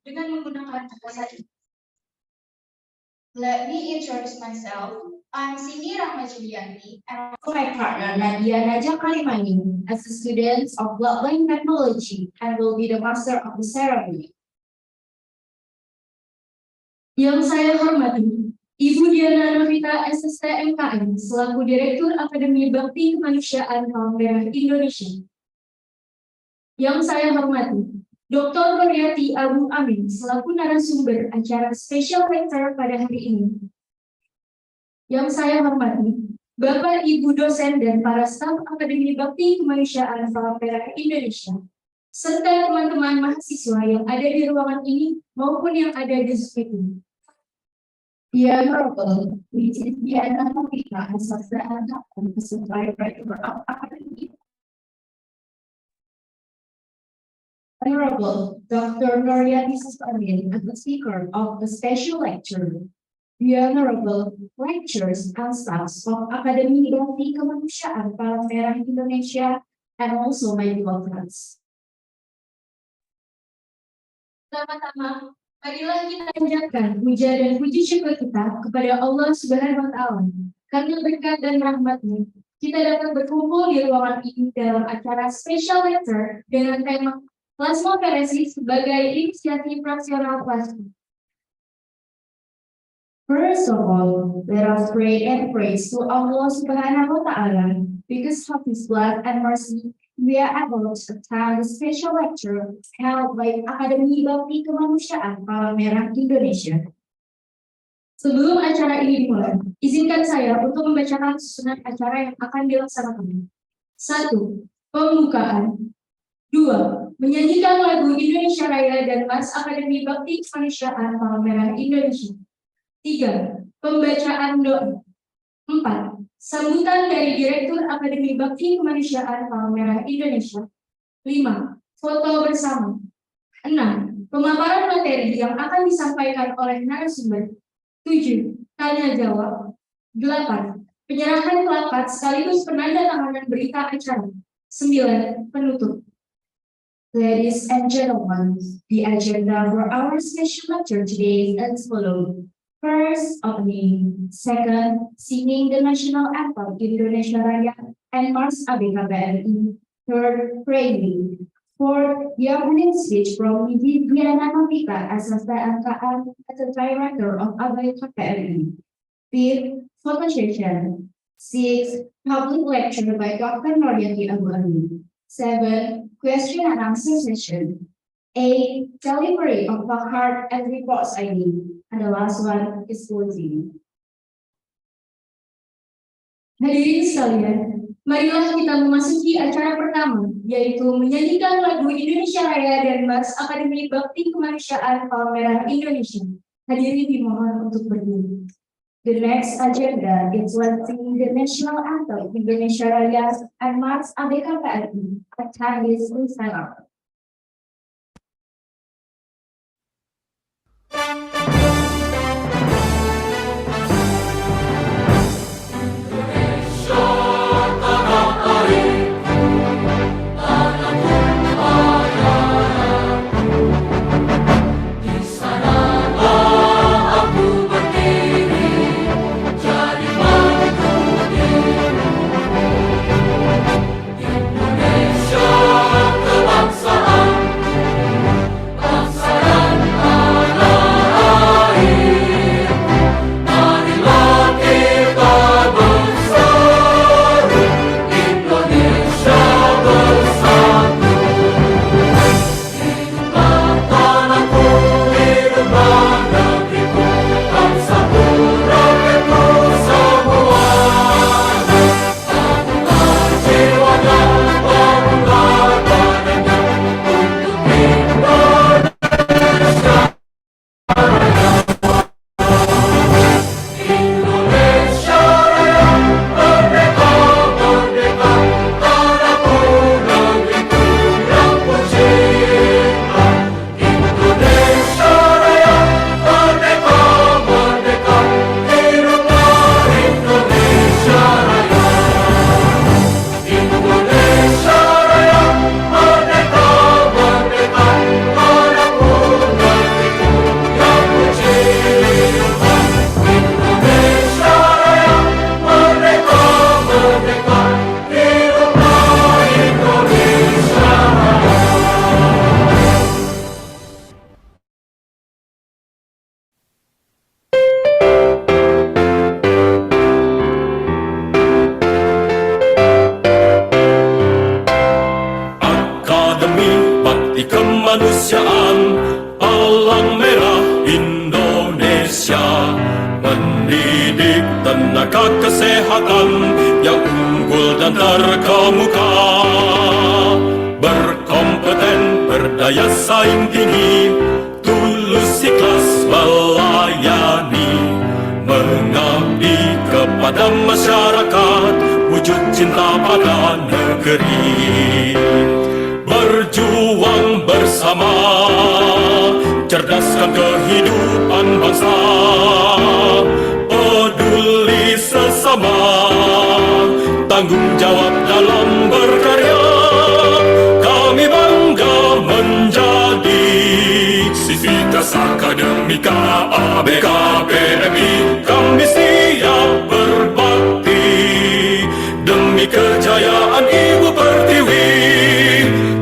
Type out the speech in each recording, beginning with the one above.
dengan menggunakan bahasa ini. Let me introduce myself. I'm Cindy Rahmajulianti and my partner Nadia Najak Kalimani as a student of Bloodline Technology and will be the master of the ceremony. Yang saya hormati, Ibu Diana Novita SST MKM selaku Direktur Akademi Bakti Kemanusiaan Palang Merah Indonesia. Yang saya hormati, Dr. Noryati Amin selaku narasumber acara special lecture pada hari ini. Yang saya hormati, Bapak Ibu dosen dan para staf Akademi Bakti Kemanusiaan Palang Merah Indonesia, serta teman-teman mahasiswa yang ada di ruangan ini maupun yang ada di Zoom ini. The Honorable, which is the Novita as the Director of Akademi. Honorable Dr. Noryati Amin as the speaker of the special lecture. The Honorable lectures and staffs of Akademi Bakti Kemanusiaan Palang Merah Indonesia and also my beloved friends. Pertama-tama, marilah kita panjatkan puja dan puji syukur kita kepada Allah Subhanahu wa Ta'ala. Karena berkat dan rahmat-Nya, kita dapat berkumpul di ruangan ini dalam acara special lecture dengan tema Plasmaferesis Sebagai Inisiasi Fraksionasi. First of all, let us pray and praise to Allah Subhanahu wa Ta'ala, because of His blood and mercy, we are able to attend the special lecture held by Akademi Bakti Kemanusiaan Palang Merah Indonesia. Sebelum acara ini dimulai, izinkan saya untuk membacakan susunan acara yang akan dilaksanakan. 1. Pembukaan. 2. Menyanyikan lagu Indonesia Raya dan Mars Akademi Bakti Kemanusiaan Palang Merah Indonesia. 3. Pembacaan doa. 4. Sambutan dari Direktur Akademi Bakti Kemanusiaan Palang Merah Indonesia. 5. Foto bersama. 6. Pemaparan materi yang akan disampaikan oleh narasumber. 7. Tanya jawab. 8. Penyerahan plakat sekaligus penandatanganan berita acara. 9. Penutup. Ladies and gentlemen, the agenda for our special lecture today is as follows. First, opening. Second, singing the national anthem Indonesia Raya and Mars ABKPNI. Third, praying. Fourth, the opening speech from Ibu Diana Novita as the MKM as the Director of ABKPNI. Fifth, photo session. Sixth, public lecture by Dr. Noryati Amin. 7. Question and answer session. 8. Delivery of placard and reports ID. And the last one is closing. Hadirin sekalian, marilah kita memasuki acara pertama, yaitu menyanyikan lagu Indonesia Raya dan Mars Akademi Bakti Kemanusiaan Palang Merah Indonesia. Hadirin dimohon untuk berdiri. The next agenda is sing the national anthem Indonesia Raya and Mars ABKPNI. Attendees please stand up. Indonesia, kebangsaan kesehatan yang unggul dan terkemuka, berkompeten, berdaya saing tinggi, tulus ikhlas melayani, mengabdi kepada masyarakat, wujud cinta pada negeri. Berjuang bersama, cerdaskan kehidupan bangsa, peduli sesama, tanggung jawab dalam berkarya. Kami bangga menjadi Sivitas Akademika ABK PMI. Kami siap berbakti demi kejayaan Ibu Pertiwi.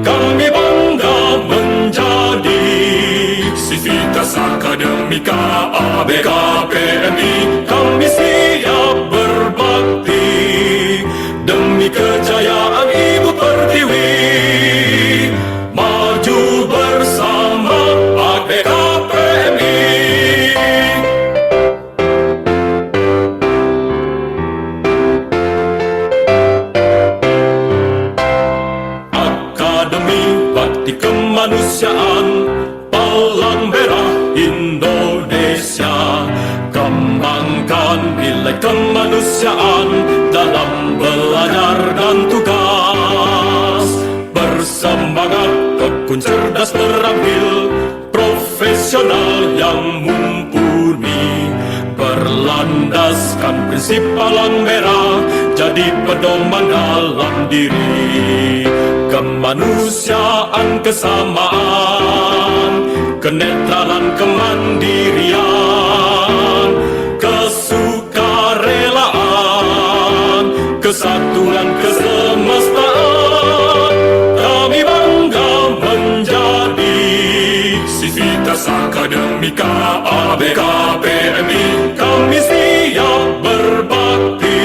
Kami bangga menjadi Sivitas Akademika ABK PMI. Kami siap berbakti demi kejayaan Ibu Pertiwi. Maju bersama ABK PMI. Akademi Bakti Kemanusiaan Palang Merah Indonesia, kembangkan nilai kemanusiaan dalam belajar dan tugas. Bersemangat, tekun, cerdas, terampil, profesional yang mumpuni, berlandaskan prinsip Palang Merah, jadi pedoman dalam diri. Kemanusiaan, kesamaan, kenetralan, kemandirian, kesukarelaan, kesatuan, kesemestaan. Kami bangga menjadi Sivitas Akademika ABK PMI. Kami siap berbakti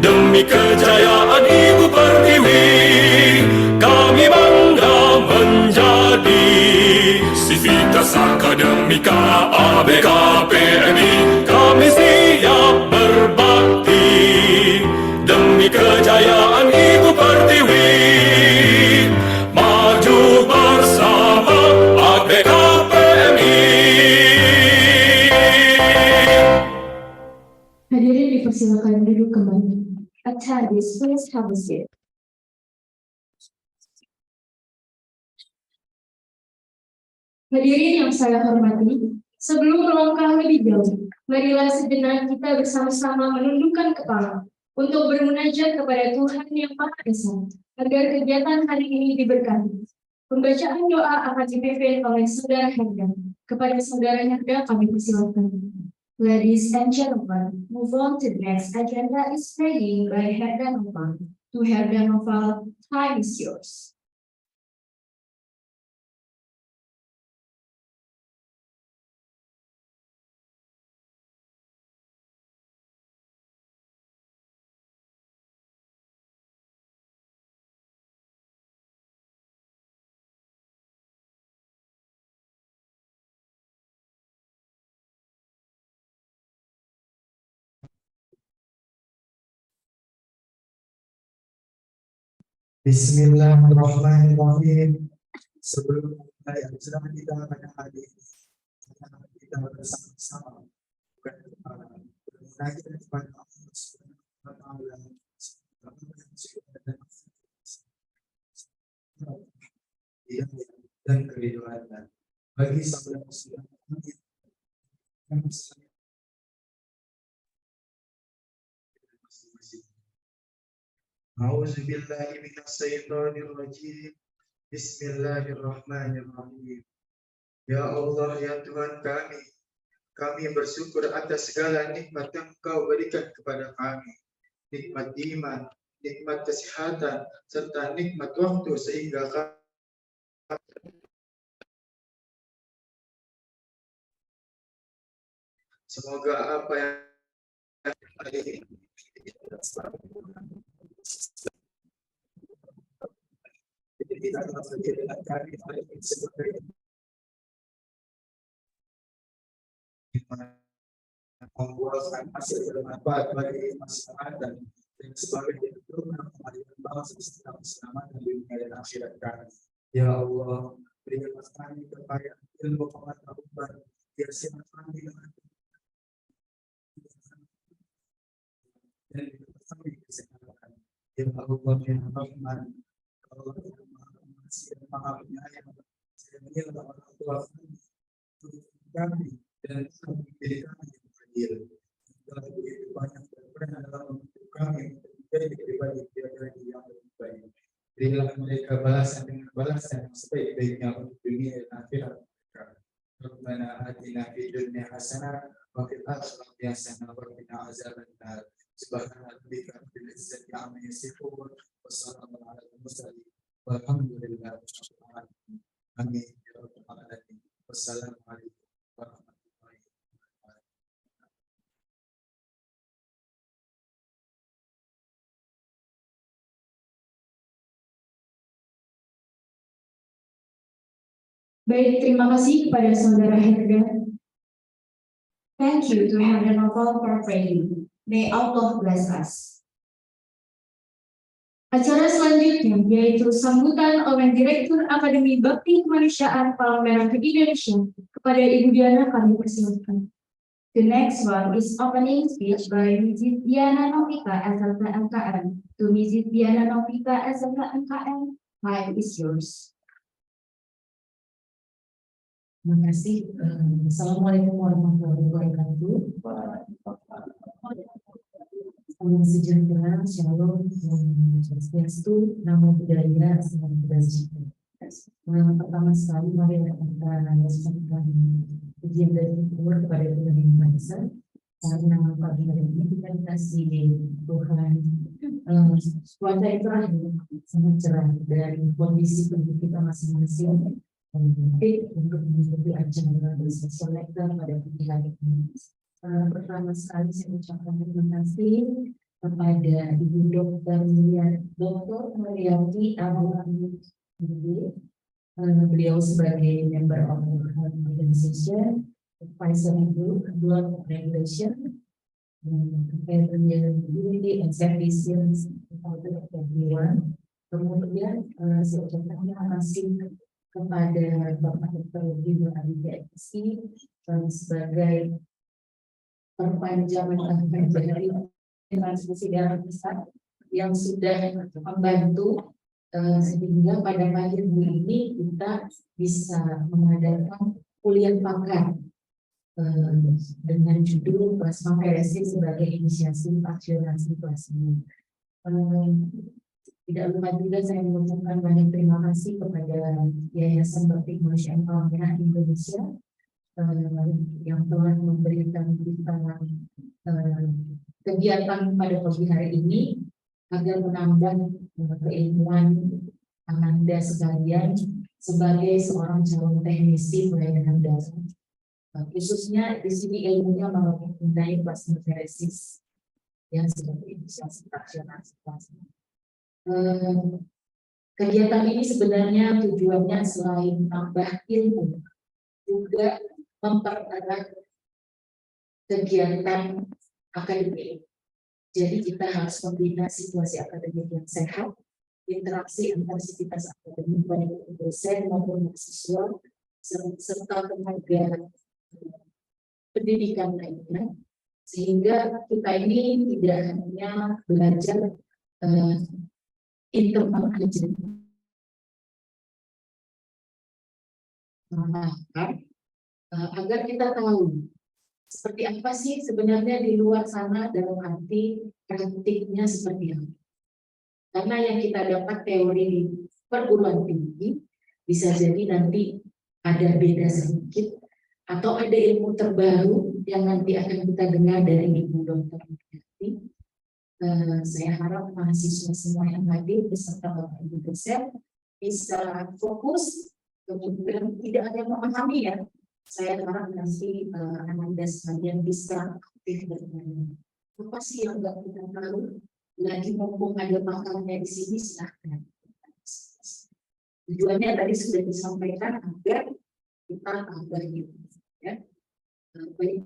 demi kejayaan Ibu Pertiwi. Kami bangga menjadi Sivitas Akademika ABK PMI. Kami siap berbakti demi kejayaan Ibu Pertiwi. Maju bersama ABK PMI. Hadirin dipersilakan duduk kembali. Attendees, please have a seat. Hadirin yang saya hormati, sebelum melangkah lebih jauh, marilah sejenak kita bersama-sama menundukkan kepala untuk bermunajat kepada Tuhan Yang Maha Esa, agar kegiatan hari ini diberkati. Pembacaan doa akan dipimpin oleh Saudara Herda. Kepada Saudara Herda kami persilakan. Ladies and gentlemen, move on to the next agenda is reading by Herda Noval. To Herda Noval, time is yours. Bismillahirrahmanirrahim. Sebelum mulai acara kita pada hari ini, kita bersama-sama bermunajat kepada Allah Subhanahu wa Ta'ala dan keridhaan bagi saudara-saudara yang A'udzu billahi minasyaitonir rajim. Bismillahirrahmanirrahim. Ya Allah, ya Tuhan kami bersyukur atas segala nikmat yang Engkau berikan kepada kami. Nikmat iman, nikmat kesehatan, serta nikmat waktu sehingga kami semoga apa yang hari ini kita akan dengan kami sebagai membuahkan hasil bermanfaat bagi masyarakat dan sebagai bentuk kemajuan bangsa serta keselamatan dunia dan akhirat kami. Ya Allah, berikanlah kami kekayaan ilmu pengetahuan, biarkan kami dengan dan kami kesehatan. Ya Allah yang Rahman, Allah yang Maha Pengasih dan Maha Penyayang, sayangilah orang tua kami dan kami pilih kami yang adil. Telah begitu banyak berperan dalam membentuk kami untuk menjadi pribadi yang lebih baik. Berilah mereka balasan dengan balasan yang sebaik-baiknya untuk dunia dan akhirat mereka. Rabbana atina fid dunya hasanah wa fil akhirati hasanah wa qina azabannar. Subhana rabbika rabbil izzati amma yasifun wa salamun alal mursalin walhamdulillahi rabbil alamin. Amin ya rabbal alamin. Wassalamualaikum warahmatullahi wabarakatuh. Baik, terima kasih kepada Saudara Herga. Thank you to Herga Novel for praying. May Allah bless us. Acara selanjutnya yaitu sambutan oleh Direktur Akademi Bakti Kemanusiaan Palang Merah Indonesia kepada Ibu Diana kami persilakan. The next one is opening speech by Mrs. Diana Novika SLK MKM. To Mrs. Diana Novika SLK MKM, time is yours. Terima kasih. Assalamualaikum warahmatullahi wabarakatuh. Salam sejahtera, shalom, swastiastu, namo buddhaya, salam kebajikan. Pertama sekali mari kita sampaikan pujian dan syukur kepada Tuhan Yang Maha Esa karena pagi hari ini kita dikasih Tuhan cuaca itu sangat cerah dan kondisi tubuh kita masing-masing baik untuk mengikuti acara berspesial lecture pada pagi hari ini. Pertama sekali saya ucapkan terima kasih kepada Ibu Dr. Noryati Amin. Beliau sebagai member of the organization, advisor group, board of regulation, unity and services of everyone. Kemudian saya ucapkan terima kasih kepada Bapak Dr. Merah sebagai perpanjangan dari transfusi darah besar yang sudah membantu sehingga pada pagi hari ini kita bisa mengadakan kuliah pakar dengan judul Plasmaferesis Sebagai Inisiasi Fraksionasi plasma. Tidak lupa juga saya mengucapkan banyak terima kasih kepada Yayasan Bakti Kemanusiaan Palang Merah Indonesia yang telah memberikan kita kegiatan pada pagi hari ini agar menambah keilmuan Ananda sekalian sebagai seorang calon teknisi pelayanan dasar. Khususnya di sini ilmunya mengenai plasmaferesis yang sebagai inisiasi fraksionasi plasma. Kegiatan ini sebenarnya tujuannya selain menambah ilmu juga mempererat kegiatan akademik. Jadi kita harus membina situasi akademik yang sehat, interaksi antar sivitas akademik baik dosen maupun mahasiswa serta tenaga pendidikan lainnya, sehingga kita ini tidak hanya belajar internal aja, agar kita tahu seperti apa sih sebenarnya di luar sana dalam arti praktiknya seperti apa. Karena yang kita dapat teori di perguruan tinggi bisa jadi nanti ada beda sedikit atau ada ilmu terbaru yang nanti akan kita dengar dari Ibu Dr. Noryati. Saya harap mahasiswa semua yang hadir beserta Bapak Ibu dosen bisa fokus, kemudian tidak ada yang memahami ya. Saya harap nanti Anda sekalian bisa aktif bertanya. Apa sih yang nggak kita tahu? Lagi mumpung ada makannya di sini, silahkan. Tujuannya tadi sudah disampaikan agar kita tambah gitu, ya. Baik.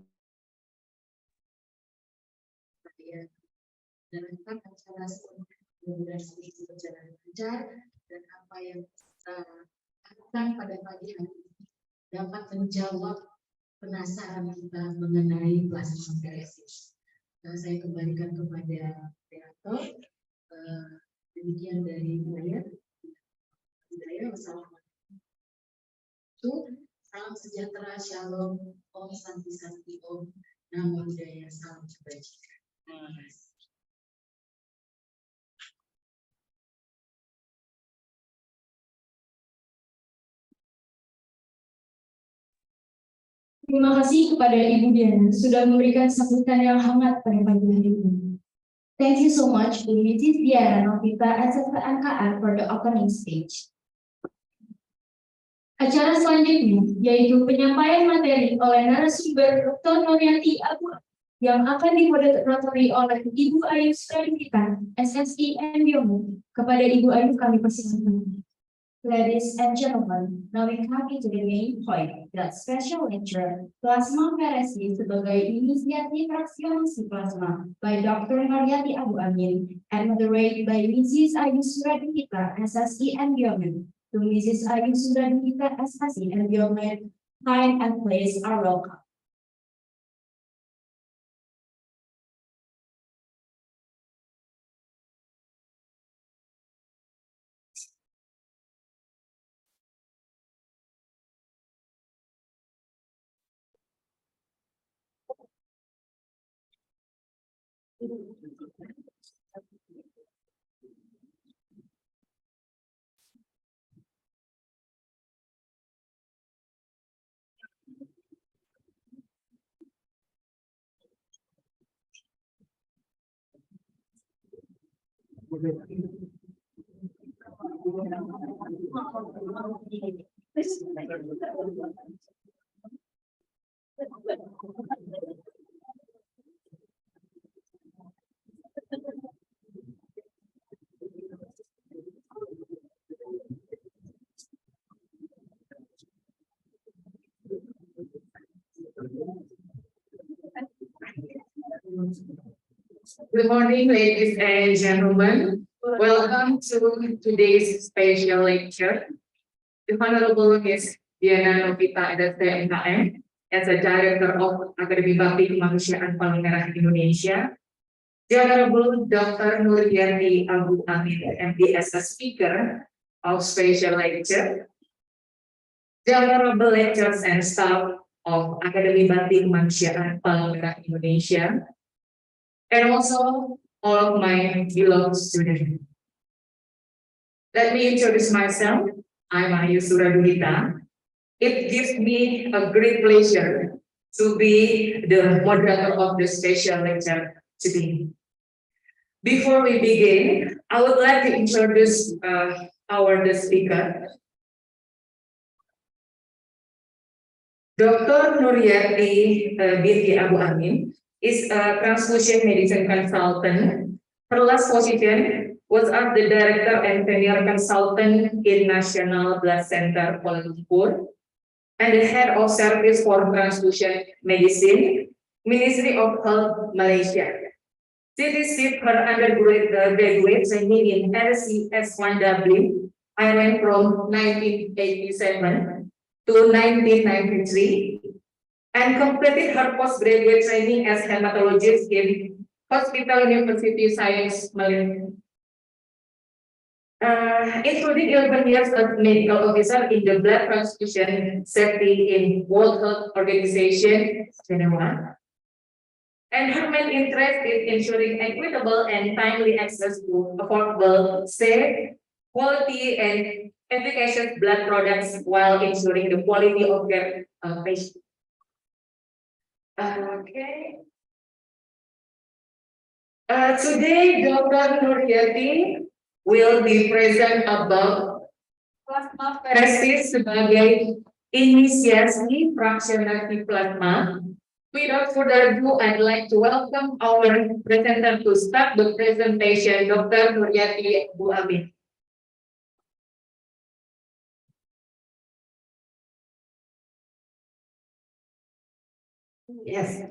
menjalankan acara mudah-mudahan sedikit berjalan lancar dan apa yang kita lakukan pada pagi hari ini dapat menjawab penasaran kita mengenai plasmaferesis. Saya kembalikan kepada moderator. Demikian dari saya. Wassalamualaikum. Salam sejahtera, shalom, om santi santi om, namo buddhaya, salam kebajikan. Terima kasih. Terima kasih kepada Ibu Diana sudah memberikan sambutan yang hangat pada pagi hari ini. Thank you so much to Mrs. Diana Novita SSNKR for the opening speech. Acara selanjutnya yaitu penyampaian materi oleh narasumber Dr. Noryati yang akan dimoderatori oleh Ibu Ayu Sukadipita, SSI Mbiomu. Kepada Ibu Ayu kami persilakan. Ladies and gentlemen, now we come into the main point, that special lecture, Plasmaferesis Sebagai Inisiasi Fraksionasi Plasma by Dr. Noryati Amin and moderated by Mrs. Ayu Sukadipita, SSI Mbiomu. To Mrs. Ayu Sukadipita, SSI Mbiomu, time and place are welcome. Good morning, ladies and gentlemen. Welcome to today's special lecture. The Honorable Miss Diana Novita SSNKM, as a Director of Akademi Bakti Kemanusiaan Palang Merah Indonesia. The Honorable Dr. Noryati Amin, MD, as a speaker of special lecture. The Honorable lecturers and staff of Akademi Bakti Kemanusiaan Palang Merah Indonesia. And also all of my beloved students. Let me introduce myself. I'm Ayu Suradulita. It gives me a great pleasure to be the moderator of the special lecture today. Before we begin, I would like to introduce our speaker. Dr. Noryati binti Amin is a transfusion medicine consultant. Her last position was as the director and senior consultant in National Blood Center, Kuala Lumpur, and the head of service for transfusion medicine, Ministry of Health, Malaysia. She received her undergraduate training in LCS1 Dublin, Ireland from 1987 to 1993. And completed her postgraduate training as hematologist in Hospital University Science, Malaysia, including 11 years as medical officer in the blood transfusion safety in World Health Organization, Geneva. And her main interest is ensuring equitable and timely access to affordable, safe, quality, and efficacious blood products while ensuring the quality of care patients. Okay. Today, Dr. Noryati will be present about Plasmaferesis Sebagai Inisiasi Fraksionasi Plasma. Without further ado, I'd like to welcome our presenter to start the presentation, Dr. Noryati Amin. Yes.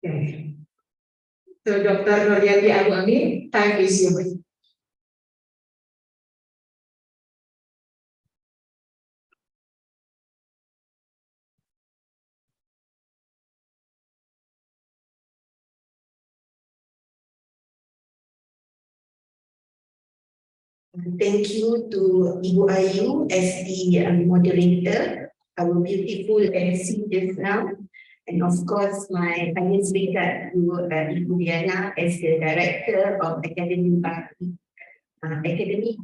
Okay. So Dr. Noryati Amin, time is yours. Thank you to Ibu Ayu as the moderator, our beautiful MC just now, and of course my highest regard to Ibu Diana as the director of Akademi Bakti, Akademi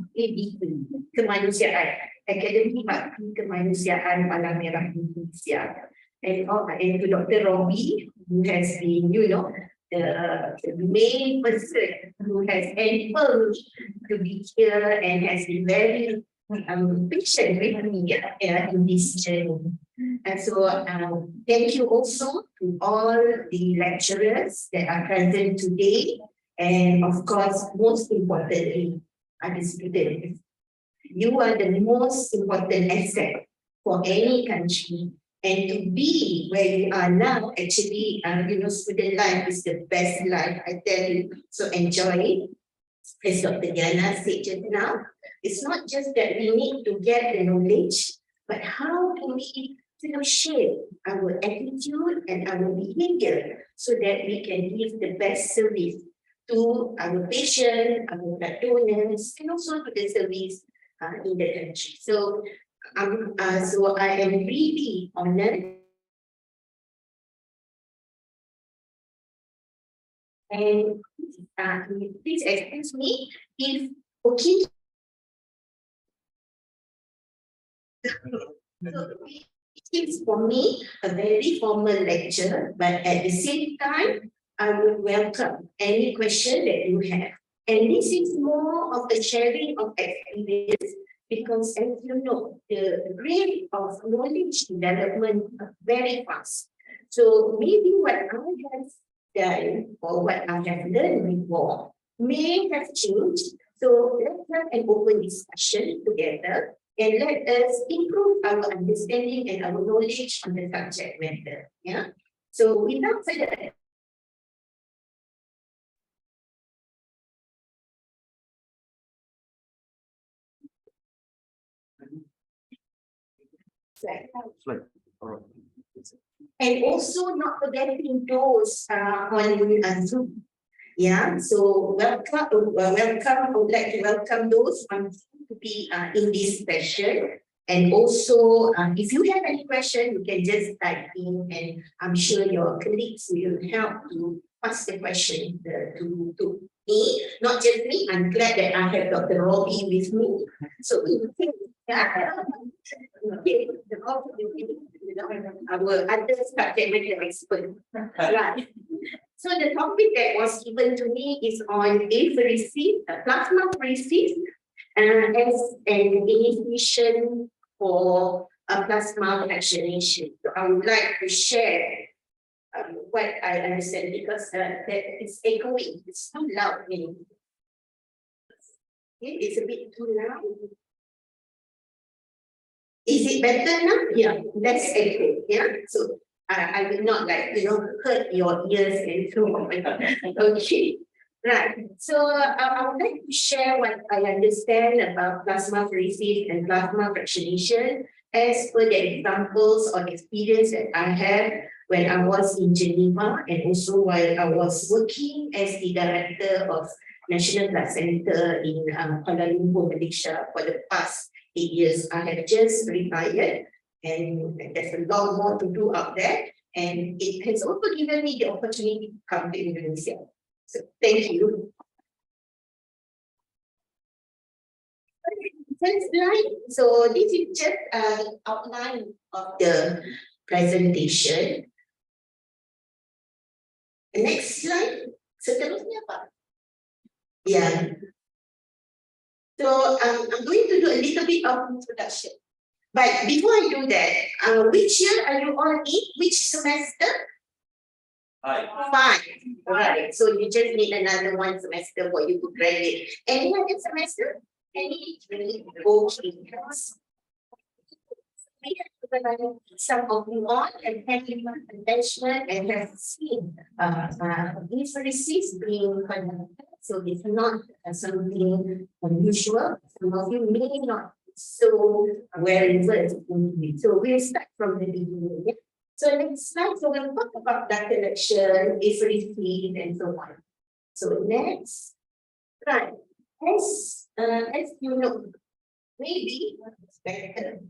Kemanusiaan, Akademi Bakti Kemanusiaan Palang Merah Indonesia, and to Dr. Robi, who has been, the main person who has enabled to be here and has been very patient with me in this journey. And so thank you also to all the lecturers that are present today, and of course, most importantly, are the students. You are the most important asset for any country. And to be where you are now, actually, student life is the best life, I tell you. So enjoy it. As Dr. Diana said just now, it's not just that we need to get the knowledge, but how do we shape our attitude and our behavior so that we can give the best service to our patients, our blood donors, and also to the service in the country. So I am really honored. And please excuse me if okay. So it is for me a very formal lecture, but at the same time, I would welcome any question that you have. And this is more of a sharing of experience, because as you know, the rate of knowledge development is very fast. So maybe what I have done or what I have learned before may have changed. So let's have an open discussion together and let us improve our understanding and our knowledge on the subject matter. Yeah. So without further ado, and also not forgetting those on Zoom. Yeah, so welcome. I would like to welcome those on Zoom to be in this session. And also, if you have any question, you can just type in, and I'm sure your colleagues will help to ask the question to me. Not just me. I'm glad that I have Dr. Robi with me. So our other subject matter expert. Right. So the topic that was given to me is on plasmapheresis as an initiation for a plasma fractionation. So I would like to share what I understand, because that is echoing. It's too loud. It's a bit too loud. Is it better now? Yeah, less echo. Yeah, so I will not hurt your ears and so on. Okay, right. So I would like to share what I understand about plasmapheresis and plasma fractionation as per the examples or experience that I had when I was in Geneva, and also while I was working as the director of National Blood Center in Kuala Lumpur, Malaysia for the past 8 years. I have just retired, and there's a lot more to do out there. And it has also given me the opportunity to come to Indonesia. So thank you. First slide. So this is just an outline of the presentation. The next slide. Seterusnya apa? Yeah. So I'm going to do a little bit of introduction. But before I do that, which year are you all in? Which semester? 5. Right. So you just need another 1 semester for you to graduate. Any other semester? Any? Okay. We have some of you all have had attachment and have seen apheresis being conducted. So it's not something unusual. Some of you may not be so well versed into it. So we'll start from the beginning. Yeah? So next slide, so we'll talk about blood collection, apheresis, and so on. So next, right, as you know, maybe it's better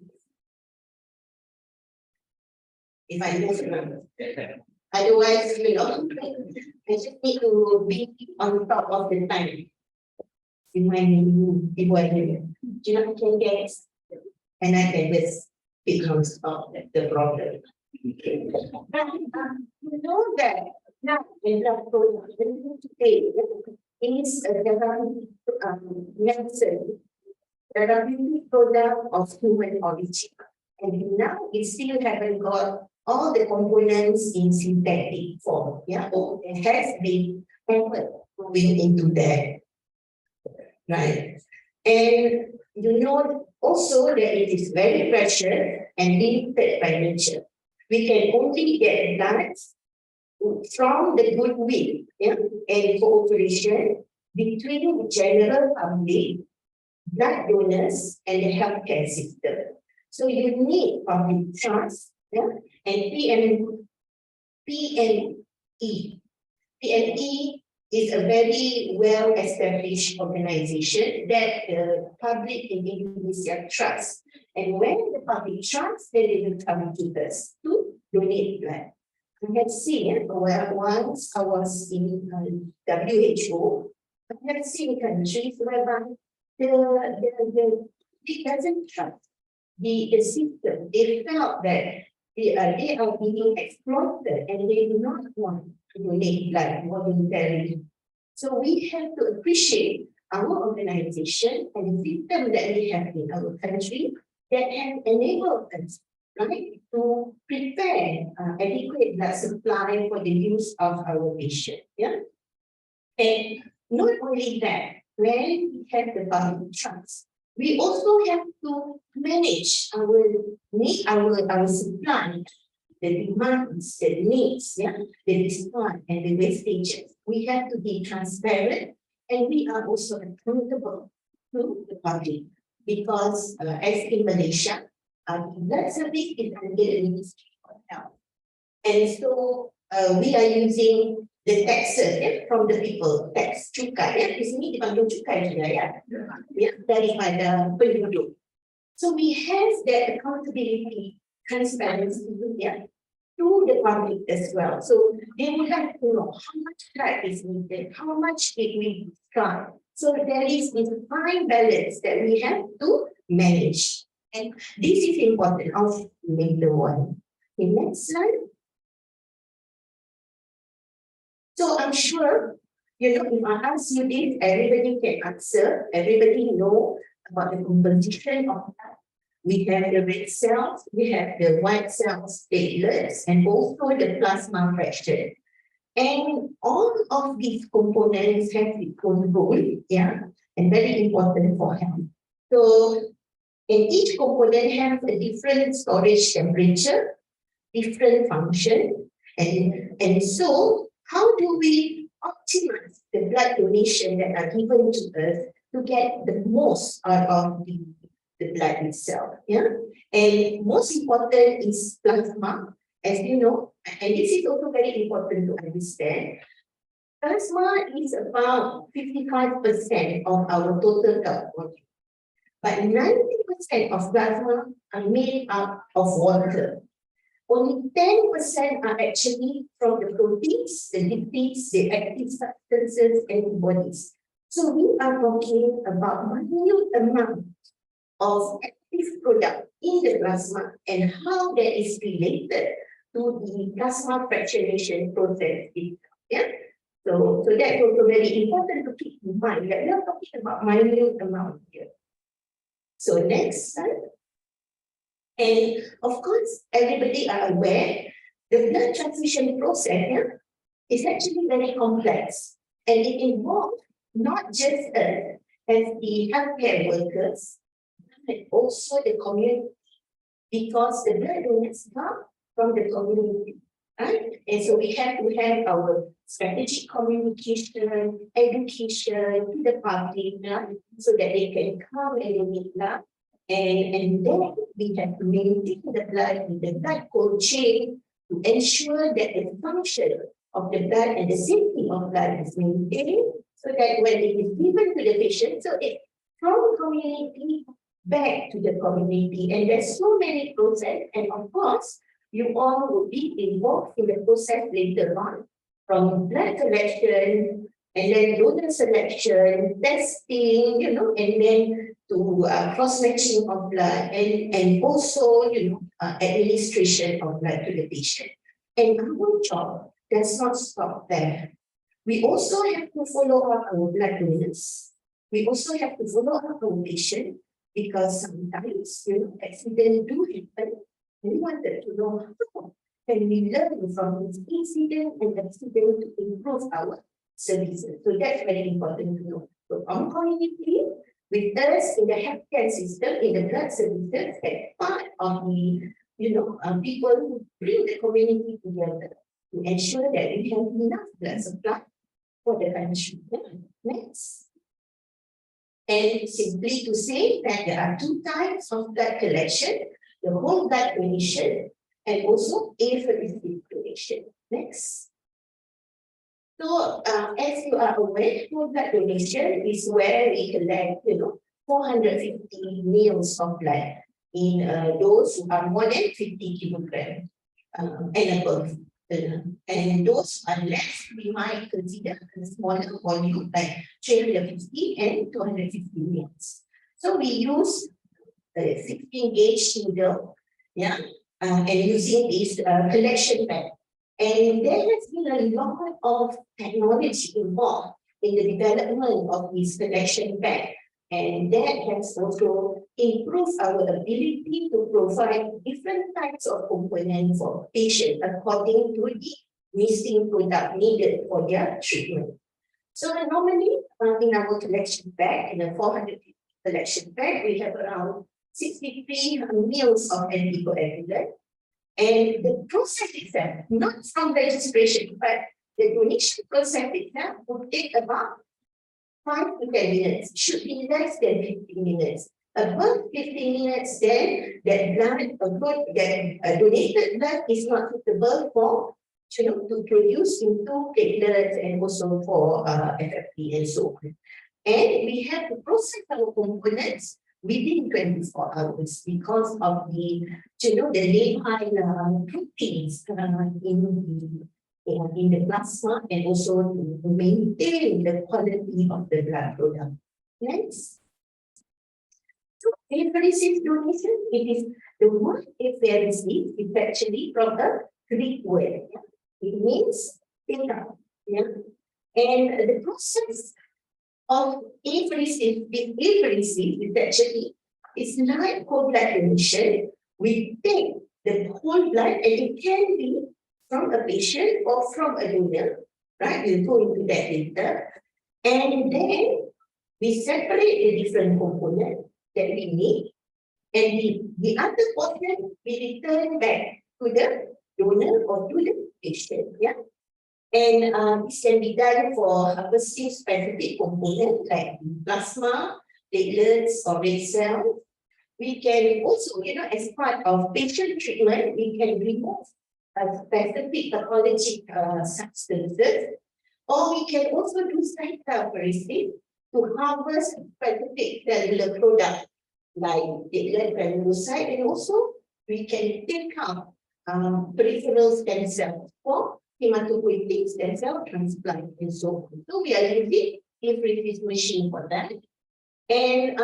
if I move around. Otherwise, I just need to be on top of the time. In my name, do you know, I can guess, and I can just pick on stop the problem. You know that now in the today is a medicine, therapeutic product of human origin, and now we still haven't got all the components in synthetic form. Yeah, or it has been going into that, right? And you know also that it is very precious and limited by nature. We can only get blood from the goodwill, yeah, and cooperation between the general public, blood donors, and the healthcare system. So you need public trust, yeah, and PNE. PNE is a very well-established organization that the public in Indonesia trusts. And when the public trusts, then they will come to us to donate blood. I have seen, well, once I was in WHO, I have seen countries whereby it doesn't trust the system. They felt that they are being exploited and they do not want to donate blood voluntarily. So we have to appreciate our organization and the system that we have in our country that have enabled us, right, to prepare adequate blood supply for the use of our patient. Yeah, and not only that, when we have the public trust, we also have to manage our supply, the demands, the needs, yeah, the discard and the wastages. We have to be transparent, and we are also accountable to the public because, as in Malaysia, blood service is under the Ministry of Health, and so we are using the taxes from the people, tax cukai. Ya, di sini dipanggil cukai juga ya, daripada penduduk. So we have that accountability, transparency, yeah, to the public as well. So they would like to know how much blood is needed, how much did we discard. So there is this fine balance that we have to manage. And this is important. I'll make the one. The next slide. So I'm sure, if I ask you this, everybody can answer. Everybody know about the composition of that. We have the red cells, we have the white cells, platelets, and also the plasma fraction. And all of these components have its own role, yeah, and very important for health. So, and each component has a different storage temperature, different function, and so how do we optimize the blood donation that are given to us to get the most out of the blood itself? Yeah, and most important is plasma, as you know, and this is also very important to understand. Plasma is about 55% of our total blood volume, but 90% of plasma are made up of water. Only 10% are actually from the proteins, the lipids, the active substances, antibodies. So we are talking about minute amount of active product in the plasma and how that is related to the plasma fractionation process itself. Yeah? So that's also very important to keep in mind that we are talking about minute amount here. So next slide. And of course, everybody are aware the blood transfusion process is actually very complex, and it involves not just us as the healthcare workers, but also the community because the blood donors come from the community. Right? And so we have to have our strategic communication, education to the public, right? So that they can come and they meet blood. And then we have to maintain the blood in the blood cold chain to ensure that the function of the blood and the safety of blood is maintained, so that when it is given to the patient, so it from community back to the community. And there's so many processes, and of course, you all will be involved in the process later on, from blood collection, and then donor selection, testing, and then to cross-matching of blood, and also, administration of blood to the patient. And our job does not stop there. We also have to follow up our blood donors. We also have to follow up our patient, because sometimes, accidents do happen. We wanted to know how can we learn from this incident and accident to improve our services. So that's very important to know. So our community, with us in the healthcare system, in the blood services, as part of the, people who bring the community together to ensure that we have enough blood supply for the country. Next. And simply to say that there are two types of blood collection: the whole blood donation and also apheresis donation. Next. So, as you are aware, whole blood donation is where we collect, 450 mils of blood in those who are more than 50 kilograms and above. And those are less, we might consider a smaller volume, like 350 and 250 mils. So we use the 16 gauge needle, and using this collection bag. And there has been a lot of technology involved in the development of this collection bag. And that has also improved our ability to provide different types of components for patients according to the missing product needed for their treatment. So normally in our collection bag, in a 400 collection bag, we have around 63 mils of anticoagulant. And the process itself, not from registration, but the donation process itself would take about 5 to 10 minutes, should be less than 15 minutes. Above 15 minutes, then that donated blood is not suitable for, to produce into platelets and also for FFP and so on. And we have to process our components within 24 hours because of the, the lipid proteins in the plasma, and also to maintain the quality of the blood product. Next. So, apheresis donation, it is the word apheresis is actually from the Greek word. It means pick up. And the process of apheresis is actually, it's like whole blood donation. We take the whole blood, and it can be from a patient or from a donor, right? We'll go into that later. And then we separate the different components that we need. And the other portion we return back to the donor or to the patient. And this can be done for a specific component like plasma, platelets, or red cells. We can also, as part of patient treatment, we can remove specific pathologic substances, or we can also do cytopheresis to harvest specific cellular products like platelet granulocyte, and also we can take out peripheral stem cells for hematopoietic stem cell transplant and so on. So we are using apheresis machine for that. And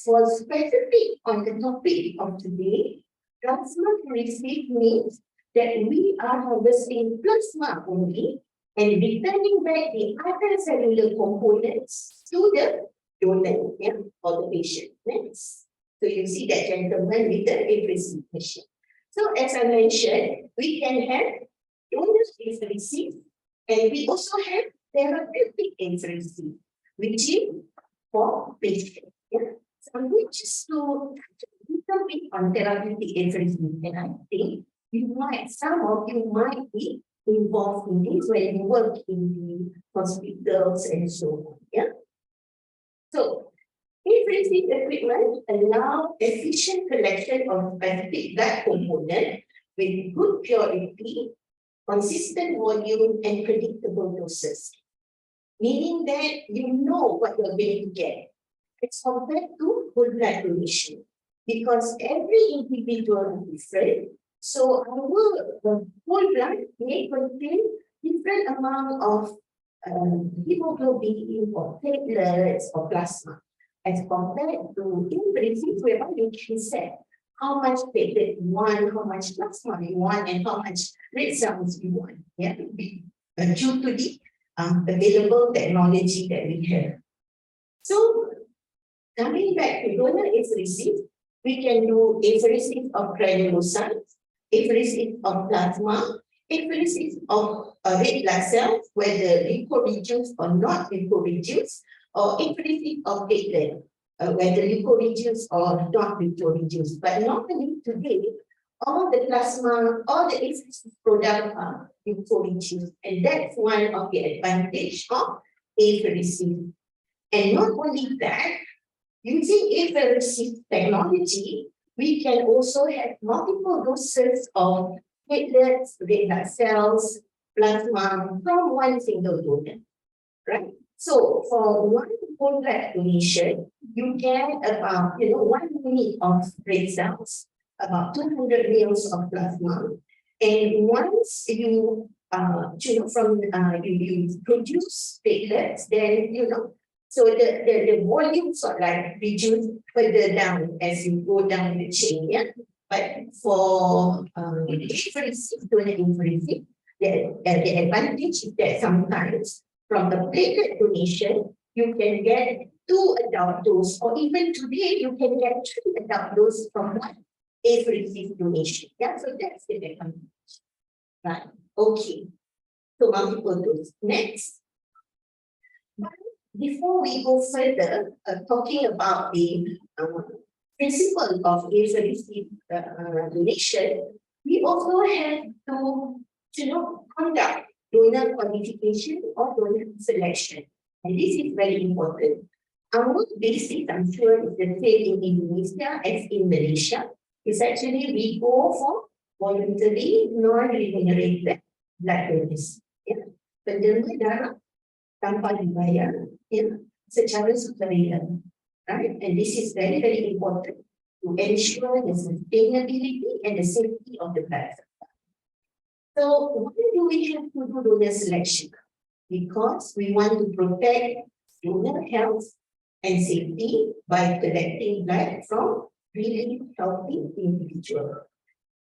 for specific on the topic of today, plasmaferesis means that we are harvesting plasma only and returning back the other cellular components to the donor, or the patient. Next. So you see that gentleman with the apheresis machine. So as I mentioned, we can have donor apheresis, and we also have therapeutic apheresis, which is for patients. So I'm going just to little bit on therapeutic apheresis, and I think some of you might be involved in this when you work in the hospitals and so on. Yeah. So, apheresis equipment allow efficient collection of specific blood component with good purity, consistent volume, and predictable doses. Meaning that you know what you're going to get. It's compared to whole blood donation. Because every individual is different, so our whole blood may contain different amount of hemoglobin or platelets or plasma, as compared to apheresis, whereby you can set how much platelet you want, how much plasma you want, and how much red cells you want. Yeah, due to the available technology that we have. So, coming back to donor apheresis, we can do apheresis of granulocytes, apheresis of plasma, apheresis of red blood cells, whether leukoreduced or not leukoreduced, or apheresis of platelet, whether leukoreduced or not leukoreduced. But normally today, all the plasma, all the apheresis products are leukoreduced, and that's one of the advantage of apheresis. And not only that, using apheresis technology, we can also have multiple doses of platelets, red blood cells, plasma from one single donor, right? So for one whole blood donation, you get about 1 unit of red cells, about 200 mils of plasma, and once you you produce platelets, then so the volumes are like reduced further down as you go down the chain. Yeah? But for apheresis, donor apheresis, the advantage is that sometimes from the platelet donation, you can get 2 adult doses, or even today you can get 3 adult doses from one apheresis donation. Yeah, so that's the advantage. Right. Okay. So multiple doses. Next. Before we go further, talking about the principle of apheresis donation, we also have to conduct donor qualification or donor selection. And this is very important. Our basic, I'm sure, is the same in Indonesia as in Malaysia. It's actually we go for voluntary, non-remunerated blood donors. Yeah. Penerima darah tanpa dibayar, secara sukarela, right? And this is very, very important to ensure the sustainability and the safety of the blood supply. So why do we have to do donor selection? Because we want to protect donor health and safety by collecting blood from really healthy individuals.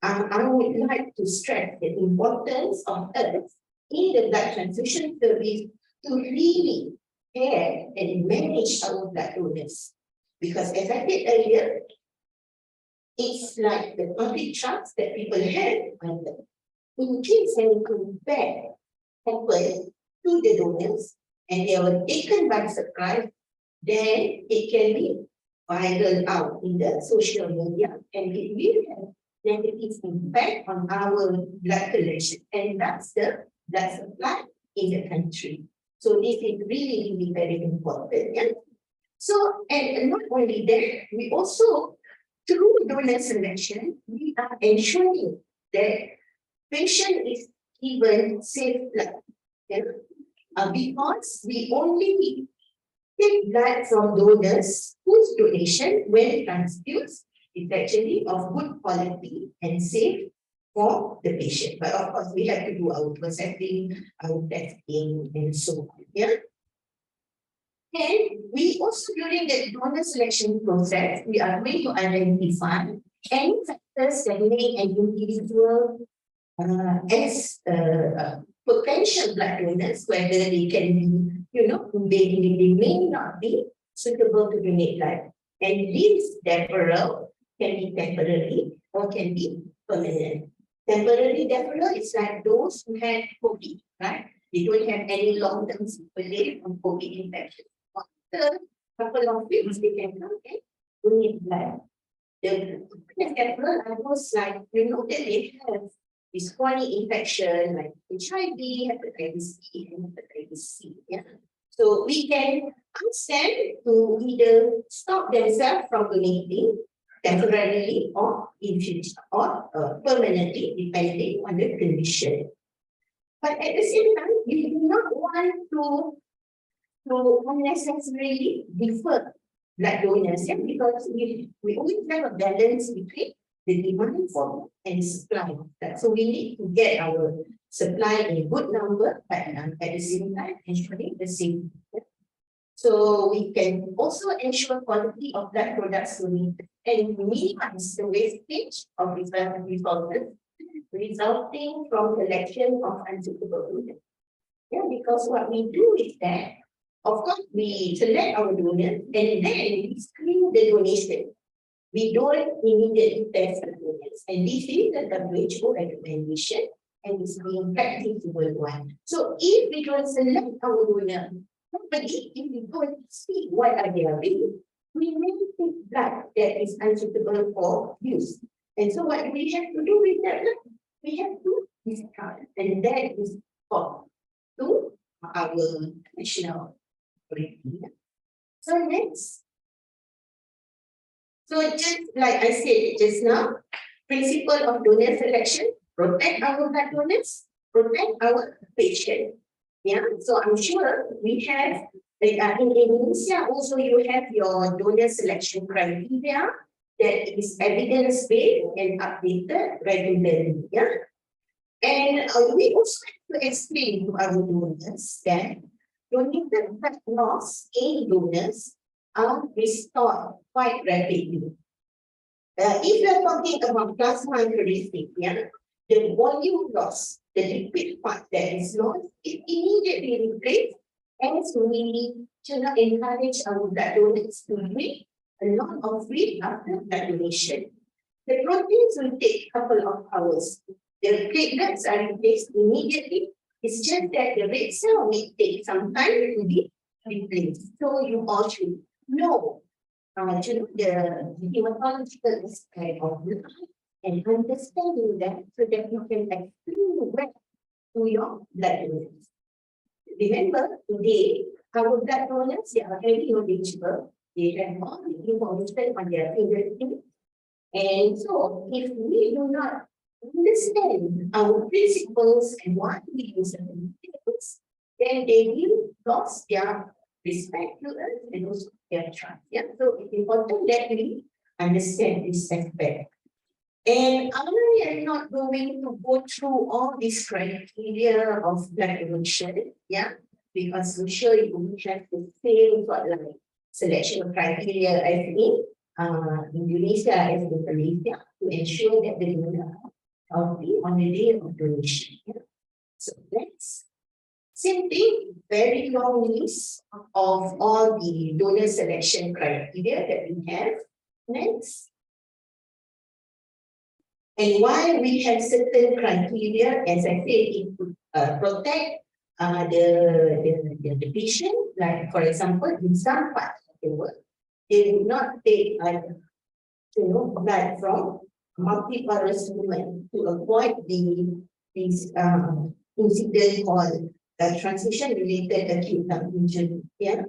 I would like to stress the importance of us in the blood transfusion service to really care and manage our blood donors. Because as I said earlier, it's like the public trust that people have on them. In case anything bad happens to the donors and they were taken by surprise, then it can be viral out in the social media and it will have negative impact on our blood collection, and that's the blood supply in the country. So this is really, really very important. Yeah? So, and not only that, we also, through donor selection, we are ensuring that patient is given safe blood. Yeah? Because we only take blood from donors whose donation, when transfused, is actually of good quality and safe for the patient. But of course, we have to do our processing, our testing, and so on. Yeah? And we also, during the donor selection process, we are going to identify any factors that make an individual as potential blood donors, whether they can be, they may not be suitable to donate blood. And this deferral can be temporary or can be permanent. Temporary deferral is like those who had COVID, right? They don't have any long-term sequelae from COVID infection. After a couple of weeks, they can come and donate blood. The several others like that they have this chronic infection like HIV, hepatitis B, and hepatitis C. Yeah. So we can ask them to either stop themselves from donating temporarily or in future or permanently, depending on the condition. But at the same time, we do not want to unnecessarily defer blood donors, because we always have a balance between the demand for and supply. So we need to get our supply in good number, but at the same time ensuring the same. So we can also ensure quality of blood products donated and minimize the wastage of resources resulting from collection of unsuitable donors. Yeah, because what we do is that, of course, we select our donors and then we screen the donation. We don't immediately test the donors, and this is the WHO recommendation and is being practiced worldwide. So if we don't select our donor, but if we don't see what are they doing, we may take blood that is unsuitable for use. And so what we have to do with that, we have to discard, and that is called to our national curriculum. So next. So just like I said just now, principle of donor selection, protect our blood donors, protect our patient. Yeah, so I'm sure we have, in Indonesia also you have your donor selection criteria that is evidence-based and updated regularly. Yeah. And we also have to explain to our donors that donated blood loss in donors are restored quite rapidly. If you are talking about plasmaferesis, the volume loss, the liquid part that is lost, is immediately replaced, as we encourage our blood donors to drink a lot of fluid after blood donation. The proteins will take a couple of hours. The platelets are replaced immediately. It's just that the red cell may take some time to be replaced. So you all should know, the hematological aspect of blood and understanding that so that you can explain well to your blood donors. Remember, today, our blood donors, they are very knowledgeable. They have all the information on their fingertips. And so, if we do not understand our principles and why we use certain things, then they will lose their respect to us and also their trust. Yeah, so it's important that we understand this aspect. And I am not going to go through all these criteria of blood donation, because I'm sure you will have the same sort of selection criteria as in Indonesia as in Malaysia to ensure that the donor are healthy on the day of donation. Yeah. So that's same thing, very long list of all the donor selection criteria that we have. Next. And why we have certain criteria, as I said, it to protect the patient. Like for example, in some parts of the world, they do not take blood from multiparous women to avoid this incident called transmission-related acute lung injury. Yeah.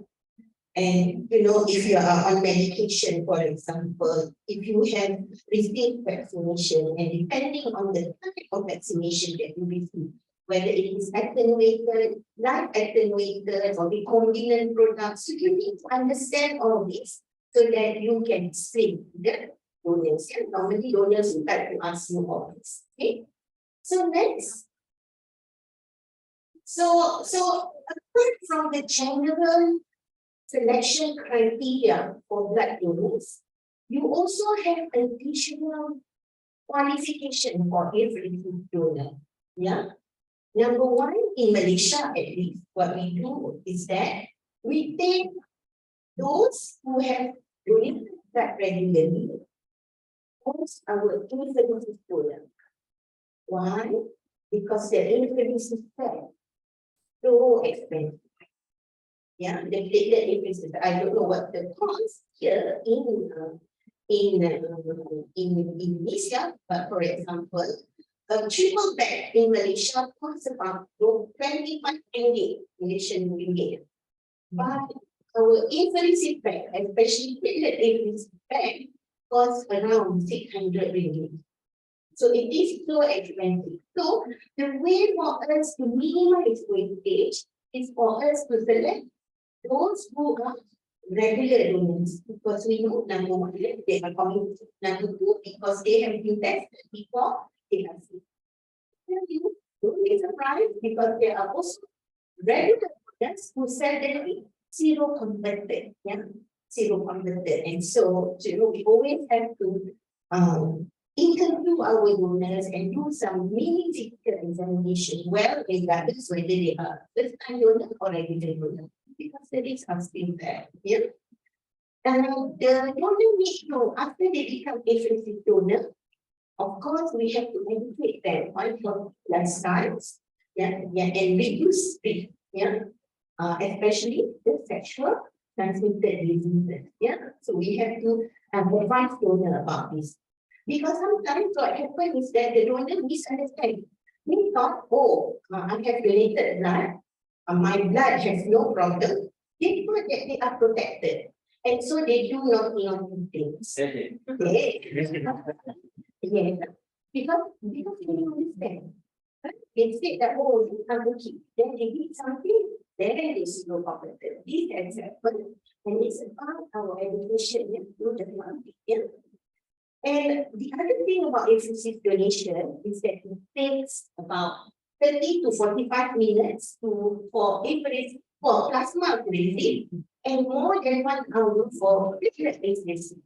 And if you are on medication, for example, if you have received vaccination, and depending on the type of vaccination that you receive, whether it is attenuated, not attenuated, or recombinant products, so you need to understand all this so that you can explain the donors. And normally donors would like to ask you all this. Okay. So next. So apart from the general selection criteria for blood donors, you also have additional qualification for every donor. Yeah. Number one, in Malaysia at least, what we do is that we take those who have donated blood regularly as our influences donor. Why? Because the influences are so expensive. Yeah, the platelet increases. I don't know what the cost here in in Indonesia, but for example, a triple bed in Malaysia costs about 25 Malaysian ringgit. But our apheresis bag, especially platelet apheresis bag, costs around 600 ringgit. So it is so expensive. So the way for us to minimize wastage is for us to select those who are regular donors, because we know number one, they are coming. Number two, because they have been tested before they have seen. You don't be surprised because there are also regular donors who suddenly zero converted, zero converted. And so, we always have to interview our donors and do some mini physical examination, well, regardless whether they are first-time donor or regular donor, because the risks are still there. And the donor needs to, after they become apheresis donor, of course, we have to educate them on lifestyles, and reduce risk, especially the sexual transmitted diseases. So we have to advise donor about this. Because sometimes what happens is that the donor misunderstands. They thought, I have donated blood, my blood has no problem. They thought that they are protected. And so they do not know things. Yes. Because they don't understand. They say that, you have to keep. Then they did something, then they see no problem. This has happened, and it's about our education through the market. And the other thing about apheresis donation is that it takes about 30 to 45 minutes for plasma apheresis and more than 1 hour for platelet apheresis.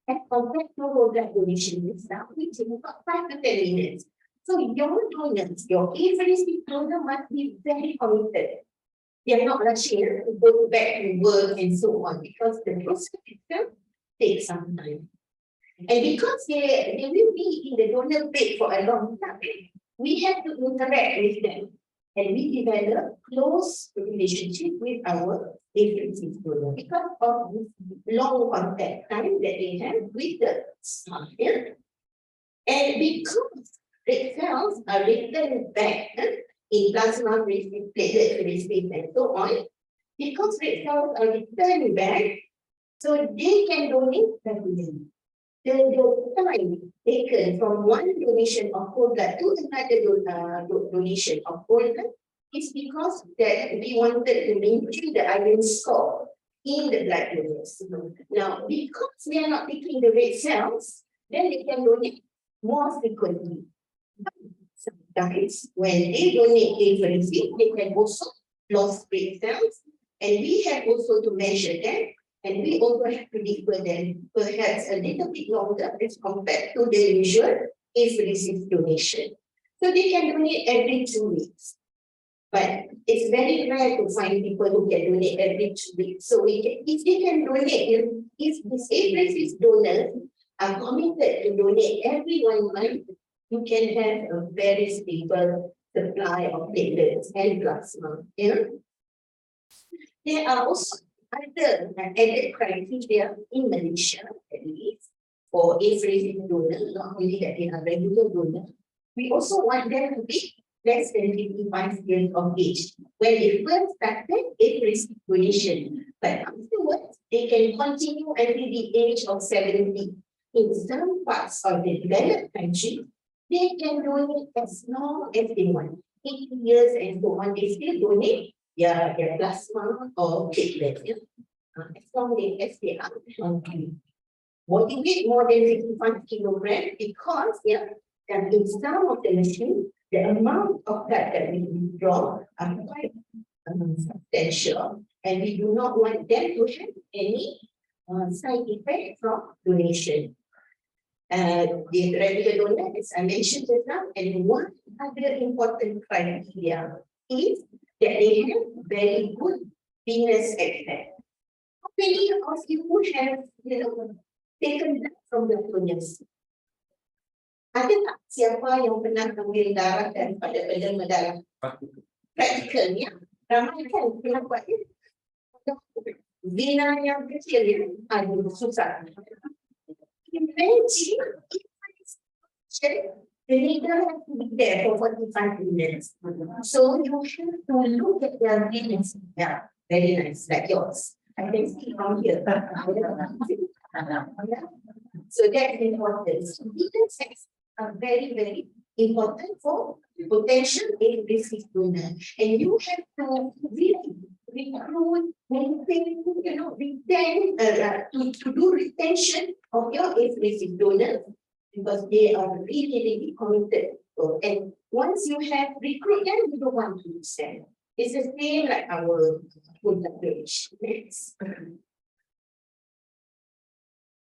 As compared to whole blood donation itself, which is about 5 to 10 minutes. So your donors, your apheresis donor must be very committed. They are not rushing to go back to work and so on, because the process itself takes some time. And because they will be in the donor plate for a long time, we have to interact with them. And we develop close relationship with our apheresis donor because of this long contact time that they have with the staff. And because red cells are returned back in plasma apheresis, platelet apheresis, and so on, because red cells are returned back, so they can donate regularly. The time taken from one donation of whole blood to another donation of whole blood is because that we wanted to maintain the iron score in the blood donors. Now, because we are not taking the red cells, then they can donate more frequently. Sometimes, when they donate apheresis, they can also lose red cells, and we have also to measure them. And we also have to defer them perhaps a little bit longer as compared to the usual apheresis donation. So they can donate every 2 weeks. But it's very rare to find people who can donate every 2 weeks. So if they can donate, if these apheresis donors are committed to donate every 1 month, you can have a very stable supply of platelets and plasma. There are also other added criteria in Malaysia, at least, for apheresis donors, not only that they are regular donors. We also want them to be less than 55 years of age when they first started apheresis donation. But afterwards, they can continue until the age of 70. In some parts of the developed country, they can donate as long as they want. 80 years and so on, they still donate their plasma or platelet, as long as they are healthy. Body weight more than 55 kilograms because in some of the machines, the amount of blood that we withdraw are quite substantial, and we do not want them to have any side effect from donation. The regular donor, as I mentioned just now, and one other important criteria is that they have very good venous access. How many of you have taken blood from the donors? Ada tak siapa yang pernah ambil darah daripada penderma darah? Praktikalnya, ramai kan pernah buat vena yang kecil ada susah. imagine the leader has to be there for 45 minutes. So you have to look at their minutes. Yeah, very nice, like yours. I can see from here. So that's important. So leaders are very, very important for potential at-risk donor. And you have to really recruit, maintain, retain, to do retention of your at-risk donors, because they are really, really committed. And once you have recruited them, you don't want to lose them. It's the same like our food population. Next.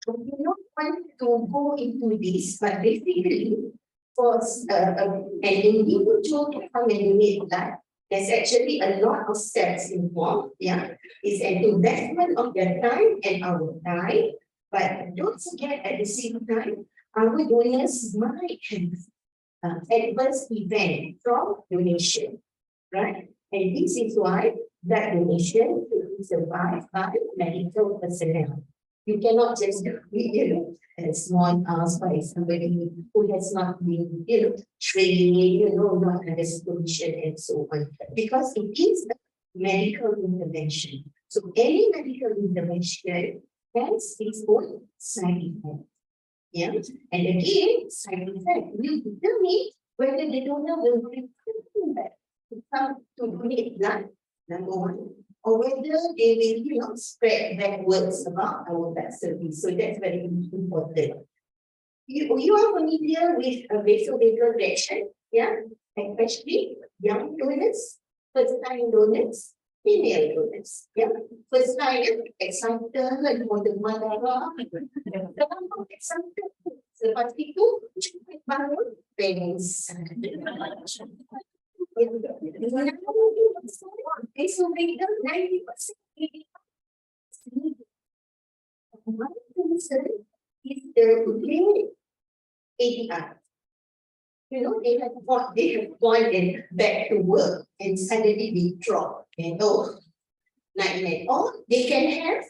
So we don't want to go into this, but basically, for an individual to come and make that, there's actually a lot of steps involved. Yeah, it's an investment of their time and our time. But don't forget, at the same time, our donors might have adverse event from donation, right? And this is why that donation should be survived by medical personnel. You cannot just do a small ask by somebody who has not been, trained, not under supervision and so on, because it is a medical intervention. So any medical intervention has its own side effect. Yeah, and again, side effect will determine whether the donor will return back to come to donate blood, number one, or whether they will, spread bad words about our blood service. So that's very important. You are familiar with a vasovagal reaction, yeah, especially young donors, first-time donors, female donors, yeah. First time excited, mau darah, terlalu excited. Selepas itu, cepat bangun, pengs. Vasovagal 90%. One concern is the late ADR. They have gone and back to work and suddenly they drop and nightmare. Or they can have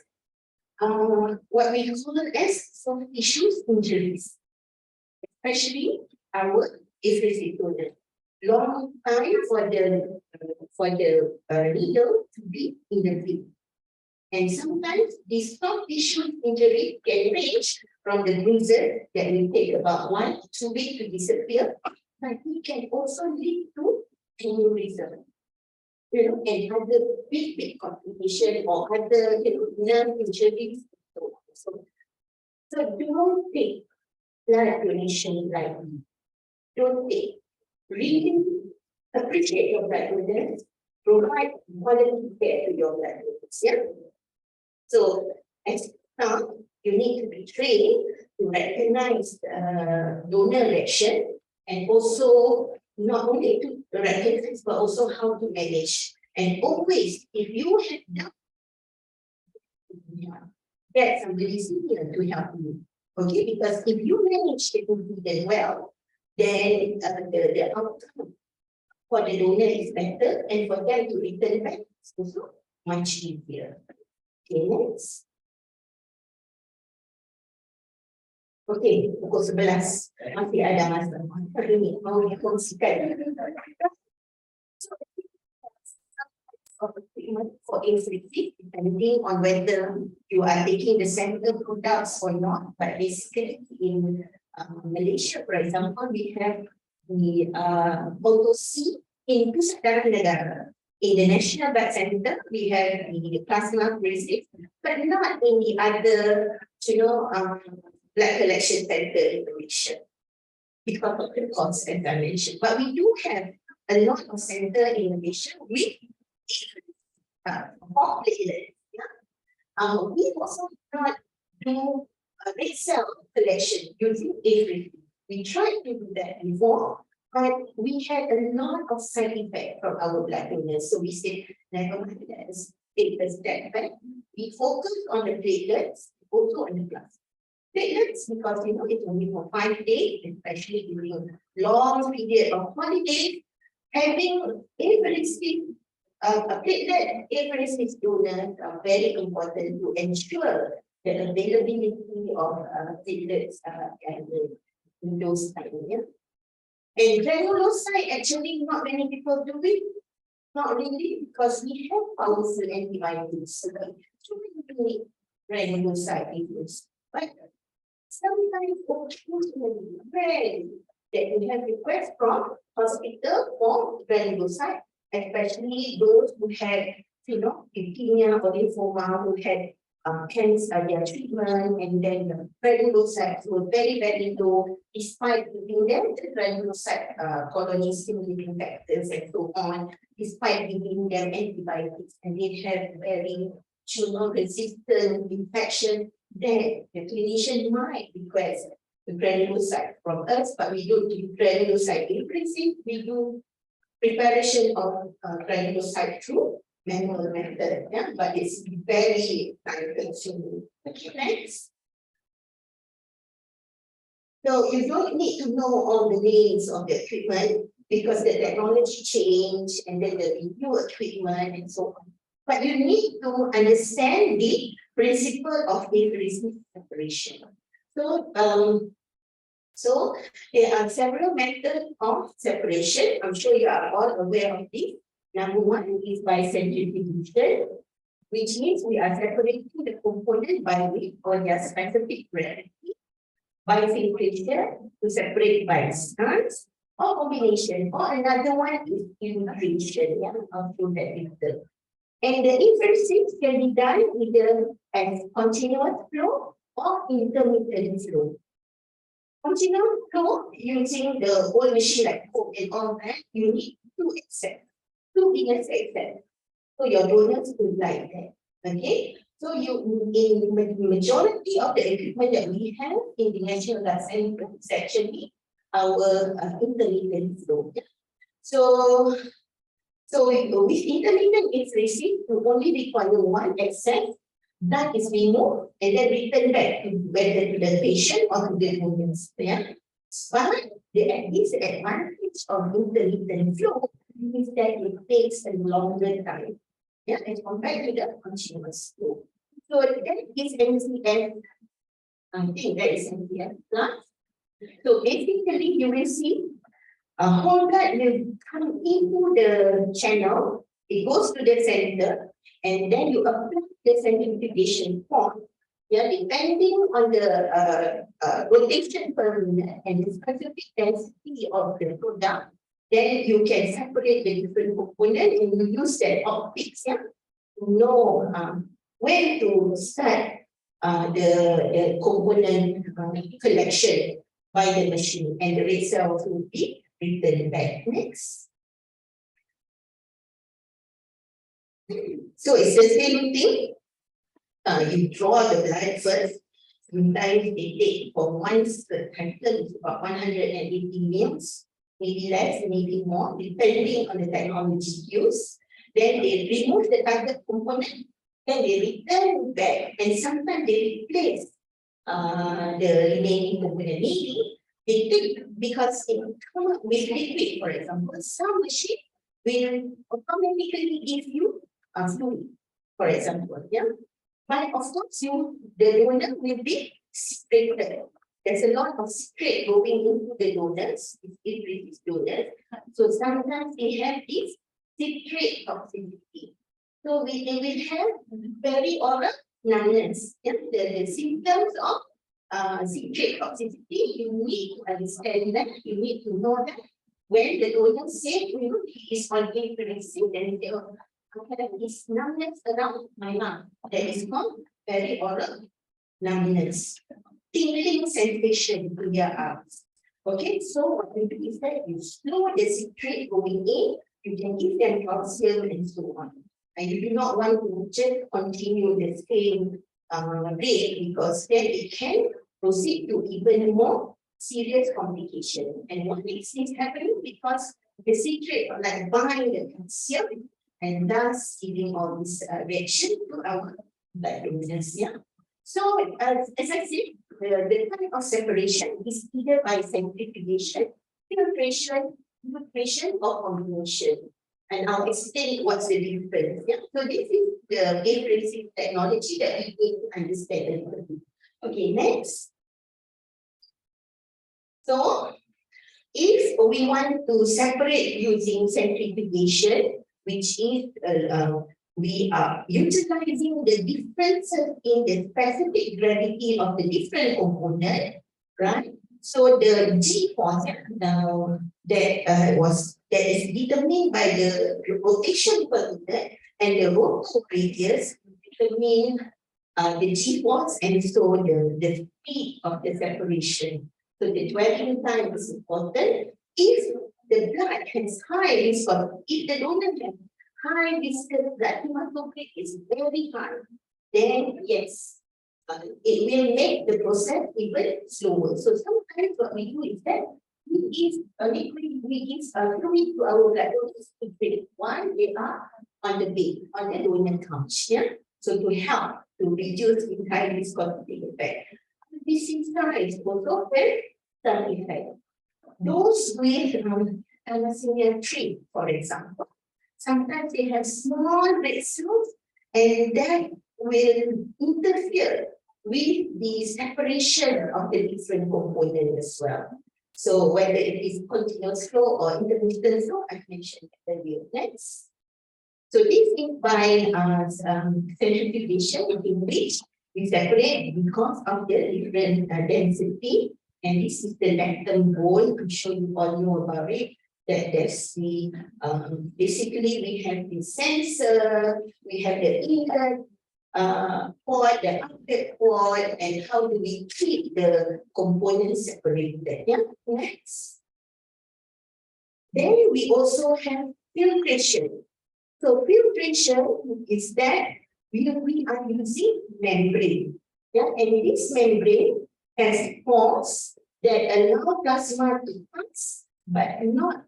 what we call as soft tissues injuries, especially our at-risk donor. Long time for the needle to be in the vein. And sometimes this soft tissue injury can range from the bruises that will take about 1 to 2 weeks to disappear, but it can also lead to aneurysm, and other big complication or other, nerve injuries. So don't take blood donation lightly. Don't take. Really appreciate your blood donors. Provide quality care to your blood donors. Yeah. So as now, you need to be trained to recognize donor reaction, and also not only to recognize but also how to manage. And always, if you have done, get somebody senior to help you. Okay, because if you manage it well, then the outcome for the donor is better, and for them to return back is also much easier. Okay, next. Okay, pukul 11. Masih ada masa. Hari ni mau dikongsikan. For infertility, depending on whether you are taking the center products or not. But basically in Malaysia, for example, we have the Photo C in Pusat Negara. In the National Blood Center, we have the Plasmaferesis, but not in the other, blood collection center in Malaysia, because of the cost, as I mentioned. But we do have a lot of center in Malaysia with platelets. We also not do red cell collection using everything. We tried to do that before, but we had a lot of side effects from our blood donors. So we said, never mind, let's take a step back. We focus on the platelets, also on the plasma. Platelets, because it's only for 5 days, especially during long period of holidays, having a platelet apheresis donors are very important to ensure the availability of platelets and those type. Yeah? And granulocyte, actually, not many people do it. Not really, because we have powerful antibiotics. So we need granulocyte use. But sometimes occasionally, rarely, that we have requests from hospital for granulocyte, especially those who had, leukemia or lymphoma, who had cancer, their treatment, and then the granulocytes were very, very low, despite giving them the granulocyte colony stimulating factors and so on, despite giving them antibiotics, and they have very tumor-resistant infection, then the clinician might request the granulocyte from us, but we don't give granulocyte in principle. We do preparation of granulocyte through manual method, yeah, but it's very time-consuming. Okay, next. So you don't need to know all the names of the equipment because the technology changed and then the new equipment and so on. But you need to understand the principle of apheresis separation. So there are several methods of separation. I'm sure you are all aware of this. Number one is by centrifugation, which means we are separating the component by weight or their specific rarity. By filtration to separate by stance or combination, or another one is filtration. Yeah, I'll show that later. And the apheresis can be done either as continuous flow or intermittent flow. Continuous flow using the old machine like Coke and all that, you need to accept. 2 minutes accept. So your donors will like that. Okay. So you in the majority of the equipment that we have in the National Blood Center is actually our intermittent flow. So with intermittent apheresis, you only require one excess that is removed and then returned back to whether to the patient or to the donors. Yeah. But the disadvantage of intermittent flow is that it takes a longer time, yeah, as compared to the continuous flow. So that is NCF, I think that is NCF plus. So basically you will see a whole blood will come into the channel, it goes to the center, and then you apply the centrifugation force. Yeah, depending on the rotation per minute and the specific density of the product, then you can separate the different components and you use that optics, yeah, to know when to start the component collection by the machine, and the red cells will be returned back. Next. So it's the same thing. You draw the blood first. Sometimes they take for one cycle is about 180 mils, maybe less, maybe more, depending on the technology used. Then they remove the target component, then they return back, and sometimes they replace the remaining component. Maybe they take, because it comes with liquid, for example, some machine will automatically give you a fluid, for example. Yeah. But of course, the donor will be secreted. There's a lot of secret going into the donors, if it is donors. So sometimes they have this secret toxicity. So they will have very oral numbness. Yeah? The symptoms of secret toxicity, you need to understand that, you need to know that. When the donor says, he is on apheresis, then they will have this numbness around my mouth. That is called very oral numbness. Tingling sensation to their arms. Okay, so what you do is that you slow the citrate going in, you can give them calcium and so on. And you do not want to just continue the same rate, because then it can proceed to even more serious complication. And what makes this happening? Because the citrate like bind the calcium and thus giving all this reaction to our blood donors. Yeah. So as I said, the kind of separation is either by centrifugation, filtration, or combination. And I'll explain what's the difference. Yeah? So this is the apheresis technology that we need to understand a little bit. Okay, next. So if we want to separate using centrifugation, which is we are utilizing the differences in the specific gravity of the different component, right? So the G force that is determined by the rotation per unit and the rotor radius determine the G force and so the speed of the separation. So the dwelling time is important. If the blood has high viscosity, if the donor has high viscous blood hematocrit is very high, then yes, it will make the process even slower. So sometimes what we do is that we give a liquid, we give a fluid to our blood donors to drink while they are on the bed, on the donor couch. Yeah? So to help to reduce the high viscosity effect. This is also some effect. Those with thalassemia 3, for example, sometimes they have small red cells and that will interfere with the separation of the different components as well. So whether it is continuous flow or intermittent flow, I mentioned earlier. Next. So this is by centrifugation, in which we separate because of the different density. And this is the lactam bowl. I'm sure you all know about it. That there's the basically we have the sensor, we have the inlet port, the outlet port, and how do we treat the components separated. Yeah, next. Then we also have filtration. So filtration is that we are using membrane. Yeah, and this membrane has pores that allow plasma to pass, but not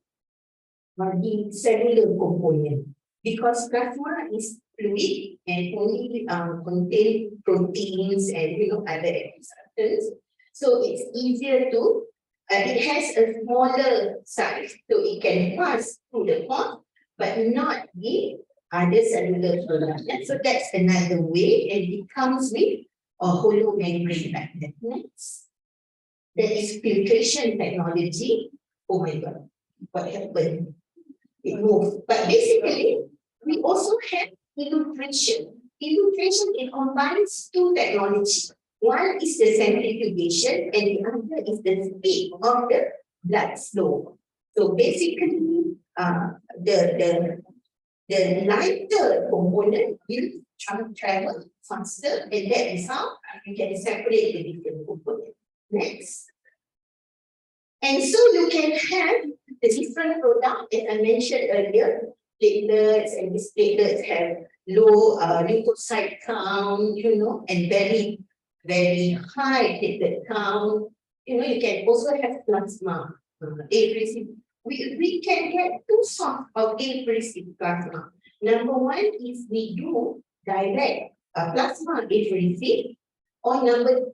the cellular component, because plasma is fluid and only contain proteins and other substances. So it's easier to it has a smaller size, so it can pass through the pore, but not the other cellular products. So that's another way, and it comes with a hollow membrane like that. Next. There is filtration technology. Oh my God, what happened? It moved. But basically, we also have illustration. Illustration, it combines two technologies. One is the centrifugation and the other is the speed of the blood flow. So basically, the lighter component will travel faster, and that is how you can separate the different components. Next. And so you can have the different products, as I mentioned earlier, platelets, and these platelets have low leukocyte count, and very, very high platelet count. You can also have plasma, apheresis. We can get two sorts of apheresis plasma. Number one is we do direct plasma apheresis, or number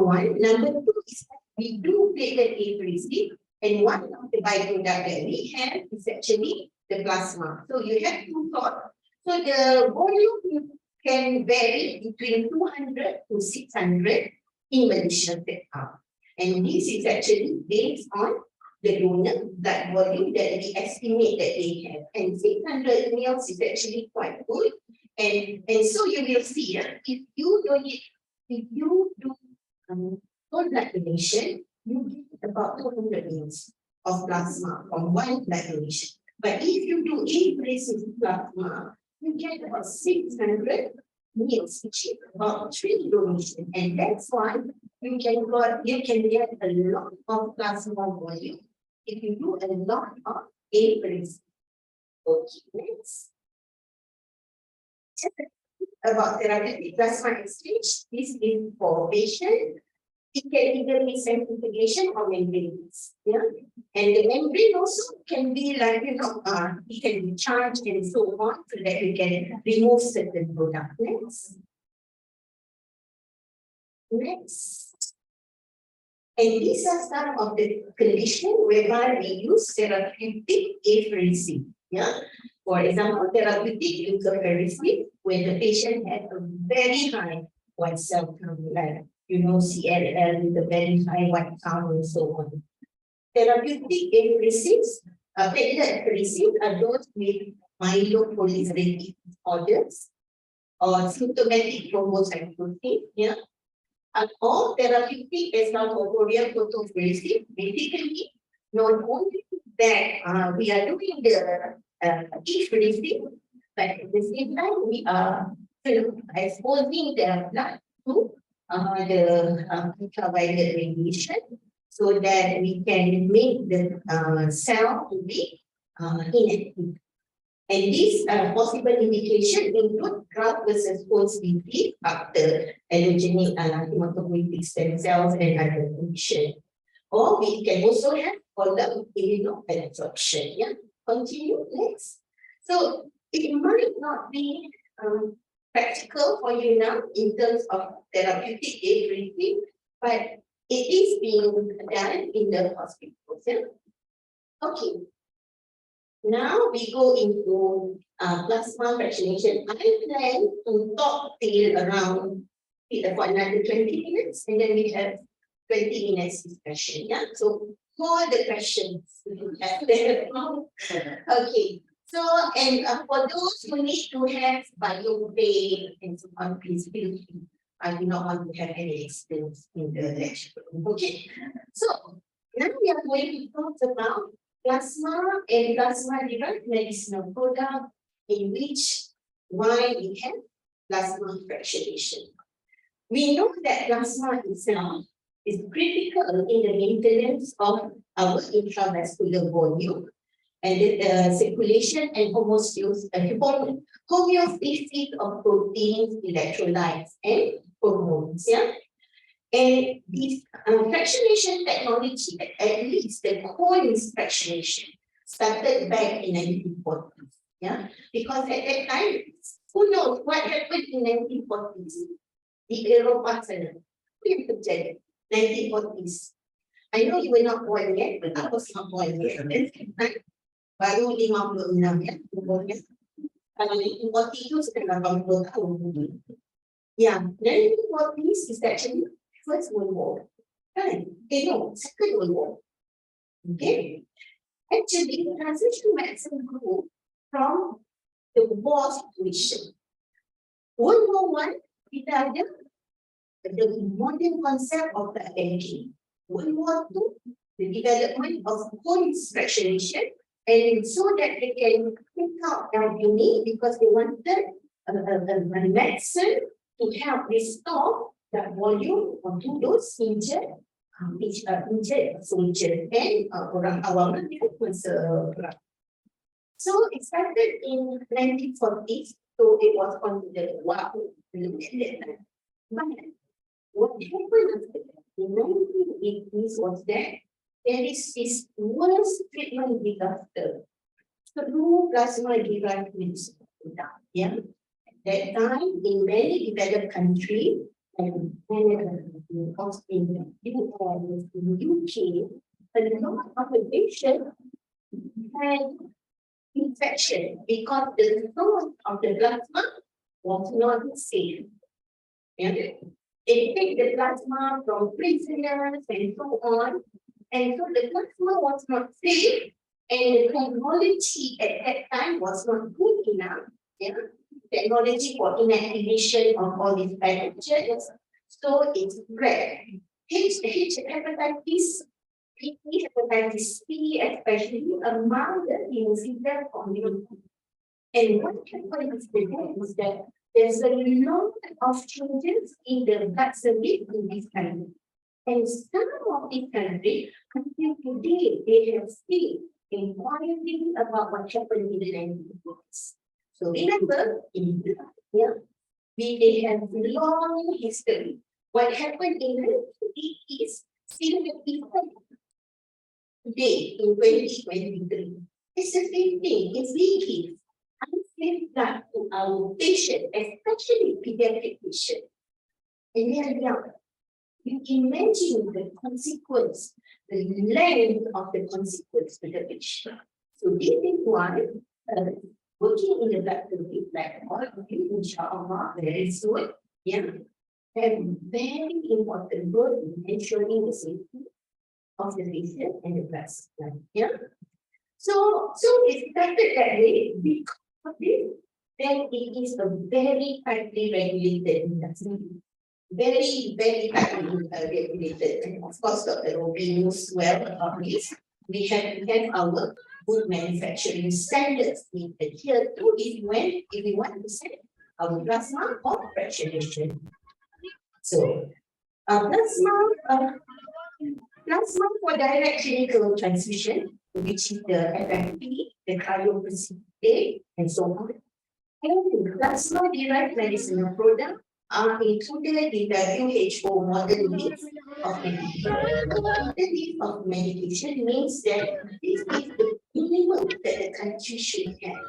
one. Number two is we do platelet apheresis, and one of the byproduct that we have is actually the plasma. So you have two sorts. So the volume can vary between 200 to 600 in Malaysia per hour. And this is actually based on the donor blood volume that we estimate that they have. And 600 ml is actually quite good. And so you will see if you do whole blood donation, you get about 200 ml of plasma from one blood donation. But if you do apheresis plasma, you get about 600 ml, which is about 3 donations. And that's why you can get a lot of plasma volume if you do a lot of apheresis. Okay, next. About therapeutic plasma exchange, this is for patients. It can either be centrifugation or membranes. Yeah, and the membrane also can be like it can be charged and so on, so that you can remove certain product. Next. And these are some of the conditions whereby we use therapeutic apheresis. Yeah. For example, therapeutic leukapheresis, where the patient has a very high white cell count, like CLL with a very high white count and so on. Therapeutic apheresis, platelet apheresis are those with myeloproliferative disorders or symptomatic thrombocytosis, or therapeutic extracorporeal photopheresis. Basically, not only that we are doing the apheresis, but at the same time we are exposing the blood to the ultraviolet radiation, so that we can make the cell to be inactive. And these possible indications include graft versus host disease after allogeneic hematopoietic stem cells and other conditions. Or we can also have column immunoabsorption. Yeah, continue next. So it might not be practical for you now in terms of therapeutic apheresis, but it is being done in the hospitals. Yeah? Okay. Now we go into plasma fractionation. I plan to talk till around for another 20 minutes, and then we have 20 minutes discussion. Yeah. So for the questions you have there. Okay. So and for those who need to have bio pay and so on, please feel free. I do not want to have any experience in the lecture. Okay. So now we are going to talk about plasma and plasma-derived medicinal product, in which why we have plasma fractionation. We know that plasma itself is critical in the maintenance of our intravascular volume and the circulation and homeostasis of proteins, electrolytes, and hormones. Yeah? And this fractionation technology, at least the Cohen's fractionation, started back in 1940s. Yeah, because at that time, who knows what happened in 1940s? The Europa Center. 1940s. I know you were not born yet, but I was not born yet. Baru 56 ya, umurnya. Kalau 1940 sudah 80 tahun. Yeah, 1940s is actually First World War. Right? No, Second World War. Okay. Actually, transition medicine grew from the war situation. World War I, kita ada the modern concept of the energy. World War II, the development of Cohen's fractionation, and so that they can pick out albumin because they wanted a medicine to help restore the volume to those injured soldiers and orang awam dia masa perang. So it started in 1940s, so it was on the wow, but what happened after that in 1980s was that there is this worst treatment disaster through plasma-derived medicine. Yeah, at that time in many developed countries, and Canada, in Australia, US, in UK, a lot of the patients had infection because the source of the plasma was not safe. Yeah? They take the plasma from prisoners and so on, and so the plasma was not safe, and the technology at that time was not good enough. Yeah? Technology for inactivation of all these pathogens, so it spread. Hepatitis B, hepatitis C, especially among the severe community. And what happened is that there's a lot of changes in the blood service in this country. And some of these countries, until today, they have still inquiring about what happened in the 1940s. So remember, in here, they have long history. What happened in the 1980s still the effect today in 2023. It's the same thing. If we give unsafe blood to our patient, especially pediatric patient, and they are young, you imagine the consequence, the length of the consequence to the patient. So this is why working in the blood clinic, like all of you, inshallah, very soon, yeah, have very important role in ensuring the safety of the patient and the blood supply. Yeah. So it started that way because of this. Then it is a very tightly regulated industry. Very, very tightly regulated. And of course, Dr. Robi knows well about this. We have our good manufacturing standards we adhere to if we want to set our plasma or fractionation. So, plasma for direct clinical transmission, which is the FFP, the cryoprecipitate, and so on. And plasma-derived medicinal products are included in the WHO model list of medication. The list of medication means that this is the minimum that the country should have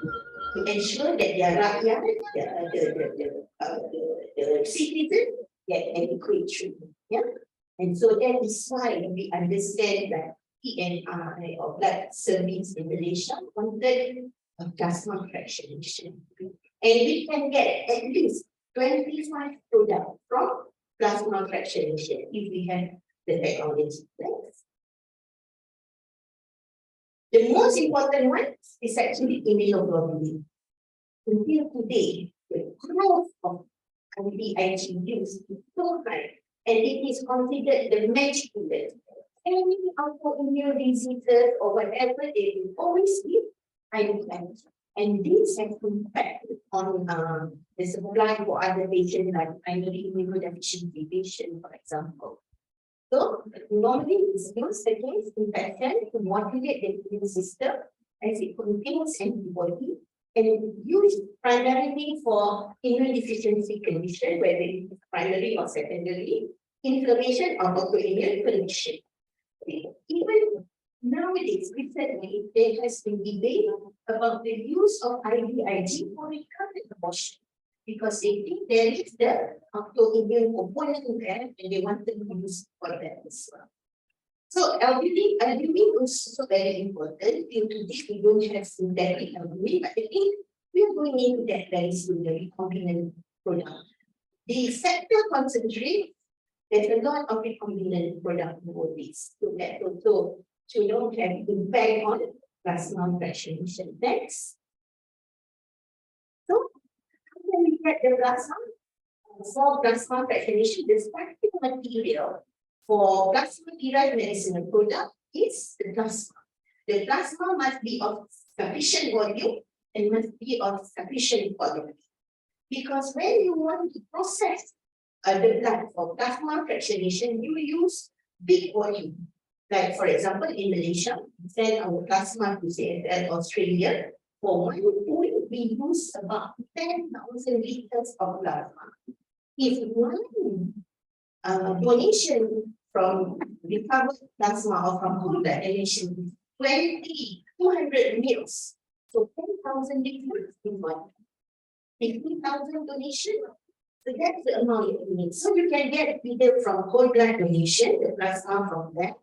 to ensure that their rakyat, the citizen, get adequate treatment. Yeah? And so that is why we understand that PNR or blood service in Malaysia wanted a plasma fractionation. And we can get at least 25 products from plasma fractionation if we have the technology. Thanks. The most important one is actually immunoglobulin. Until today, the growth of IVIG use is so high, and it is considered the magic bullet. Any autoimmune diseases or whatever, they will always give IVIG. And this has impact on the supply for other patients like primary immunodeficiency patient, for example. So normally it's used against infection to modulate the immune system as it contains antibody, and used primarily for immunodeficiency condition, whether it is primary or secondary, inflammation or autoimmune condition. Even nowadays, recently, there has been debate about the use of IVIG for recurrent abortion, because they think there is the autoimmune component there, and they want to use for that as well. So albumin is also very important. Till today, we don't have synthetic albumin, but I think we are going into that very soon, the recombinant product. The factor concentrate, there's a lot of recombinant product nowadays, so that also should not have impact on plasma fractionation. Next. So, how can we get the plasma? For plasma fractionation, the starting material for plasma-derived medicinal product is the plasma. The plasma must be of sufficient volume and must be of sufficient quality. Because when you want to process the blood for plasma fractionation, you use big volume. Like, for example, in Malaysia, we send our plasma to CSL Australia. For 1 week, we use about 10,000 liters of plasma. If one donation from recovered plasma or from whole blood donation is 200 mils, so 10,000 liters is what? 50,000 donation. So that's the amount you need. So you can get either from whole blood donation, the plasma from that.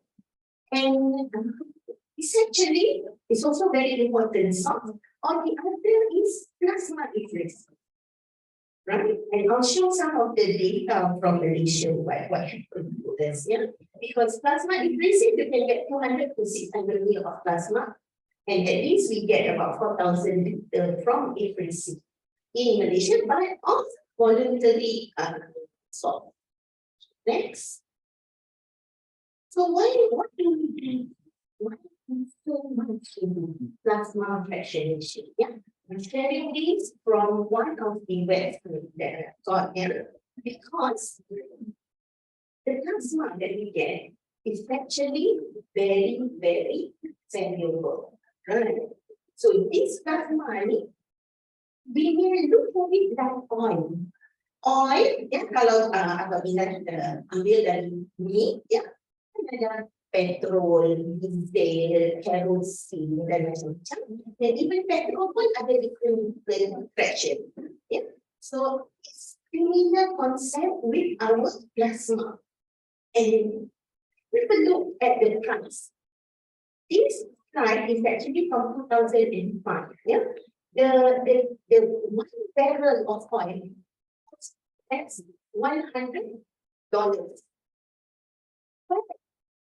And essentially, it's also very important. So, on the other is plasma effluence. Right? And I'll show some of the data from Malaysia, what happened to this, yeah? Because plasma effluence, you can get 200 to 600 ml of plasma, and at least we get about 4,000 liters from effluence in Malaysia, but of voluntary swap. Next. So what do we do? Why so much in plasma fractionation? Yeah, I'm sharing this from one of the websites that I got here, because the plasma that we get is actually very, very valuable. Right? So this plasma, we may look at it like oil. Oil, ya, kalau apabila kita ambil dari minyak, ya, ada petrol, diesel, kerosene dan macam-macam. Dan even petrol pun ada different fraction. Yeah. So it's similar concept with our plasma. And we will look at the price. This slide is actually from 2005. Yeah. the 1 barrel of oil, that's $100. But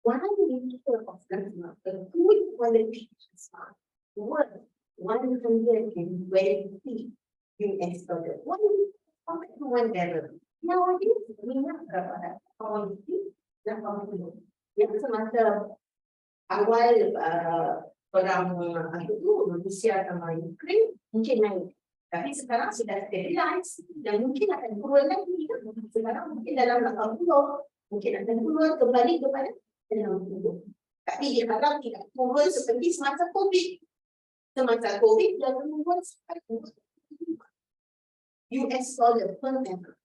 1 liter of plasma, a good quality plasma, worth $120 US. One barrel. Nowadays, we have quality, yang semasa awal perang Rusia sama Ukraine mungkin naik. Tapi sekarang sudah stabilize dan mungkin akan turun lagi. Sekarang mungkin dalam 80, mungkin akan turun kembali kepada 60. Tapi diharap tidak turun seperti semasa COVID. Semasa COVID dia turun sampai US dollar per barrel.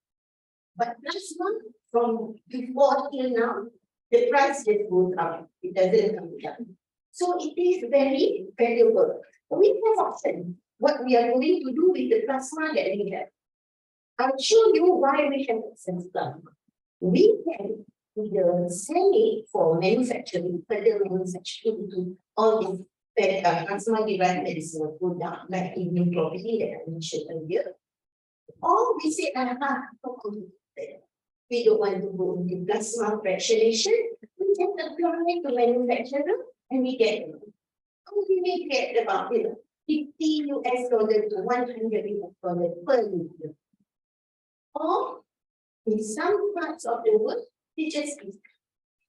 But plasma from before till now, the price just goes up. It doesn't come down. So it is very valuable. We have option. What we are going to do with the plasma that we have. I'll show you why we have access plasma. We can either sell it for manufacturing, further manufacturing to all these plasma-derived medicinal products like immunotherapy that I mentioned earlier. Or we say, we don't want to go into plasma fractionation. We can apply it to manufacturer and we get it. We may get about $50 to $100 per liter. Or in some parts of the world, they just give.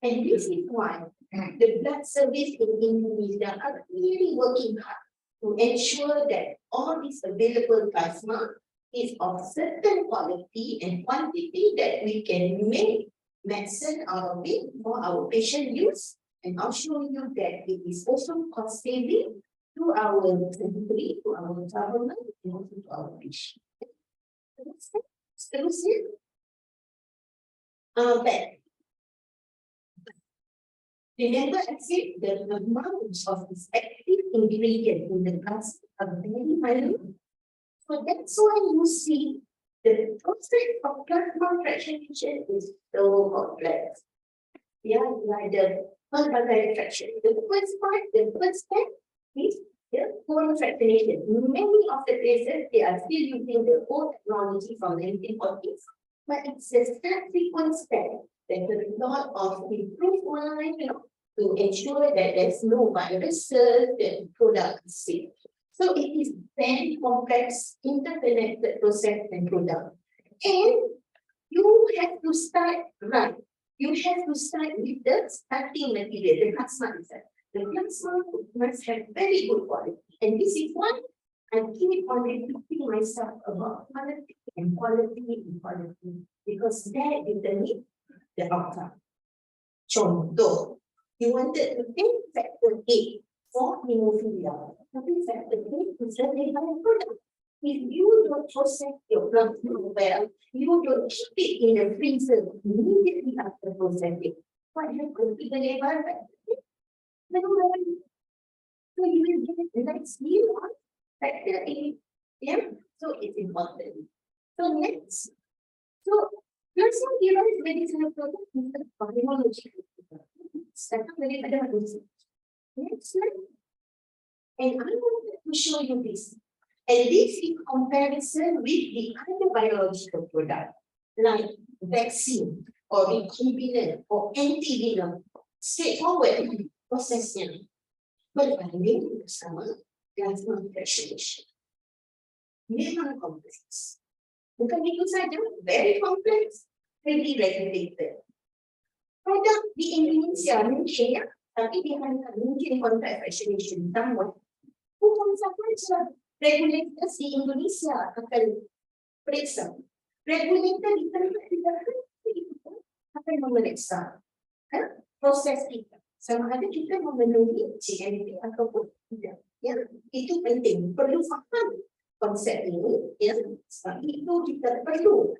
And this is why the blood service in Indonesia are really working hard to ensure that all this available plasma is of certain quality and quantity that we can make medicine out of it for our patient use. And I'll show you that it is also cost saving to our country, to our government, and also to our patient. Remember, I said the amount of this active ingredient in the plasma are very minute. So that's why you see the process of plasma fractionation is so complex. Yeah, like the Sebagai fraction. The first step is the whole fractionation. Many of the places they are still using the old technology from the 1940s, but it's a subsequent step. There's a lot of improvement, to ensure that there's no viruses, the product is safe. So it is very complex, interconnected process and product. And you have to start right. You have to start with the starting material, the plasma itself. The plasma must have very good quality. And this is why I keep on repeating myself about quality and quality and quality. Because that determines the outcome. Contoh, you wanted to take factor 8 for hemophilia. Tapi factor 8 is a very high product. If you don't process your plasma well, you don't keep it in the freezer immediately after processing, what happens to the liver? So you will get the next new one, factor 8. Yeah, so it's important. So next, so plasma-derived medicinal product is the biological product. Second, daripada research. Next slide. And I wanted to show you this. And this in comparison with the other biological product, like vaccine or recombinant or antivenom, straightforward prosesnya. Berbanding bersama plasma fractionation. Memang kompleks. Bukan itu saja, very complex, very regulated. Produk di Indonesia mungkin ya, tapi mungkin contact fractionation tambah. Bukan sahaja regulators di Indonesia akan periksa. Regulator di tempat kita akan memeriksa proses kita. Sama ada kita memenuhi GMP ataupun tidak. Ya, itu penting. Perlu faham konsep ini. Ya, sebab itu kita perlu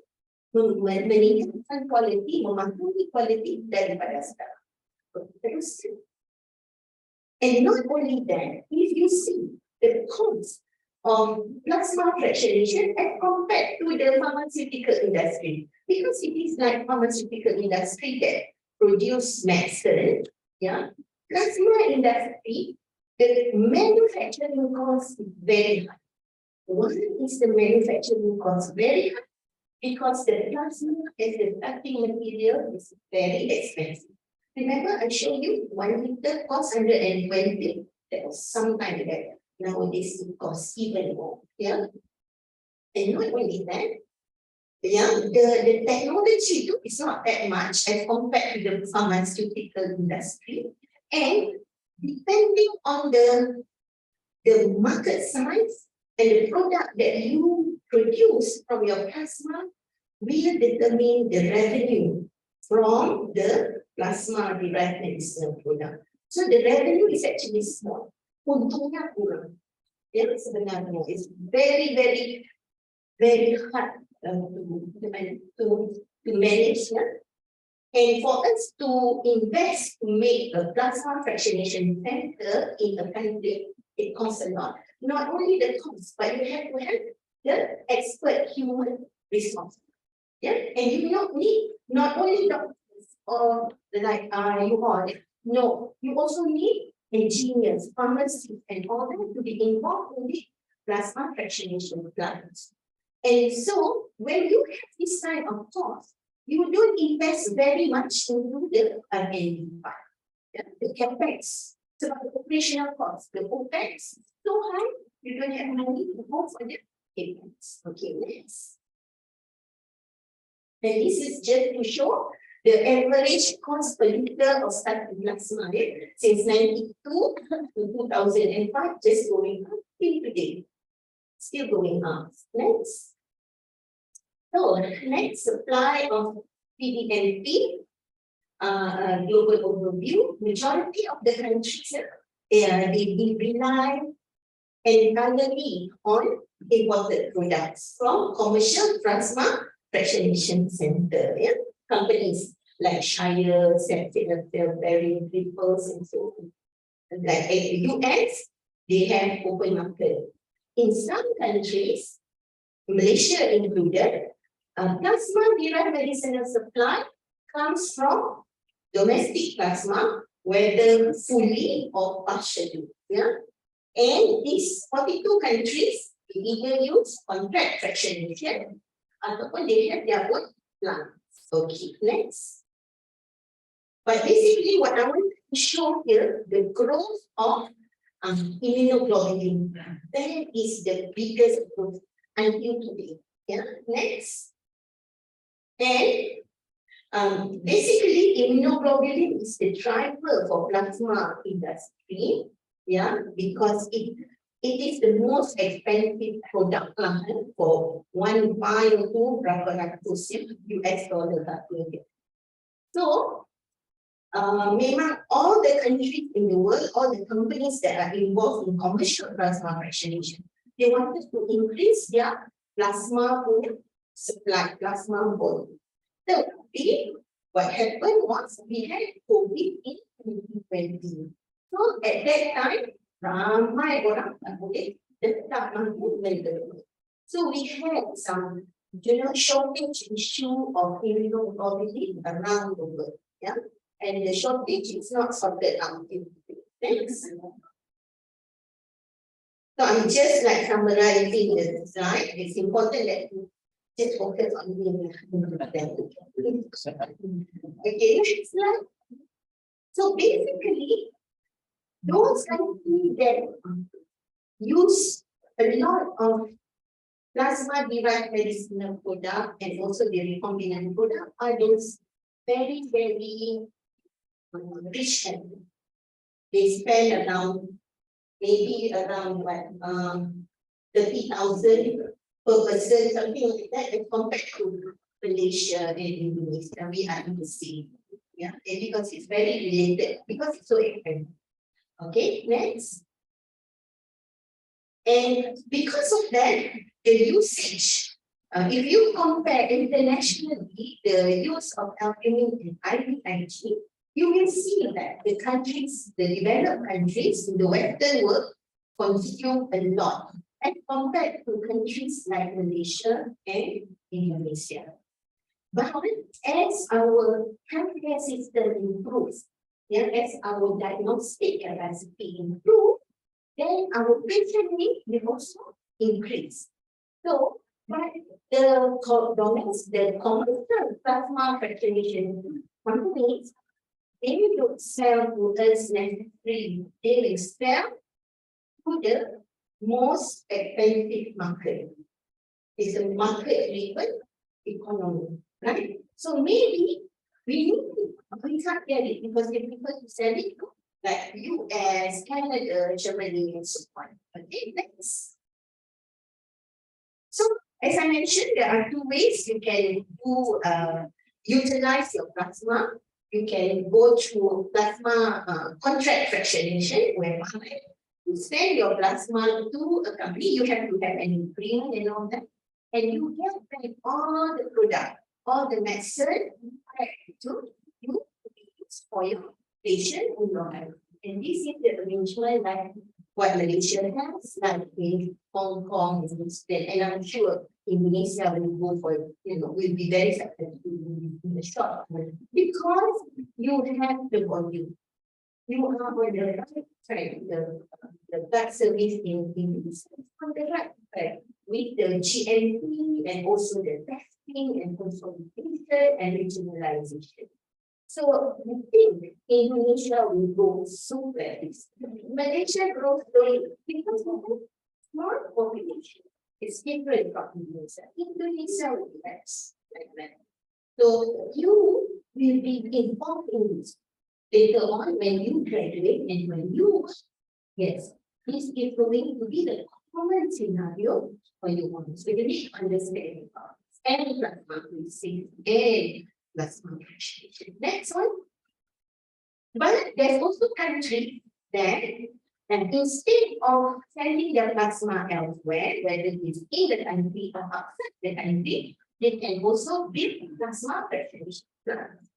meningkatkan kualiti, mematuhi kualiti daripada sekarang. Terus. And not only that, if you see the cost of plasma fractionation as compared to the pharmaceutical industry, because it is like pharmaceutical industry that produce medicine, yeah, plasma industry, the manufacturing cost is very high. One is the manufacturing cost very high because the plasma as the starting material is very expensive. Remember, I showed you 1 liter costs 120. That was some time back. Nowadays it costs even more. Yeah. And not only that, yeah, the technology too is not that much as compared to the pharmaceutical industry. And depending on the market size and the product that you produce from your plasma will determine the revenue from the plasma derived medicinal product. So the revenue is actually small. Untungnya kurang. Ya, sebenarnya it's very hard to manage. Yeah? And for us to invest to make a plasma fractionation center in a country, it costs a lot. Not only the cost, but you have to have the expert human resource. Yeah, and you don't need not only doctors or like you all. No, you also need engineers, pharmacists, and all that to be involved in the plasma fractionation plants. And so when you have this kind of cost, you don't invest very much into the R&D part. Yeah? The capex, so the operational cost, the OPEX is so high, you don't have money to go for the capex. Okay, next. And this is just to show the average cost per liter of starting plasma since 92 to 2005, just going up till today. Still going up. Next. So, next, supply of PDNP, global overview. Majority of the countries, they rely entirely on imported products from commercial plasma fractionation center. Yeah? Companies like Shire, Septimus, Berry, Ripples, and so on. Like in the US, they have open market. In some countries, Malaysia included, plasma derived medicinal supply comes from domestic plasma, whether fully or partially. Yeah? And these 42 countries either use contract fractionation ataupun they have their own plants. Okay, next. But basically, what I want to show here, the growth of immunoglobulin. That is the biggest growth until today. Yeah, next. And basically, immunoglobulin is the driver for plasma industry. Yeah, because it is the most expensive product for one vial to berapa ratus US dollar. So, memang all the countries in the world, all the companies that are involved in commercial plasma fractionation, they wanted to increase their plasma supply, plasma volume. So, what happened was we had COVID in 2020. So, at that time, ramai orang tak boleh tetap mampu membeli. So we had some shortage issue of immunoglobulin around the world. Yeah, and the shortage is not sorted out. Thanks. So I'm just like summarizing the slide. It's important that you just focus on the okay, next slide. So basically, those countries that use a lot of plasma derived medicinal product and also the recombinant product are those very rich countries. They spend around maybe around 30,000 per person, something like that, as compared to Malaysia and Indonesia. We are in the same. Yeah, and because it's very related, because it's so expensive. Okay, next. And because of that, the usage, if you compare internationally the use of albumin and IVIG, you will see that the countries, the developed countries in the Western world consume a lot as compared to countries like Malaysia and Indonesia. But as our healthcare system improves, as our diagnostic capacity improves, then our patient need will also increase. So, but the commercial plasma fractionation companies, they don't sell to us necessarily. They will sell to the most expensive market. It's a market-driven economy, right? So maybe we can't get it because they prefer to sell it to like US, Canada, Germany, and so on. Okay, next. So as I mentioned, there are two ways you can do utilize your plasma. You can go through plasma contract fractionation, whereby you send your plasma to a company. You have to have an agreement and all that, and you get back all the product, all the medicine to you for your patient in your life. And this is the arrangement like what Malaysia has, like in Hong Kong, and I'm sure Indonesia will go for, will be very successful in the short term because you have the volume. You are on the right track, the back service in Indonesia on the right track with the GMP and also the testing and consolidation and regionalization. So I think Indonesia will go super fast. Malaysia grows slowly because of the small population. It's different from Indonesia. Indonesia will be less like that. So you will be involved in this later on when you graduate and when you, yes, this is going to be the common scenario for you on. So you need to understand and plasma freezing and plasma fractionation. Next one. But there's also countries that, and instead of sending their plasma elsewhere, whether it is in the country or outside the country, they can also build plasma fractionation plants.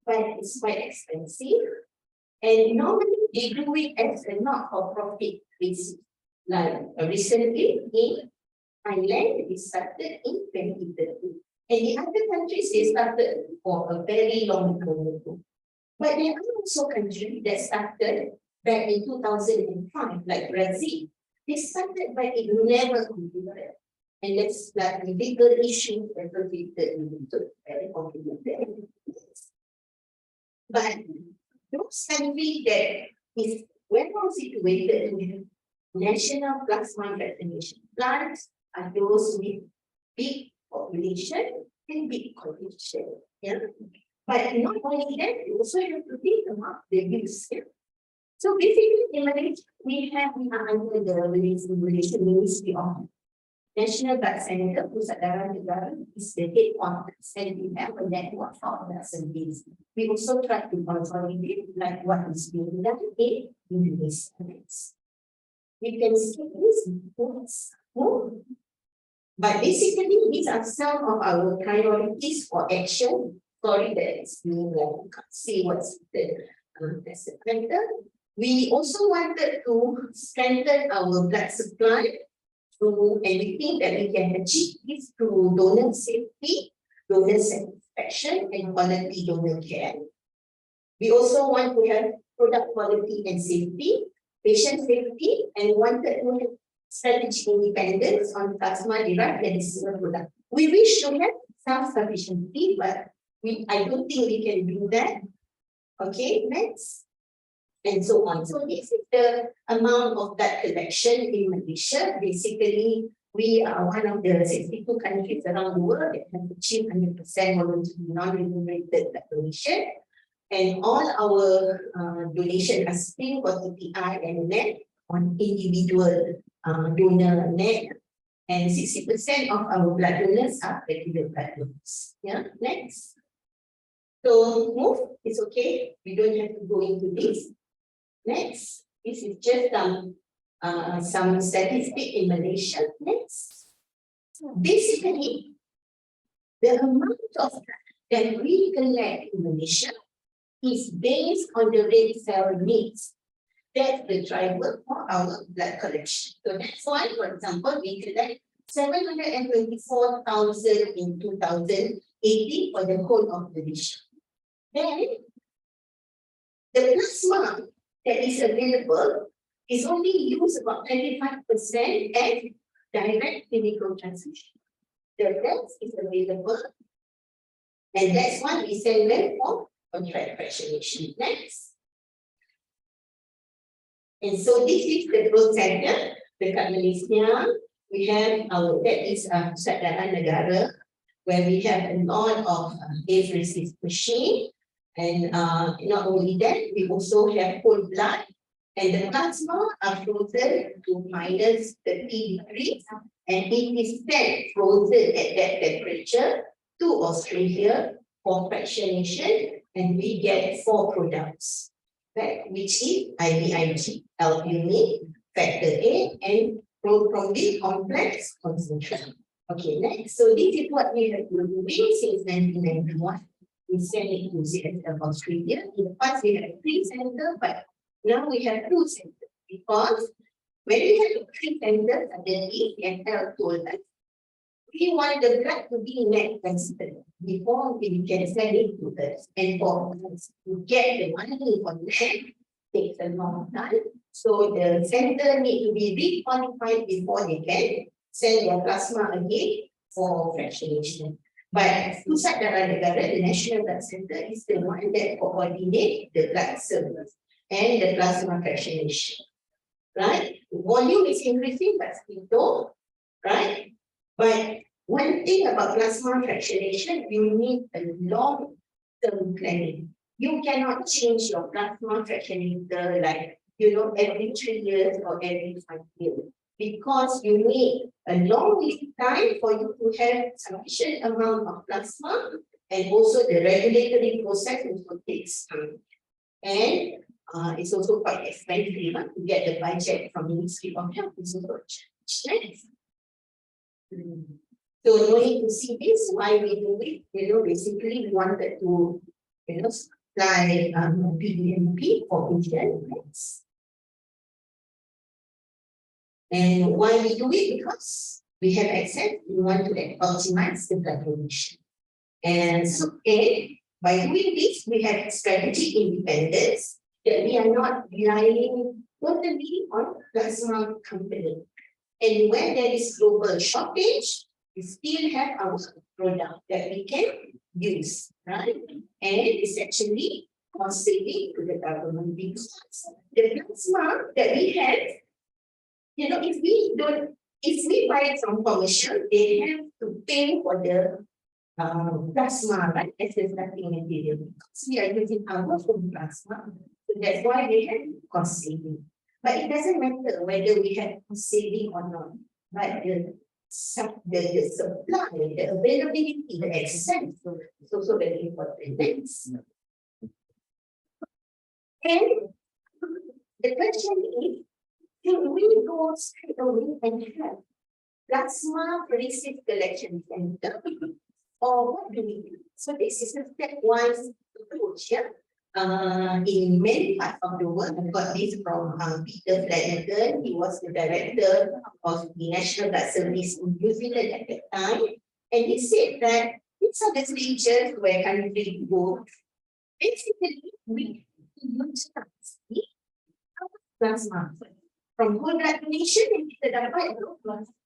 But it's quite expensive. And normally they do it as a not-for-profit basis. Like recently in Thailand, it started in 2013. And the other countries, they started for a very long time ago. But there are also countries that started back in 2005, like Brazil. They started, but it never completed. And that's like a legal issue associated with it. Very complicated. But those countries that is well situated with national plasma fractionation plants are those with big population and big condition. Yeah. But not only that, you also have to think about the use. Yeah? So basically, in Malaysia, we are under the Malaysian Ministry of National Blood Center, Pusat Darah Negara is the headquarters, and we have a network of blood service. We also try to consolidate like what is being done in Indonesia. You can skip this. But basically, these are some of our priorities for action. Sorry that it's being like, you can't see what's the center. We also wanted to strengthen our blood supply through, and we think that we can achieve this through donor safety, donor satisfaction, and quality donor care. We also want to have product quality and safety, patient safety, and wanted to have strategic independence on plasma-derived medicinal products. We wish to have self-sufficiency, but I don't think we can do that. Okay, next. And so on. So this is the amount of blood collection in Malaysia. Basically, we are one of the 62 countries around the world that have achieved 100% voluntary non-remunerated blood donation. And all our donation are split for TPI and net on individual donor net. And 60% of our blood donors are regular blood donors. Yeah, next. So move, it's okay. We don't have to go into this. Next, this is just some statistic in Malaysia. Next, basically, the amount of blood that we collect in Malaysia is based on the red cell needs. That's the driver for our blood collection. So that's why, for example, we collect 724,000 in 2018 for the whole of Malaysia. Then, the plasma that is available is only used about 25%, and direct clinical transfusion. The rest is available, and that's why we send them for contract fractionation. Next. And so this is the growth center dekat Malaysia. We have our, that is pusat darah negara, where we have a lot of apheresis machine. And not only that, we also have whole blood, and the plasma are frozen to minus 30 degrees, and it is then frozen at that temperature to Australia for fractionation, and we get 4 products, right, which is IVIG, albumin, factor A, and prothrombin complex concentrate. Okay, next. So this is what we have been doing since 1991. We send it to CSF Australia. In the past, we had 3 centers, but now we have 2 centers, because when we have 3 centers, suddenly CSF told us we want the blood to be net consistent before we can send it to us. And for us to get the money for that takes a long time. So the center need to be requalified before they can send their plasma again for fractionation. But pusat darah negara, the National Blood Center, is the one that coordinates the blood service and the plasma fractionation, right? The volume is increasing, but still low, right? But one thing about plasma fractionation, you need a long-term planning. You cannot change your plasma fractionator like, every 3 years or every 5 years, because you need a long lead time for you to have sufficient amount of plasma, and also the regulatory process also takes time. And it's also quite expensive to get the budget from the Ministry of Health. It's also a challenge. So no need to see this, why we do it. Basically we wanted to, supply PDMP for patients. And why we do it? Because we have access, we want to optimize the blood donation. And so, by doing this, we have strategic independence, that we are not relying totally on plasma company. And when there is global shortage, we still have our product that we can use, right? And it's actually cost saving to the government, because the plasma that we have, if we buy it from commercial, they have to pay for the plasma, right? As a starting material. Because we are using our own plasma, so that's why they have cost saving. But it doesn't matter whether we have cost saving or not. But the supply, the availability, the access is also very important. Next. And the question is, should we go straight away and have plasmaferesis collection center, or what do we do? So this is a stepwise approach. In many parts of the world, I got this from Peter Flanagan. He was the director of the National Blood Service in New Zealand at that time, and he said that these are the stages where countries go. Basically, we utilize the plasma from whole blood donation, and kita dapat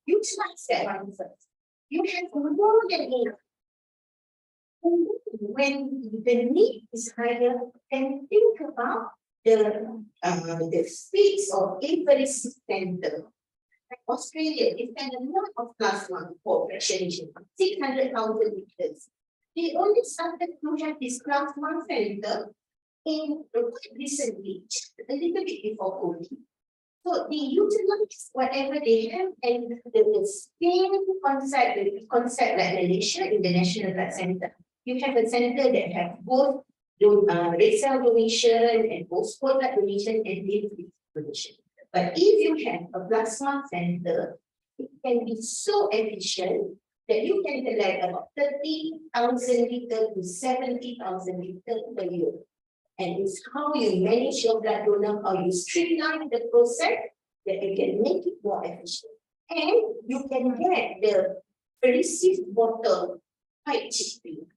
utilize that one first. You have more than enough. When the need is higher, then think about the space of apheresis center. Like Australia, they spend a lot of plasma for fractionation, 600,000 liters. They only started to have this plasma center in quite recently, just a little bit before COVID. So they utilize whatever they have, and the same concept like Malaysia in the National Blood Center. You have a center that have both red cell donation and both whole blood donation and lymph donation. But if you have a plasma center, it can be so efficient that you can collect about 30,000 liters to 70,000 liters per year. And it's how you manage your blood donor, how you streamline the process, that you can make it more efficient. And you can get the apheresis bottle quite cheaply.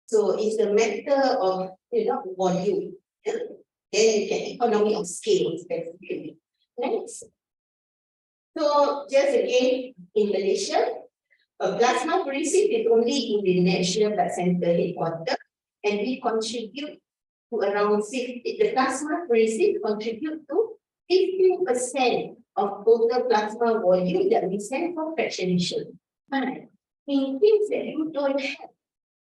So it's a matter of volume. Then you can economy of scale basically. Next. So just again, in Malaysia, Plasmaferesis is only in the National Blood Center headquarters, and we contribute to around 60, the Plasmaferesis contribute to 15% of total plasma volume that we send for fractionation. But in case that you don't have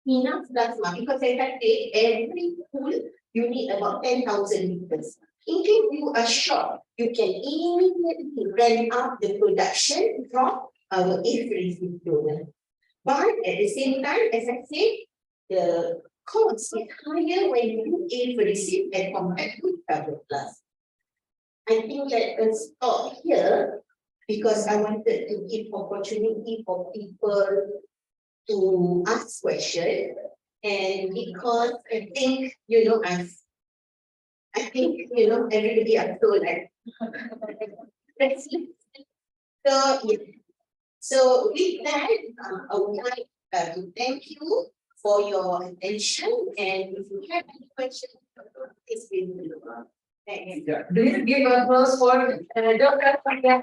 enough plasma, because as I said, every pool you need about 10,000 liters. In case you are short, you can immediately ramp up the production from our apheresis donor. But at the same time, as I said, the cost is higher when you do apheresis as compared to double plus. I think let us stop here because I wanted to give opportunity for people to ask questions, and because I think everybody are so like so yeah. So with that, I would like to thank you for your attention, and if you have any questions, please feel free to ask. Thank you. Do you give applause for Dr. Palang?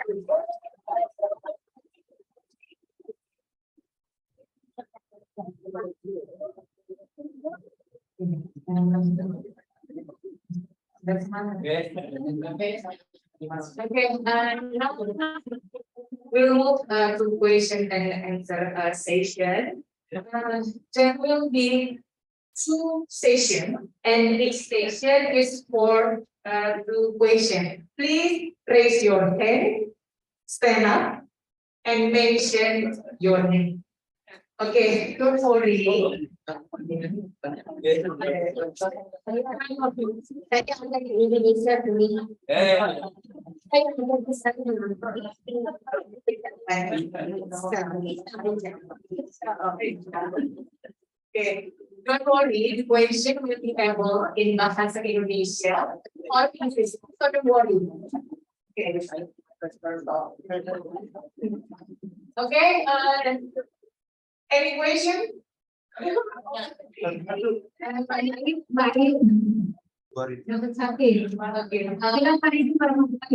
Okay, now we'll move to question and answer session. There will be 2 sessions, and each session is for 2 questions. Please raise your hand, stand up, and mention your name. Okay, don't worry. Saya akan di Indonesia dulu. Saya akan di sana dulu. Okay, don't worry. The question will be able in Bahasa Indonesia or English. So don't worry. Okay. Okay. Any question? Dr. Sakir. Silakan Ibu para membuka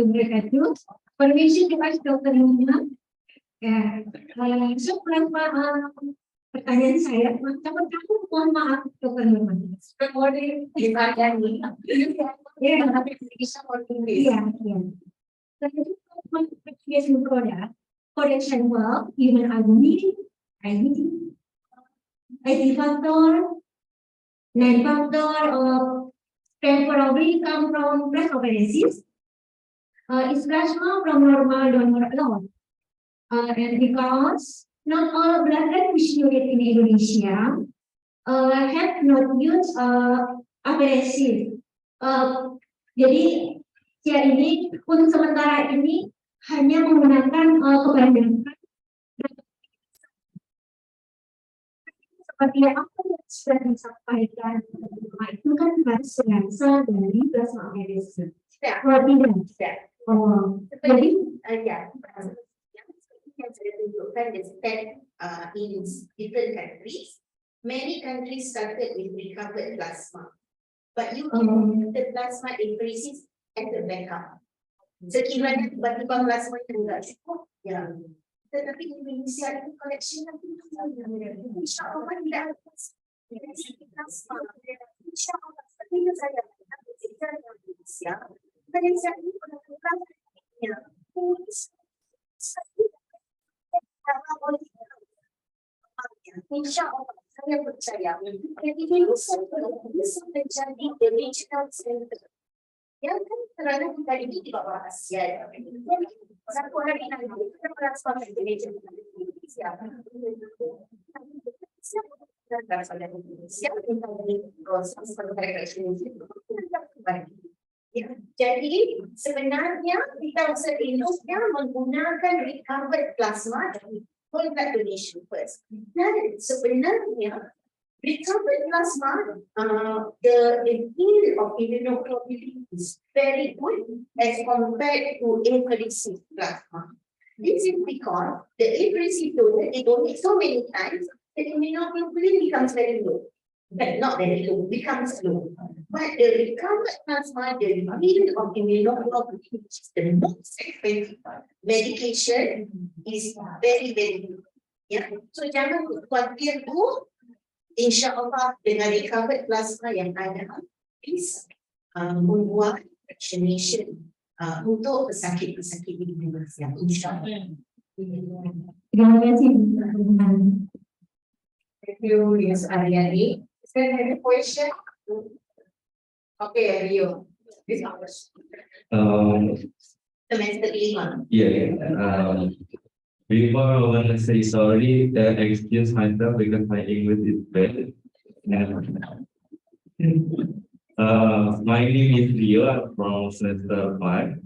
permission to ask Dr. Nuna. Ya, so pertanyaan saya, teman-teman mohon maaf Dr. Nuna. Don't worry. Ditanyain. Ya, Bisa or English. iya. Jadi investigation product, production work, human albumin, ID factor, non-factor, temporarily come from plasmaferesis. Is plasma from normal donor alone. And because not all blood transfusion unit in Indonesia have not used aferesis. Jadi ya ini untuk sementara ini hanya menggunakan kebanyakan seperti yang aku sudah disampaikan, itu kan harus berasal dari plasmaferesis. Kalau tidak, jadi yang saya tunjukkan the step in different countries. Many countries started with recovered plasma, but you can use the plasma apheresis as a backup. Sekiranya tiba-tiba plasma yang tidak cukup, ya. Tetapi Indonesia itu collection nanti insyaAllah tidak ada plasma. InsyaAllah seperti saya Indonesia, Indonesia ini melakukan InsyaAllah saya percaya Indonesia bisa menjadi the regional center yang kan kerana kita ini di bawah Asia. Satu hari nanti kita merasa Indonesia jadi sebenarnya kita seharusnya menggunakan recovered plasma dari whole blood donation first. Dan sebenarnya recovered plasma, the yield of immunoglobulin is very good as compared to apheresis plasma. This is because the apheresis donor, they donate so many times, the immunoglobulin becomes very low. but not very low, becomes low. But the recovered plasma, the real of immunoglobulin, which is the most expensive medication, is very, very low. Ya, so jangan khawatir tu, insyaAllah dengan recovered plasma yang ada, please membuat vaccination untuk pesakit-pesakit di Indonesia, insyaAllah. Terima kasih. Thank you, Ms. Aryani. Is there any question? Okay, Rio. This hours. Semester 5. Before I want to say sorry, excuse myself because my English is bad. My name is Rio. I'm from semester 5.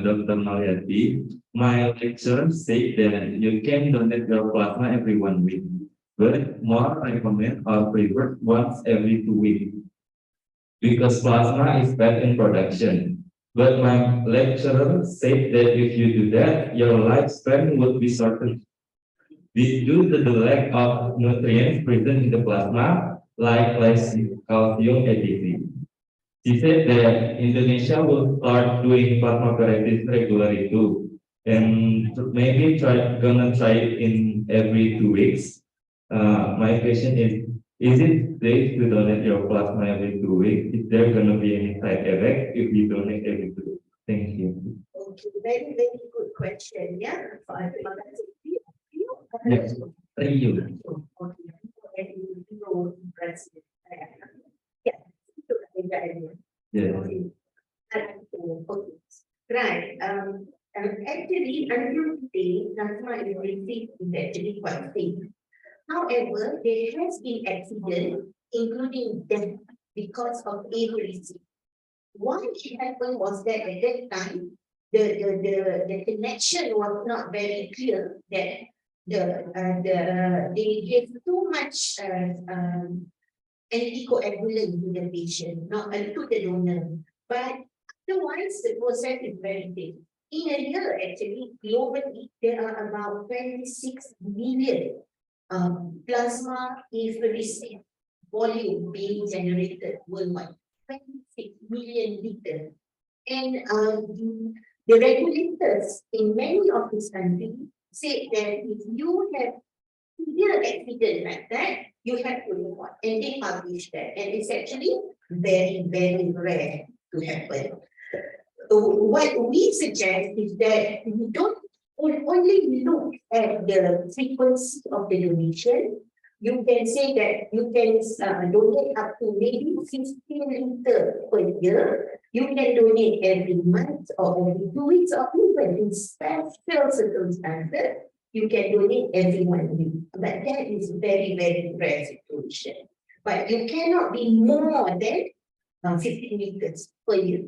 Dr. Noryati. My lecturer said that you can donate your plasma every 1 week, but more recommend or prefer once every 2 weeks because plasma is bad in production. But my lecturer said that if you do that, your lifespan would be shortened. Due to the lack of nutrients present in the plasma, like calcium, etc. She said that Indonesia will start doing plasmaferesis regularly too, and maybe gonna try it in every 2 weeks. My question is it safe to donate your plasma every 2 weeks? Is there gonna be any side effect if you donate every 2 weeks? Thank you. Okay, very, very good question. Yeah. Terima kasih. Yes. Thank you. Yeah. Okay. Right. Actually, until today, plasma is actually quite safe. However, there has been accident, including death, because of avarice. What happened was that at that time, the connection was not very clear. That they gave too much anticoagulant to the patient, not to the donor. But otherwise, the process is very big. In a year, actually, globally, there are about 26 million plasma apheresis volume being generated worldwide. 26 million liters. And the regulators in many of these countries say that if you have severe accident like that, you have to report. And they publish that. And it's actually very, very rare to happen. What we suggest is that we don't only look at the frequency of the donation. You can say that you can donate up to maybe 15 liters per year. You can donate every month or every 2 weeks, or even in special circumstances, you can donate every 1 week. But that is very, very rare situation. But you cannot be more than 15 liters per year.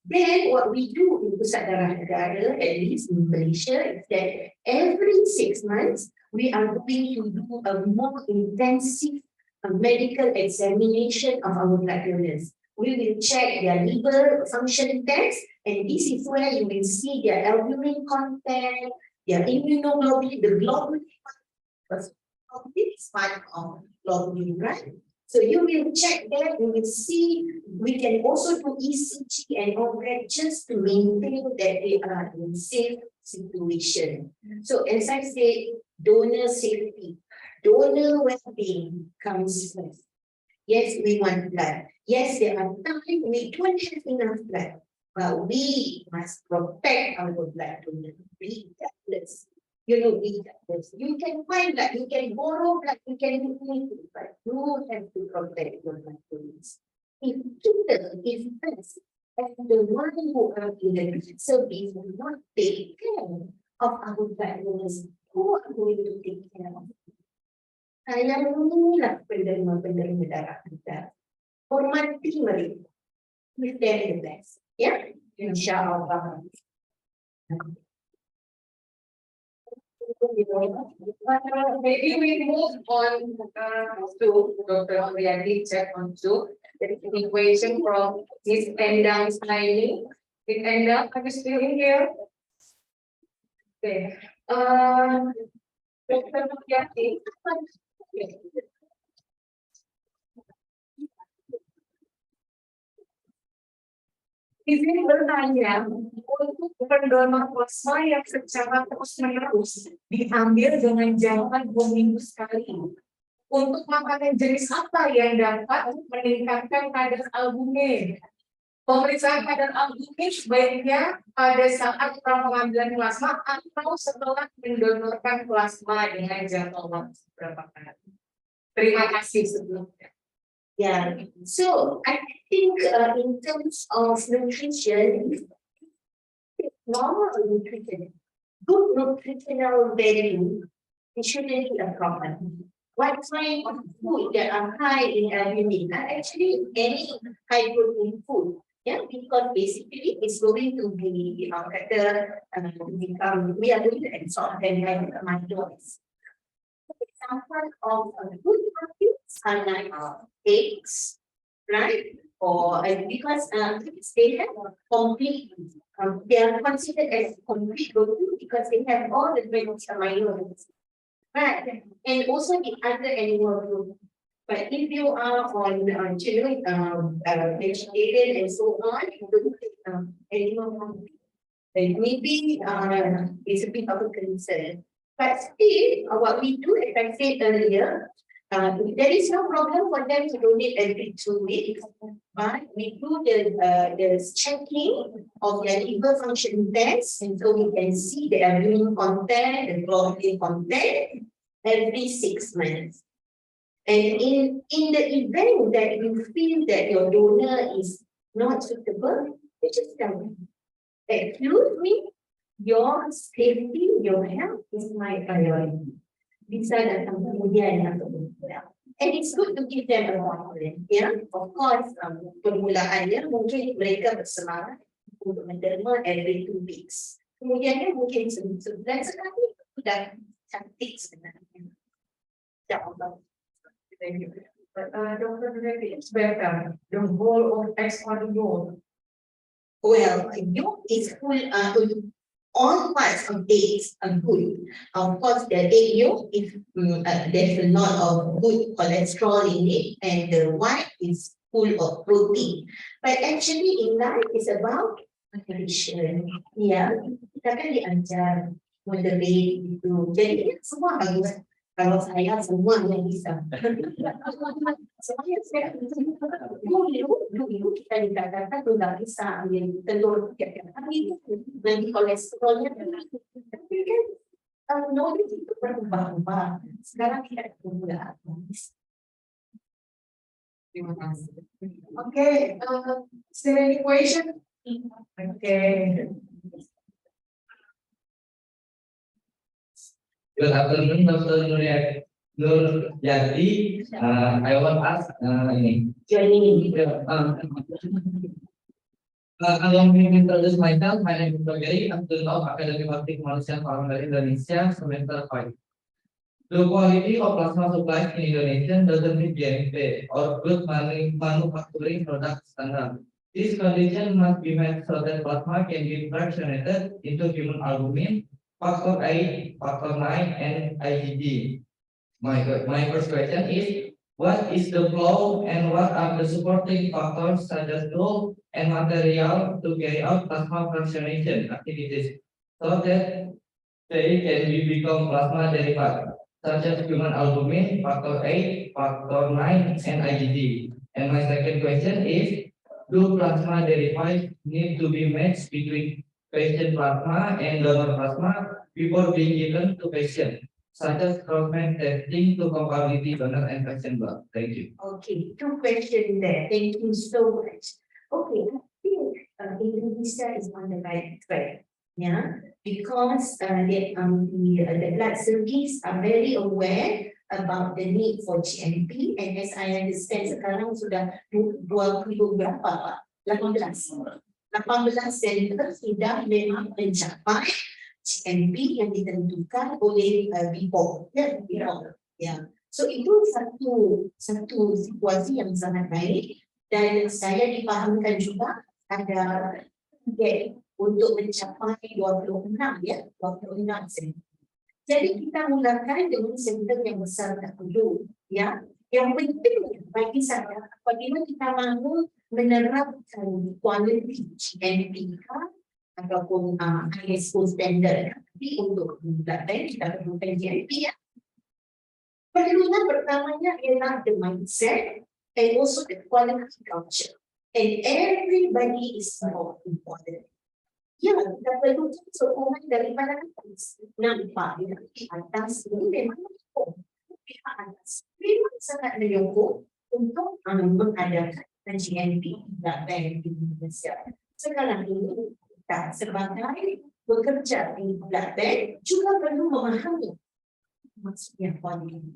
Then what we do in Pusat Darah Negara, at least in Malaysia, is that every 6 months, we are going to do a more intensive medical examination of our blood donors. We will check their liver function test, and this is where you will see their albumin content, their immunoglobulin, the globulin. This is part of globulin, right? So you will check that, you will see, we can also do ECG and all that just to maintain that they are in safe situation. So as I say, donor safety, donor well-being comes first. Yes, we want blood. Yes, there are times we don't have enough blood, but we must protect our blood donor. Regardless. Regardless. You can find blood, you can borrow blood, you can do anything, but you have to protect your blood donors. If us, and the one who are in the service will not take care of our blood donors, who are going to take care of it? Yang inilah penerima-penerima darah kita. Hormati mereka. With them the best. Ya? InsyaAllah. Maybe we move on to Dr. Noryati, check on to the equation from Ms. Endang's lining. Ms. Endang, are you still in here? Okay. Dr. Noryati. izin bertanya untuk pendonor plasma yang secara terus-menerus diambil dengan jangka 2 minggu sekali. Untuk makanan jenis apa yang dapat meningkatkan kadar albumin? Pemeriksaan kadar albumin sebaiknya pada saat pengambilan plasma atau setelah mendonorkan plasma dengan jangka waktu berapa kali? Terima kasih sebelumnya. Yeah, so I think in terms of nutrition, normal nutrition, good nutritional value, it shouldn't be a problem. What kind of food that are high in albumin are actually any high protein food. Yeah, because basically it's going to be we are going to absorb them like microbes. Example of good proteins are like eggs, right? Or because they have complete, they are considered as complete protein because they have all the 20 amino acids, right? And also the other animal group. But if you are on vegetarian and so on, you don't take animal protein, then maybe it's a bit of a concern. But still, what we do, as I said earlier, there is no problem for them to donate every 2 weeks, but we do the checking of their liver function test, and so we can see the albumin content, the globulin content every 6 months. And in the event that you feel that your donor is not suitable, you just tell me, excuse me, your safety, your health is my priority. Bisa datang kemudian atau tidak. And it's good to give them a confidence. Yeah, of course, permulaannya mungkin mereka bersemangat untuk menerima every 2 weeks. Kemudiannya mungkin sebulan sekali sudah cantik sebenarnya. Ya Allah. Thank you. Dr. Noryati, it's better the whole of eggs or the yolk. Well, yolk is full. All parts of eggs are good. Of course, the egg yolk, if there's a lot of good cholesterol in it, and the white is full of protein. But actually, in life, it's about nutrition. Yeah, kita kan diajar moderate itu. Jadi semua bagus. Kalau saya semua yang bisa. Soalnya saya dulu kita dikatakan tuh nggak bisa ambil telur tiap hari, nanti kolesterolnya. Tapi kan knowledge itu berubah-ubah. Sekarang kita nggak bisa. Terima kasih. Okay, is there any question? Okay. Good afternoon, Dr. Noryati. I want to ask ini. Allow me to introduce myself. My name is Bakti. I'm the of Akademi Bakti Kemanusiaan Palang dari Indonesia, semester 5. The quality of plasma supplies in Indonesia doesn't meet GMP or good manufacturing product standard. This condition must be met so that plasma can be fractionated into human albumin, factor 8, factor 9, and IgG. My first question is, what is the flow and what are the supporting factors such as tool and material to carry out plasma fractionation activities so that they can become plasma derivatives such as human albumin, factor 8, factor 9, and IgG. And my second question is, do plasma derivatives need to be matched between patient plasma and donor plasma before being given to patient, such as cross-match testing to compatibility donor and patient blood? Thank you. Okay, 2 questions there. Thank you so much. Okay, I think Indonesia is on the right track. Yeah, because the blood service are very aware about the need for GMP, and as I understand sekarang sudah 20 berapa Pak? 18 center sudah memang mencapai GMP yang ditentukan oleh BPOM. Ya, so itu satu situasi yang sangat baik, dan saya dipahamkan juga ada target untuk mencapai 26 center. Jadi kita mulakan dengan center yang besar dahulu, ya. Yang penting bagi saya, apabila kita mahu menerapkan kualiti GNP ataupun ISO standard, tapi untuk blood bank kita perlukan GNP. Perlunya pertamanya ialah the mindset and also the quality culture. And everybody is more important. Ya, kita perlu sokongan daripada atas. Nampak di atas ini memang pihak atas memang sangat menyokong untuk mengadakan GNP blood bank di Indonesia. Sekarang ini kita sebagai bekerja di blood bank juga perlu memahami maksudnya kualiti.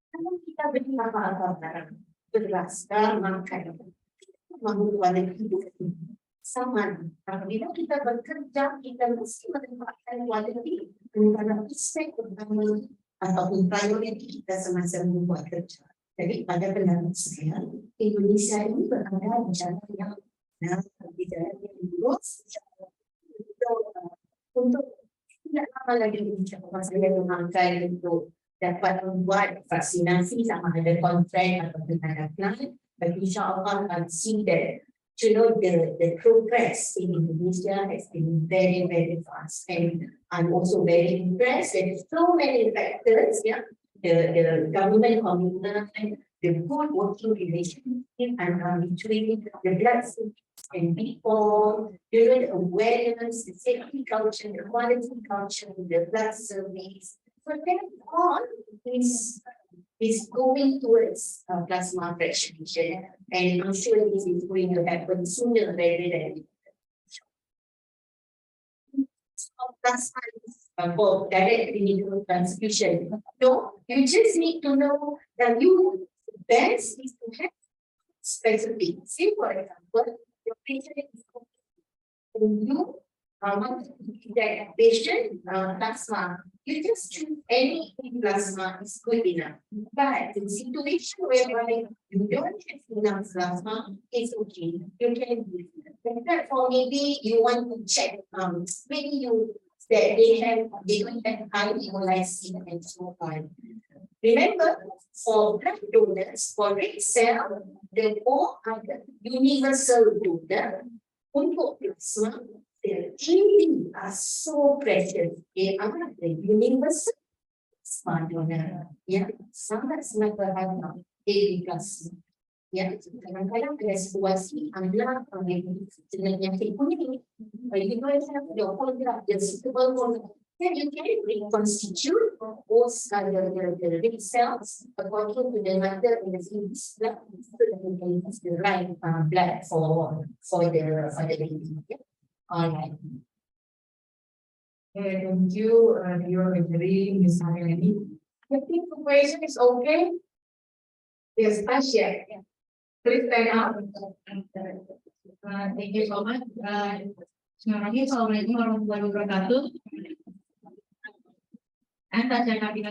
Kalau kita beri apa-apa barang beras, makan, mahu kualiti sama. Apabila kita bekerja, kita mesti menempatkan kualiti antara aspek utama ataupun prioriti kita semasa membuat kerja. Jadi pada pendapat saya, Indonesia ini berada di jalan yang lurus untuk tidak lama lagi ucapan saya memakai untuk dapat membuat vaksinasi sama ada kontrak atau ada plan. But insyaAllah I see that the progress in Indonesia has been very, very fast. And I'm also very impressed that so many factors, the government commitment, the good working relationship between the blood and people, the awareness, the safety culture, the quality culture, the blood service. So that all is going towards plasma fractionation, and I'm sure this is going to happen sooner rather than later. Plasma is for direct clinical transfusion. So you just need to know that you best is to have specific. Say for example, your patient is and you want to give that patient plasma. You just choose any plasma is good enough. But in situation whereby you don't have enough plasma, it's okay. You can give it. Therefore, maybe you want to check, maybe you that they don't have high hemolysis and so on. Remember, for blood donors, for red cell, the four other universal donor untuk plasma. The AD are so precious. They are the universal plasma donor. Sangat berharga AD plasma. Kadang-kadang ada situasi anda penyakit kuning, you don't have your whole blood, the suitable one. Then you can reconstitute those the red cells according to the matter in the blood, so that you can use the right blood for the baby. All right. Thank you, your very Ms. Noryati. I think the question is okay. Yes, Tasha. Please stand up. Thank you so much. Assalamualaikum warahmatullahi wabarakatuh. I'm Tasha Nabi.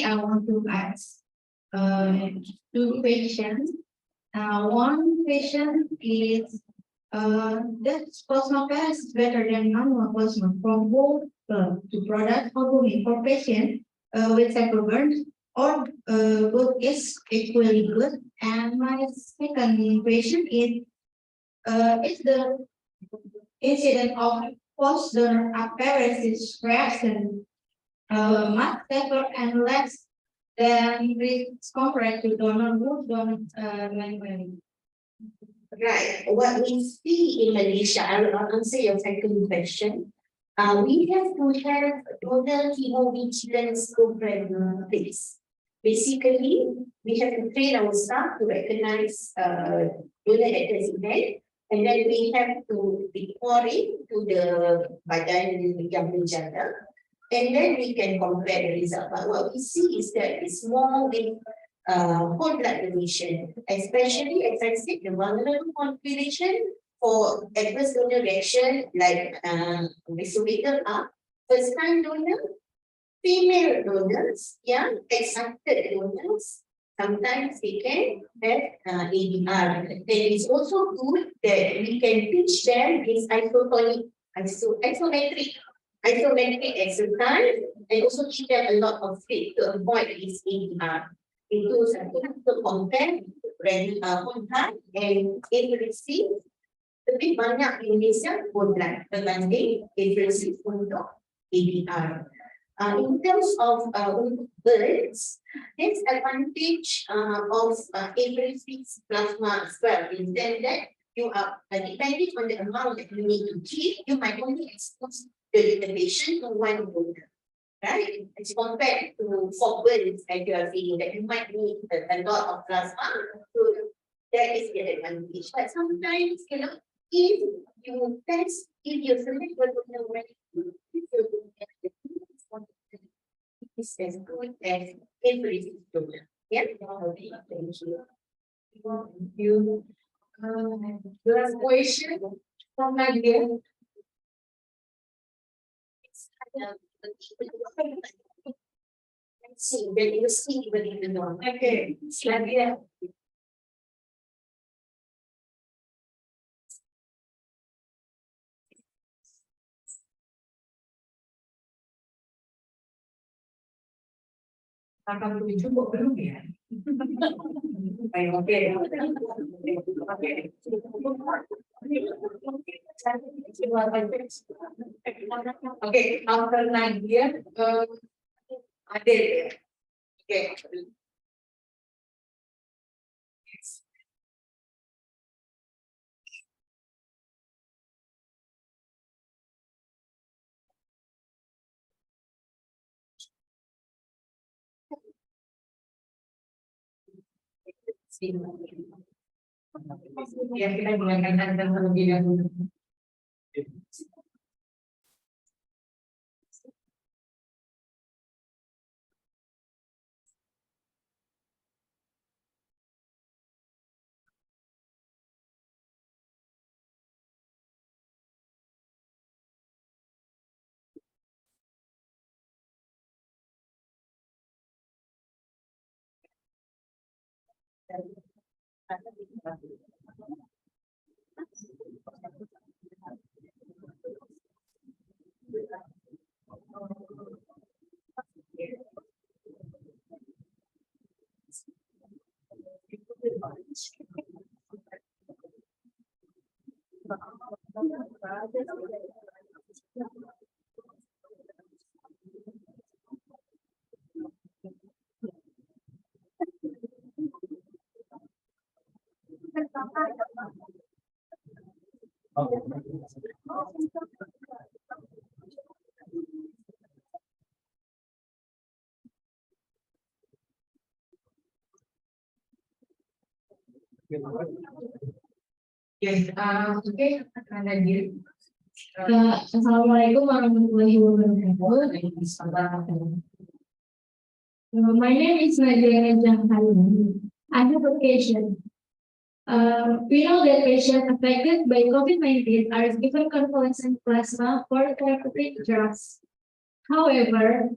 I want to ask two questions. One question is that plasmaferesis is better than manual plasma from both to product or for patient with cycle burns, or both is equally good. And my second question is the incident of post-donor-apheresis reaction much safer and less than risks compared to donor manually? Right. What we see in Malaysia, I'll answer your second question. We have to have donor hemovigilance program in place. Basically, we have to train our staff to recognize donor at this event, and then we have to report it to the badan yang menjaga, and then we can compare the result. But what we see is that it's more with whole blood donation, especially as I said, the vulnerable population for adverse donor reaction like isolated first time donor, female donors, accepted donors. Sometimes they can have ADR. And it's also good that we can teach them this isometric exercise, and also teach them a lot of faith to avoid this ADR. Itu satu untuk compare kontak and agency lebih banyak Indonesia kontak berbanding agency untuk ADR. In terms of birds, there's advantage of agency plasma as well. In that you are depending on the amount that you need to keep, you might only expose the patient to one donor, right? As compared to 4 birds that you are feeding, that you might need a lot of plasma. So that is the advantage. But sometimes, you know, if you test, if you select what you know ready, it's as good as every donor. Yeah. Thank you. Thank you. Last question from Nadia. Let's see, then you see what you know. Okay, Nadia. Akan tujuh kok belum ya? Oke. Oke, counter Nadia ada ya. Oke. Ya, kita gunakan terlebih dahulu. Yes, oke, Nadia. Assalamualaikum warahmatullahi wabarakatuh. My name is Nadia Jahani. I have a question. We know that patients affected by COVID-19 are given convalescent plasma for therapeutic drugs. However,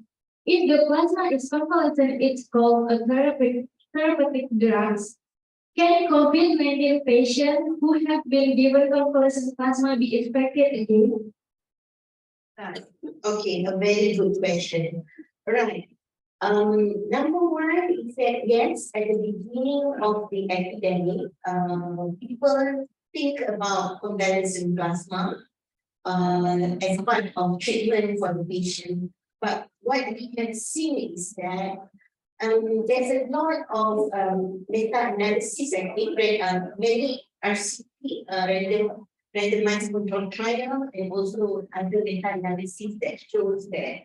if the plasma is convalescent, it's called a therapeutic drugs. Can COVID-19 patients who have been given convalescent plasma be infected again? Okay, a very good question. Right. Number one is that yes, at the beginning of the epidemic, people think about convalescent plasma as part of treatment for the patient. But what we can see is that there's a lot of meta-analysis and many RCT, randomized control trial, and also other meta-analysis that shows that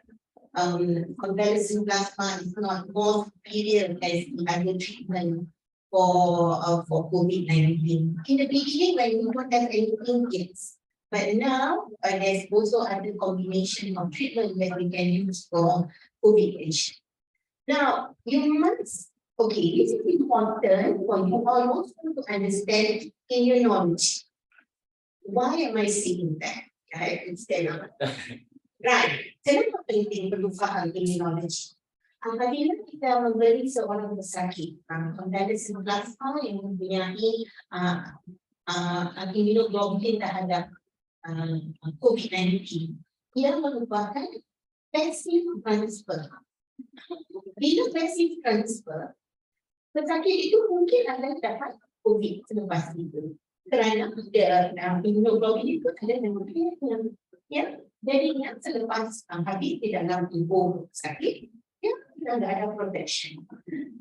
convalescent plasma is not more superior as the other treatment for COVID-19. In the beginning, when we don't have anything, yes. But now, there's also other combination of treatment that we can use for COVID patients. Now, you must, okay, this is important for you all also to understand immunology. Why am I saying that? Right, instead of right, kenapa penting perlu faham immunology? Apabila kita memberi seorang pesakit convalescent plasma yang mempunyai immunoglobulin terhadap COVID-19, ia merupakan passive transfer. Bila passive transfer, pesakit itu mungkin anda dapat COVID selepas itu. Kerana imunoglobulin itu ada yang jadinya selepas habis di dalam tubuh sakit, tidak ada protection.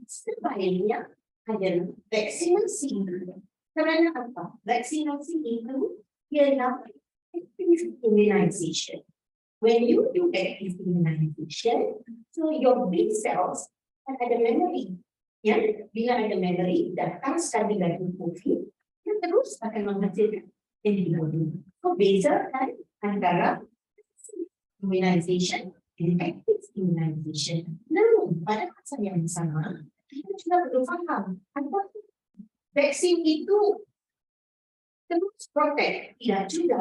Sebaiknya adalah vaksinasi. Kerana apa? Vaksinasi itu ialah active immunization. When you do active immunization, so your B cells ada memory. Bila ada memory, datang sekali lagi COVID, yang terus akan menghasilkan antibody. So bezakan antara immunization dan active immunization. Namun pada masa yang sama, kita juga perlu faham apa vaksin itu terus protect, tidak juga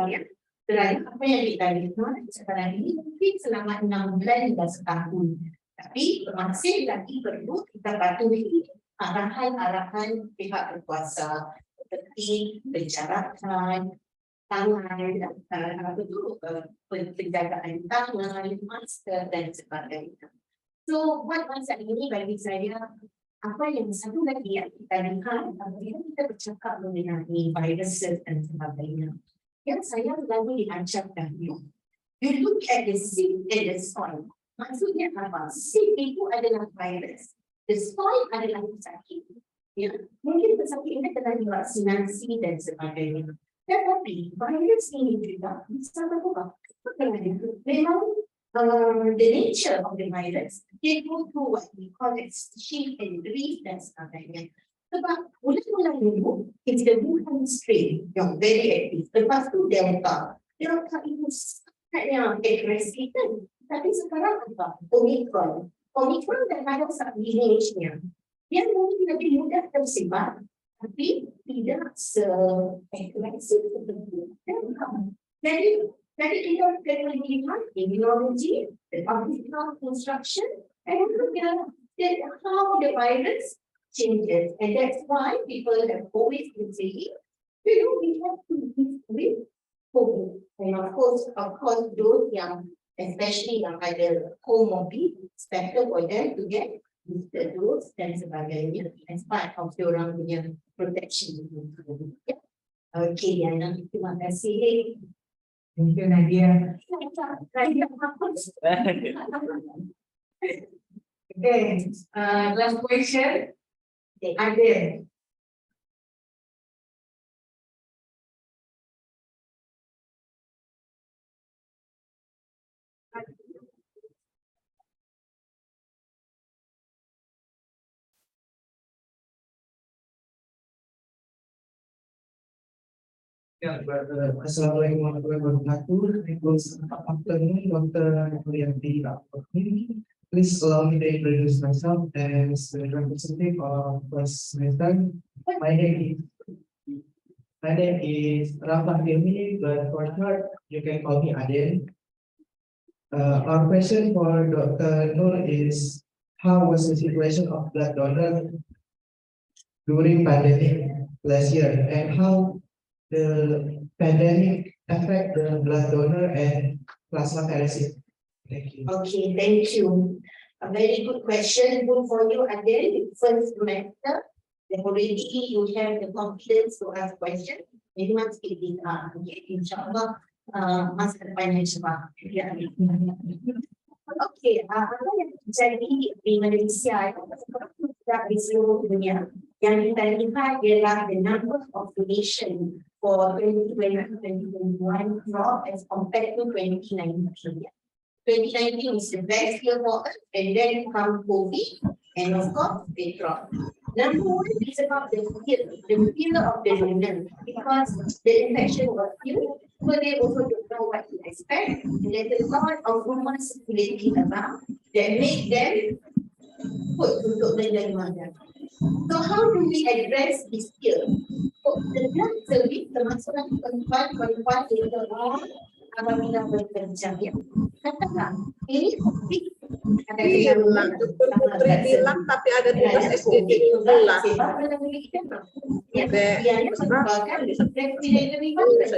Kerana apa yang kita lihat sekarang ini mungkin selama 6 bulan hingga setahun. Tapi masih lagi perlu kita patuhi arahan-arahan pihak berkuasa seperti penjarakan tangan, penjagaan tangan, masker dan sebagainya. So, buat masa ini bagi saya, apa yang satu lagi yang kita lihat apabila kita bercakap mengenai virus dan sebagainya, yang saya selalu diancamkan, you look at the seed and the soil. Maksudnya apa? Seed itu adalah virus, the soil adalah pesakit. Mungkin pesakit ini telah divaksinasi dan sebagainya. Tetapi virus ini juga bisa berubah. Memang the nature of the virus, they go through what we call it shift and drift dan sebagainya. Sebab mula-mula dulu, it's the Wuhan strain yang very active. Lepas tu Delta. Delta itu sangat yang agresif kan. Tapi sekarang apa? Omicron. Omicron dah ada sub-lineage-nya. Dia mungkin lebih mudah tersebar, tapi tidak se-agresif seperti Delta. Jadi kita akan melihat immunology, the public health instruction, and how the virus changes. And that's why people have always been saying, we have to live with COVID. And of course, those yang, especially yang ada comorbid, it's better for them to get booster dose dan sebagainya as part of diorang punya protection. Okay, Diana, terima kasih. Thank you, Nadia. Okay, last question. Amin. Assalamualaikum warahmatullahi wabarakatuh. Good afternoon, Dr. Noryati. Please allow me to introduce myself as the representative of first semester. My name is Rafa Hilmi, but for short, you can call me Amin. Our question for Dr. Nur is, how was the situation of blood donor during pandemic last year, and how the pandemic affect the blood donor and plasmaferesis? Thank you. Okay, thank you. A very good question. Good for you again. First semester, already you have the confidence to ask questions. Memang sikit okay, insyaAllah masa depannya cerah. Okay, apa yang terjadi di Malaysia di seluruh dunia yang kita lihat ialah the number of donation for 2020-2021 drop as compared to 2019. 2019 is the best year for us, and then come COVID, and of course they drop. Number one is about the fear of the donor, because the infection was new, so they also don't know what to expect, and there's a lot of rumors circulating about that make them put untuk menerima. So how do we address this fear? So, the blood service termasuk perempuan kita apabila bekerja, katakan ini COVID ada bilang tapi ada tugas SDG lah. Dia merupakan respiratory virus.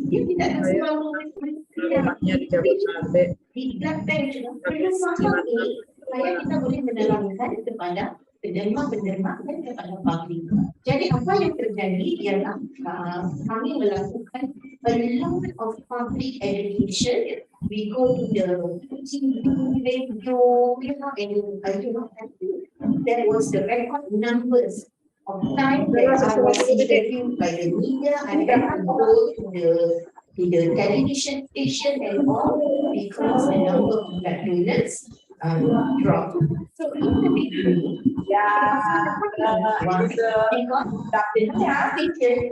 Dia tidak selalu di blood bank. Saya kita boleh menerangkan kepada penerima dan kepada publik. Jadi apa yang terjadi ialah kami melakukan a lot of public education. We go to the TV, radio, and that was the record numbers of time that I was interviewed by the media. I had to go to the television station and all because the number of blood donors dropped. So in the beginning,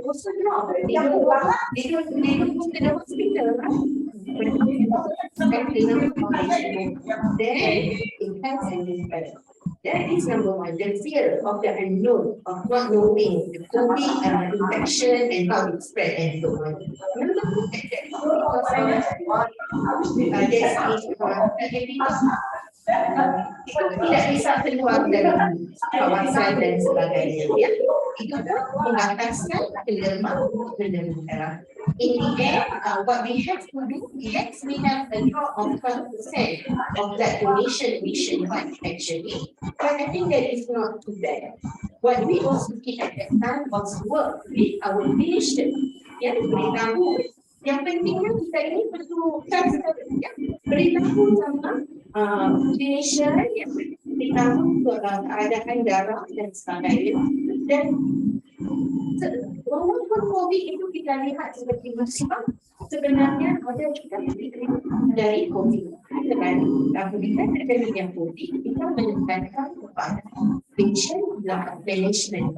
also dropped. They don't go to the hospital. Then it has an impact. That is number one, the fear of the unknown, of not knowing the COVID infection and how it spread and so on. Tidak bisa keluar dari kawasan dan sebagainya. Ya, itu mengataskan penerima. In the end, what we have to do, yes, we have a drop of 12% of that donation nationwide actually, but I think that is not too bad. What we also did at that time was work with our nation. Ya, beritahu. Yang pentingnya kita ini perlu beritahu sama donation, beritahu keadaan darah dan sebagainya. Dan walaupun COVID itu kita lihat seperti musibah, sebenarnya ada juga dari COVID. Apabila terjadinya COVID, kita menekankan kepada patient management.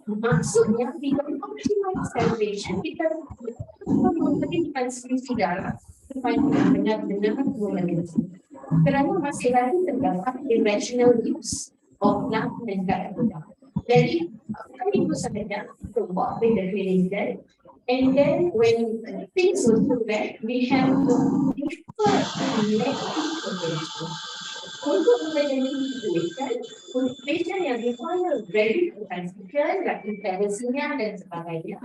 Maksudnya kita optimalkan patient, kita memberi transfusi darah supaya benar-benar mengenai. Kerana masih lagi terdapat irrational use of blood dan darah. Jadi kami itu sahaja to work with the related, and then when things will go back, we have to defer untuk menjadi situation, untuk patient yang require very transfusion, transfusinya dan sebagainya.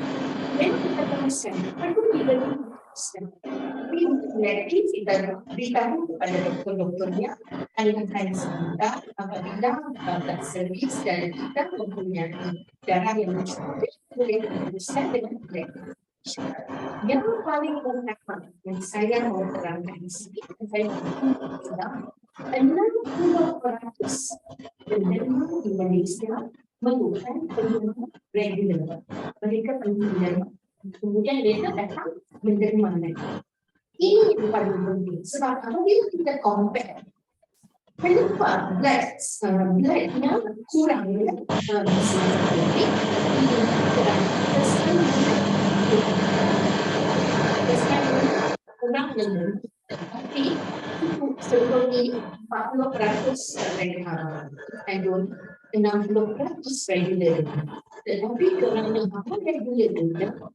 Dan kita teruskan, perlu Lagi kita beritahu kepada dokter-dokternya akan sebentar apabila blood service dan kita mempunyai darah yang cukup boleh teruskan dengan baik. Yang paling utama yang saya mau terangkan di sini, saya adalah 60% penerima Indonesia melakukan penerima regular. Mereka penerima, kemudian mereka datang menerima lagi. Ini yang paling penting. Sebab apabila kita compare, kenapa bloodnya kurang ya? Kurang dengan tapi sebelum ini 40% regular, 60% regular. Tetapi kerana apa regular,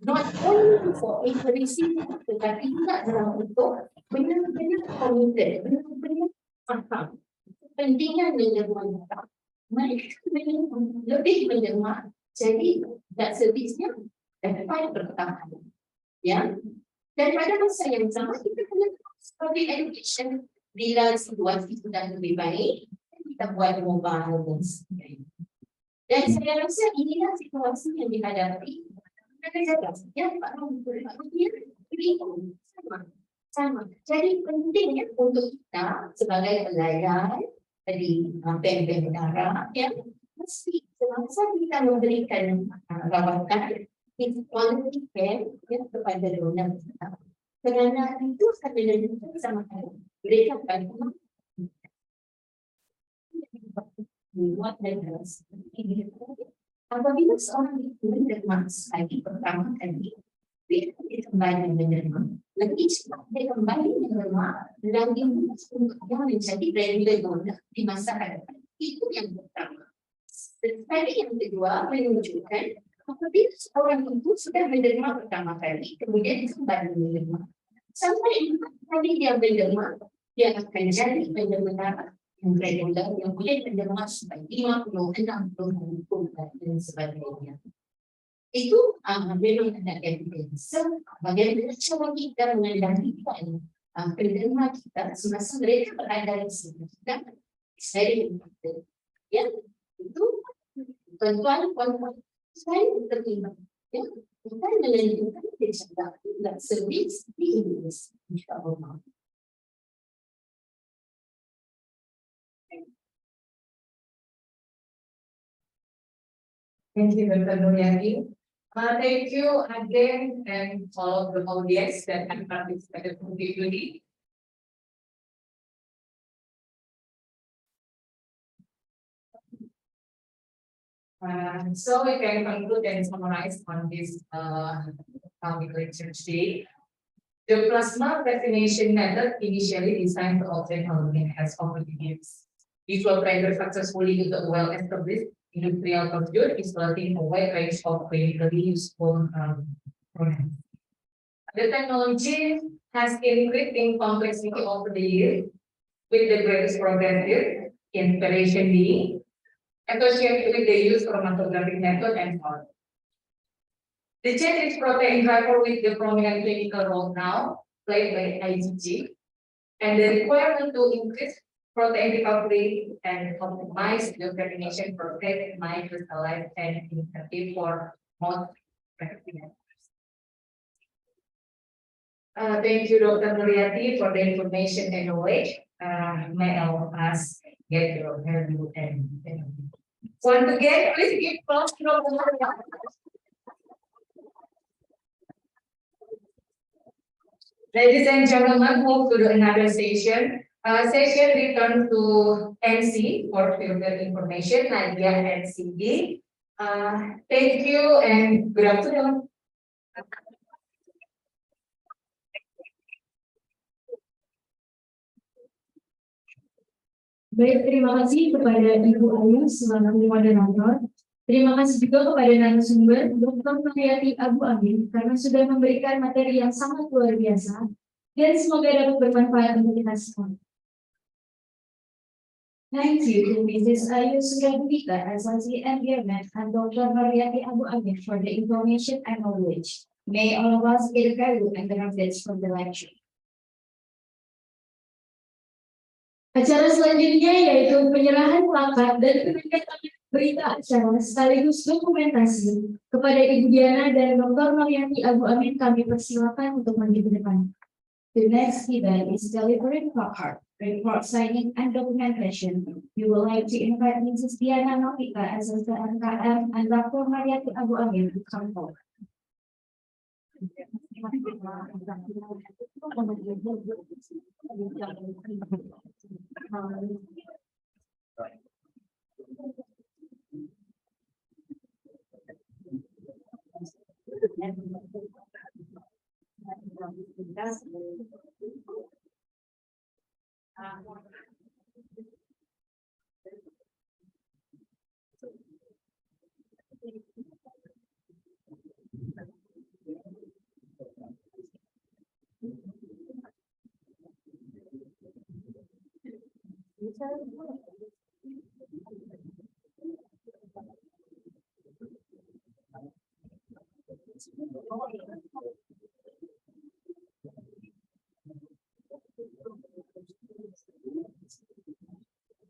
not only for increasing, tetapi juga dalam bentuk benar-benar committed, benar-benar faham pentingnya menerima data. Mereka lebih menerima, jadi dat servisnya dapat bertahan. Ya, dan pada masa yang sama kita kena sebagai education bila situasi sudah lebih baik, kita buat mobile dan sebagainya. Dan saya rasa inilah situasi yang dihadapi. Ya, Pak sama. Jadi pentingnya untuk kita sebagai pelayan di bank-bank darah, ya, mesti semasa kita memberikan rawatan quality care kepada donor kita. Kerana itu akan menentukan sama mereka akan buat dan apabila seorang itu menerima lagi pertama kali, dia kembali menerima. Lagi cepat dia kembali menerima, lagi mudah untuk dia menjadi regular donor di masa hadapan. Itu yang pertama. Tetapi yang kedua menunjukkan apabila seorang itu sudah menerima pertama kali, kemudian kembali menerima. Sampai 4 kali dia menerima, dia akan jadi benar-benar yang regular, yang boleh menerima sampai 50, 60 dan sebagainya. Itu memang ada evidence. Bagaimana cara kita mengendalikan penerima kita semasa mereka berada di sini. Dan very important. Ya, Itu bantuan saya terima. Ya, kita menentukan tidak serius di Indonesia. Insya Allah. Thank you, Dr. Noryati. Thank you again and all the audience that have participated positively. So we can conclude and summarize on this public lecture today. The plasma vaccination method initially designed to obtain health has already used. It will render successfully into a well-established industrial procedure, exploiting a wide range of clinically useful programs. The technology has increased in complexity over the years, with the greatest progress here, inspiration being associated with the use of chromatographic method and more. The change is protein driver with the prominent clinical role now played by IgG, and the requirement to increase protein recovery and optimize the vaccination process might crystallize and incentive for most vaccinators. Thank you, Dr. Noryati, for the information and knowledge. May all of us get your value and once again, please give applause to Dr. Noryati. Ladies and gentlemen, move to another session. Session return to NC for further information, Nadia and Cindy. Thank you and good afternoon. Baik, terima kasih kepada Ibu Ayu selaku moderator. Terima kasih juga kepada narasumber Dr. Noryati Abu Amin karena sudah memberikan materi yang sangat luar biasa dan semoga dapat bermanfaat untuk kita semua. Thank you to Mrs. Ayu Sugandita, Associate Environment, and Dr. Noryati Abu Amin for the information and knowledge. May all of us get value and benefits from the lecture. Acara selanjutnya yaitu penyerahan plakat dan penandatanganan berita acara sekaligus dokumentasi kepada Ibu Diana dan Dr. Noryati Abu Amin. Kami persilakan untuk maju ke depan. The next event is delivering placard, report signing, and documentation. We would like to invite Mrs. Diana Novita as the NKM and Dr. Noryati Abu Amin to come forward.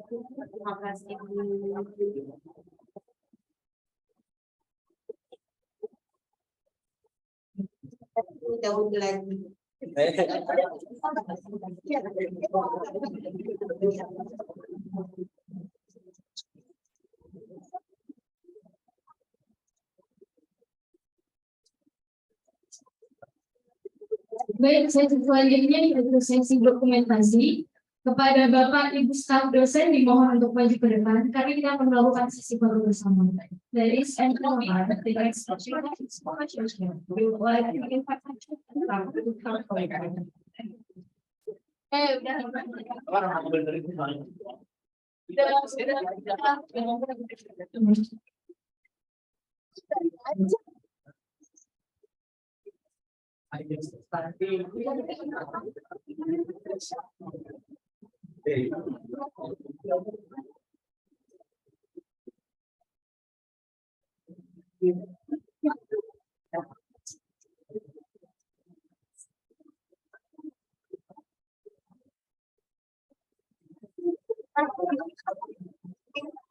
Terima kasih. Daun lagi. Baik, sesi selanjutnya yaitu sesi dokumentasi. Kepada Bapak Ibu staf dosen dimohon untuk maju ke depan karena kita akan melakukan sesi baru bersama. Ladies and gentlemen, the next session is we would like to invite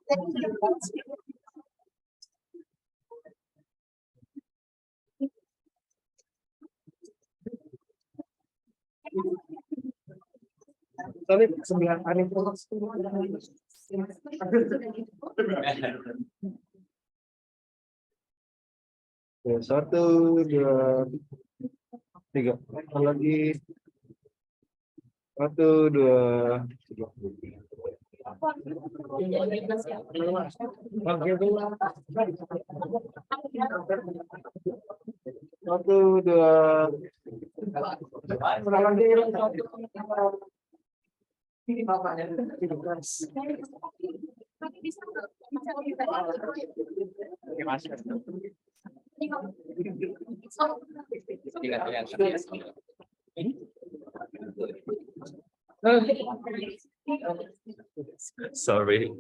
Ya, 1, 2, 3. Lagi 1, 2, 3. 1, 2. Sorry.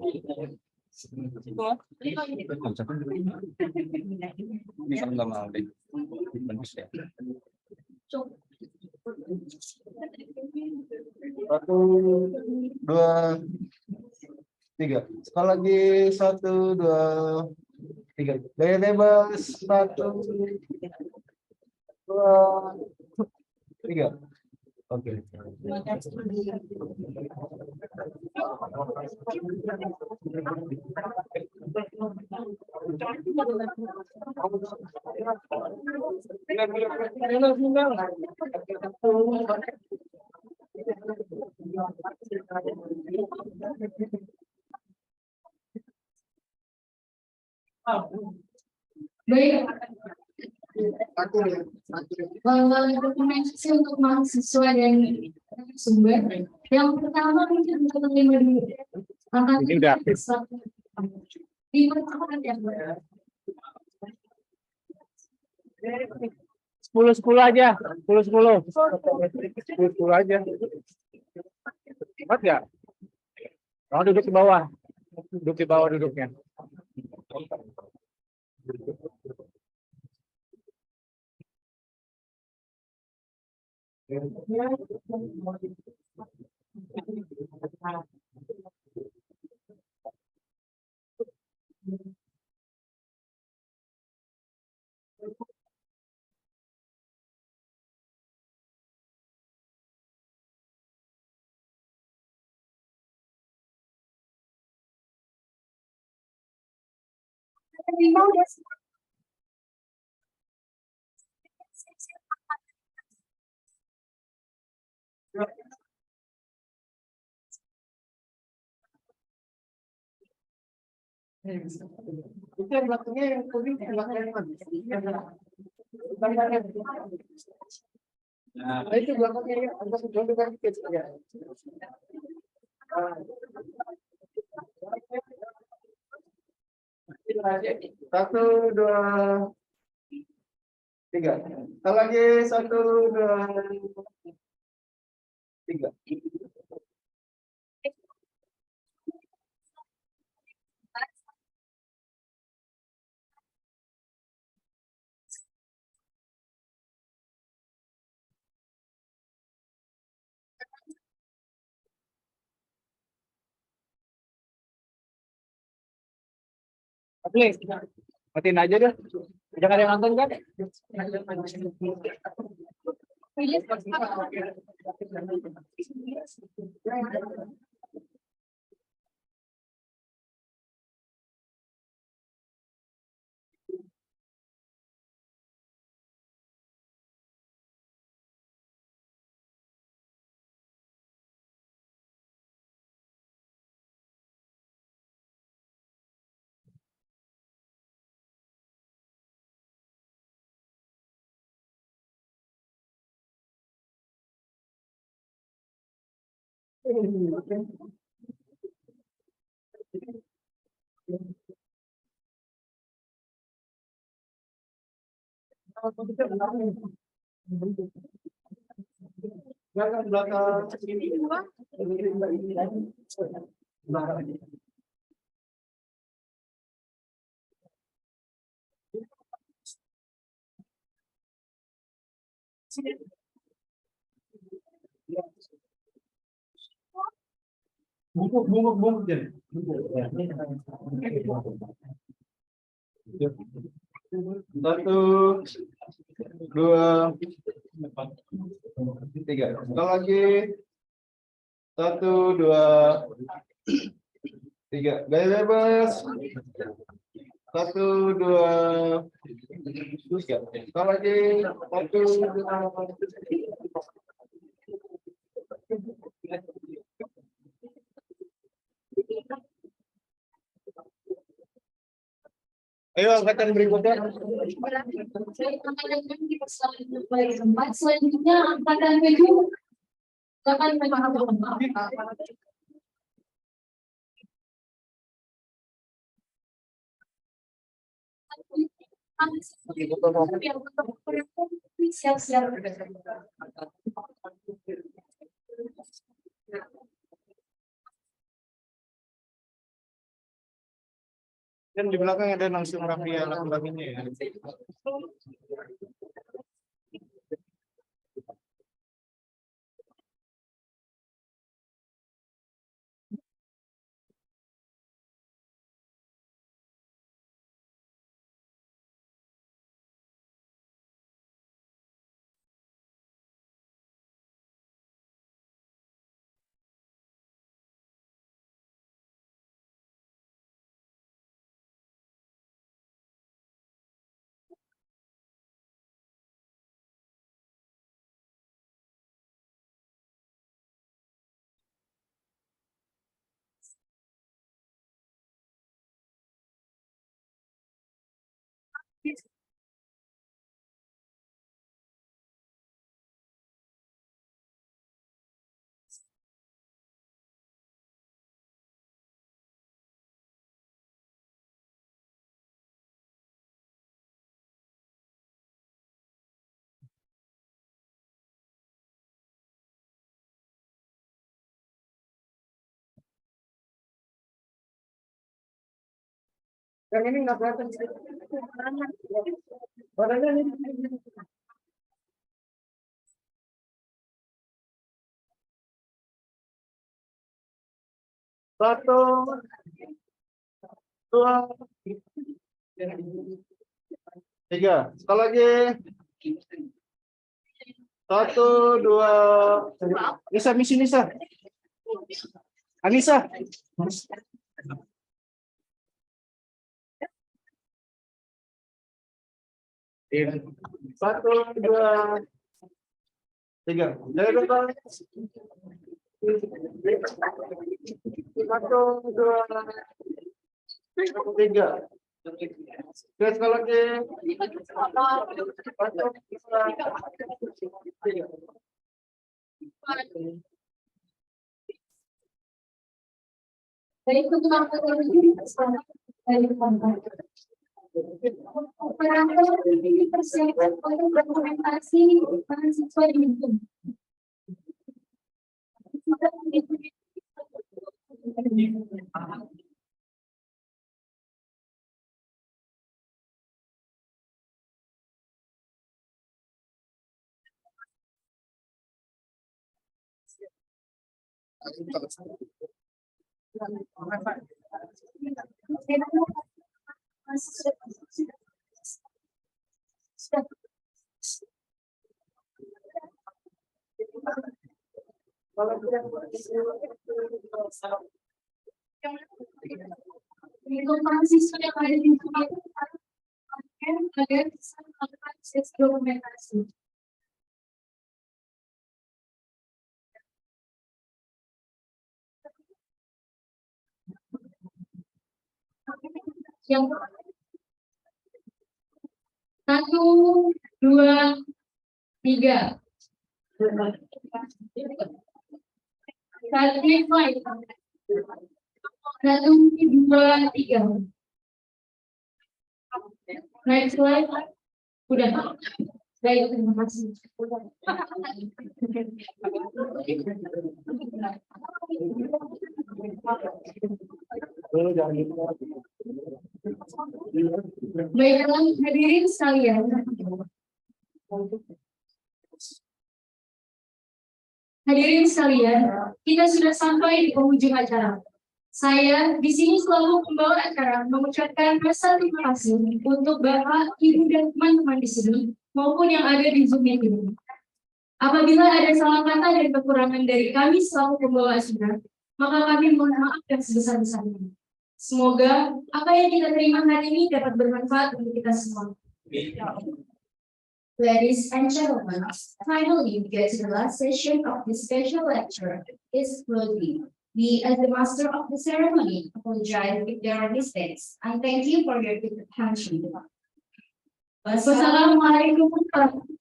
Satu, dua, tiga. Sekali lagi 1, 2, 3. Gaya bebas 1, 2, 3. Oke. Baik, dokumentasi untuk mahasiswa dan sumber. Yang pertama mungkin untuk terima dulu. Ini udah di pertama yang 10 aja. 10 aja. Cepat ya? Kamu duduk di bawah. Duduk di bawah duduknya. terima udah Itu yang belakangnya yang kuning, yang belakangnya nah, itu belakangnya yang agak sedikit dikit ya. Satu, dua, tiga. Sekali lagi 1, 2, 3. Please, matiin aja deh. Jangan ada yang nonton kan? Belakang belakang sini. Belakang. Bungkuk Jen. Satu, dua, tiga. Sekali lagi. Satu, dua, tiga. Gaya bebas. Satu, dua, tiga. Sekali lagi. Satu, dua. Ayo angkatan berikutnya. Selanjutnya angkatan 7. Silakan siap-siap. Dan di belakang ada langsung rafia lagu-lagunya ya. Yang ini nggak kelihatan. Badannya ini. Satu, dua, tiga. Sekali lagi. Satu, dua. Nisa, misi Nisa. Anissa. Satu, dua, tiga. Dari depan. Satu, dua, tiga. Oke, sekali lagi. Satu, dua, tiga. Baik, untuk angkatan ini dari kontak. Operator ini persiapan untuk dokumentasi mahasiswa di Hukum. Untuk mahasiswa yang ada di tempat agar bisa melakukan proses dokumentasi. Yang satu, dua, tiga. Satu, dua, tiga. Next slide. Udah. Baik, terima kasih. Baiklah, hadirin sekalian. Hadirin sekalian, kita sudah sampai di penghujung acara. Saya di sini selalu membawa acara mengucapkan rasa terima kasih untuk Bapak, Ibu, dan teman-teman di sini maupun yang ada di Zoom ini. Apabila ada salah kata dan kekurangan dari kami selaku pembawa acara, maka kami mohon maaf yang sebesar-besarnya. Semoga apa yang kita terima hari ini dapat bermanfaat untuk kita semua. Ladies and gentlemen, finally we get to the last session of this special lecture. It's closing. We, as the master of the ceremony, apologize if there are mistakes and thank you for your attention. Wassalamualaikum warahmatullahi wabarakatuh.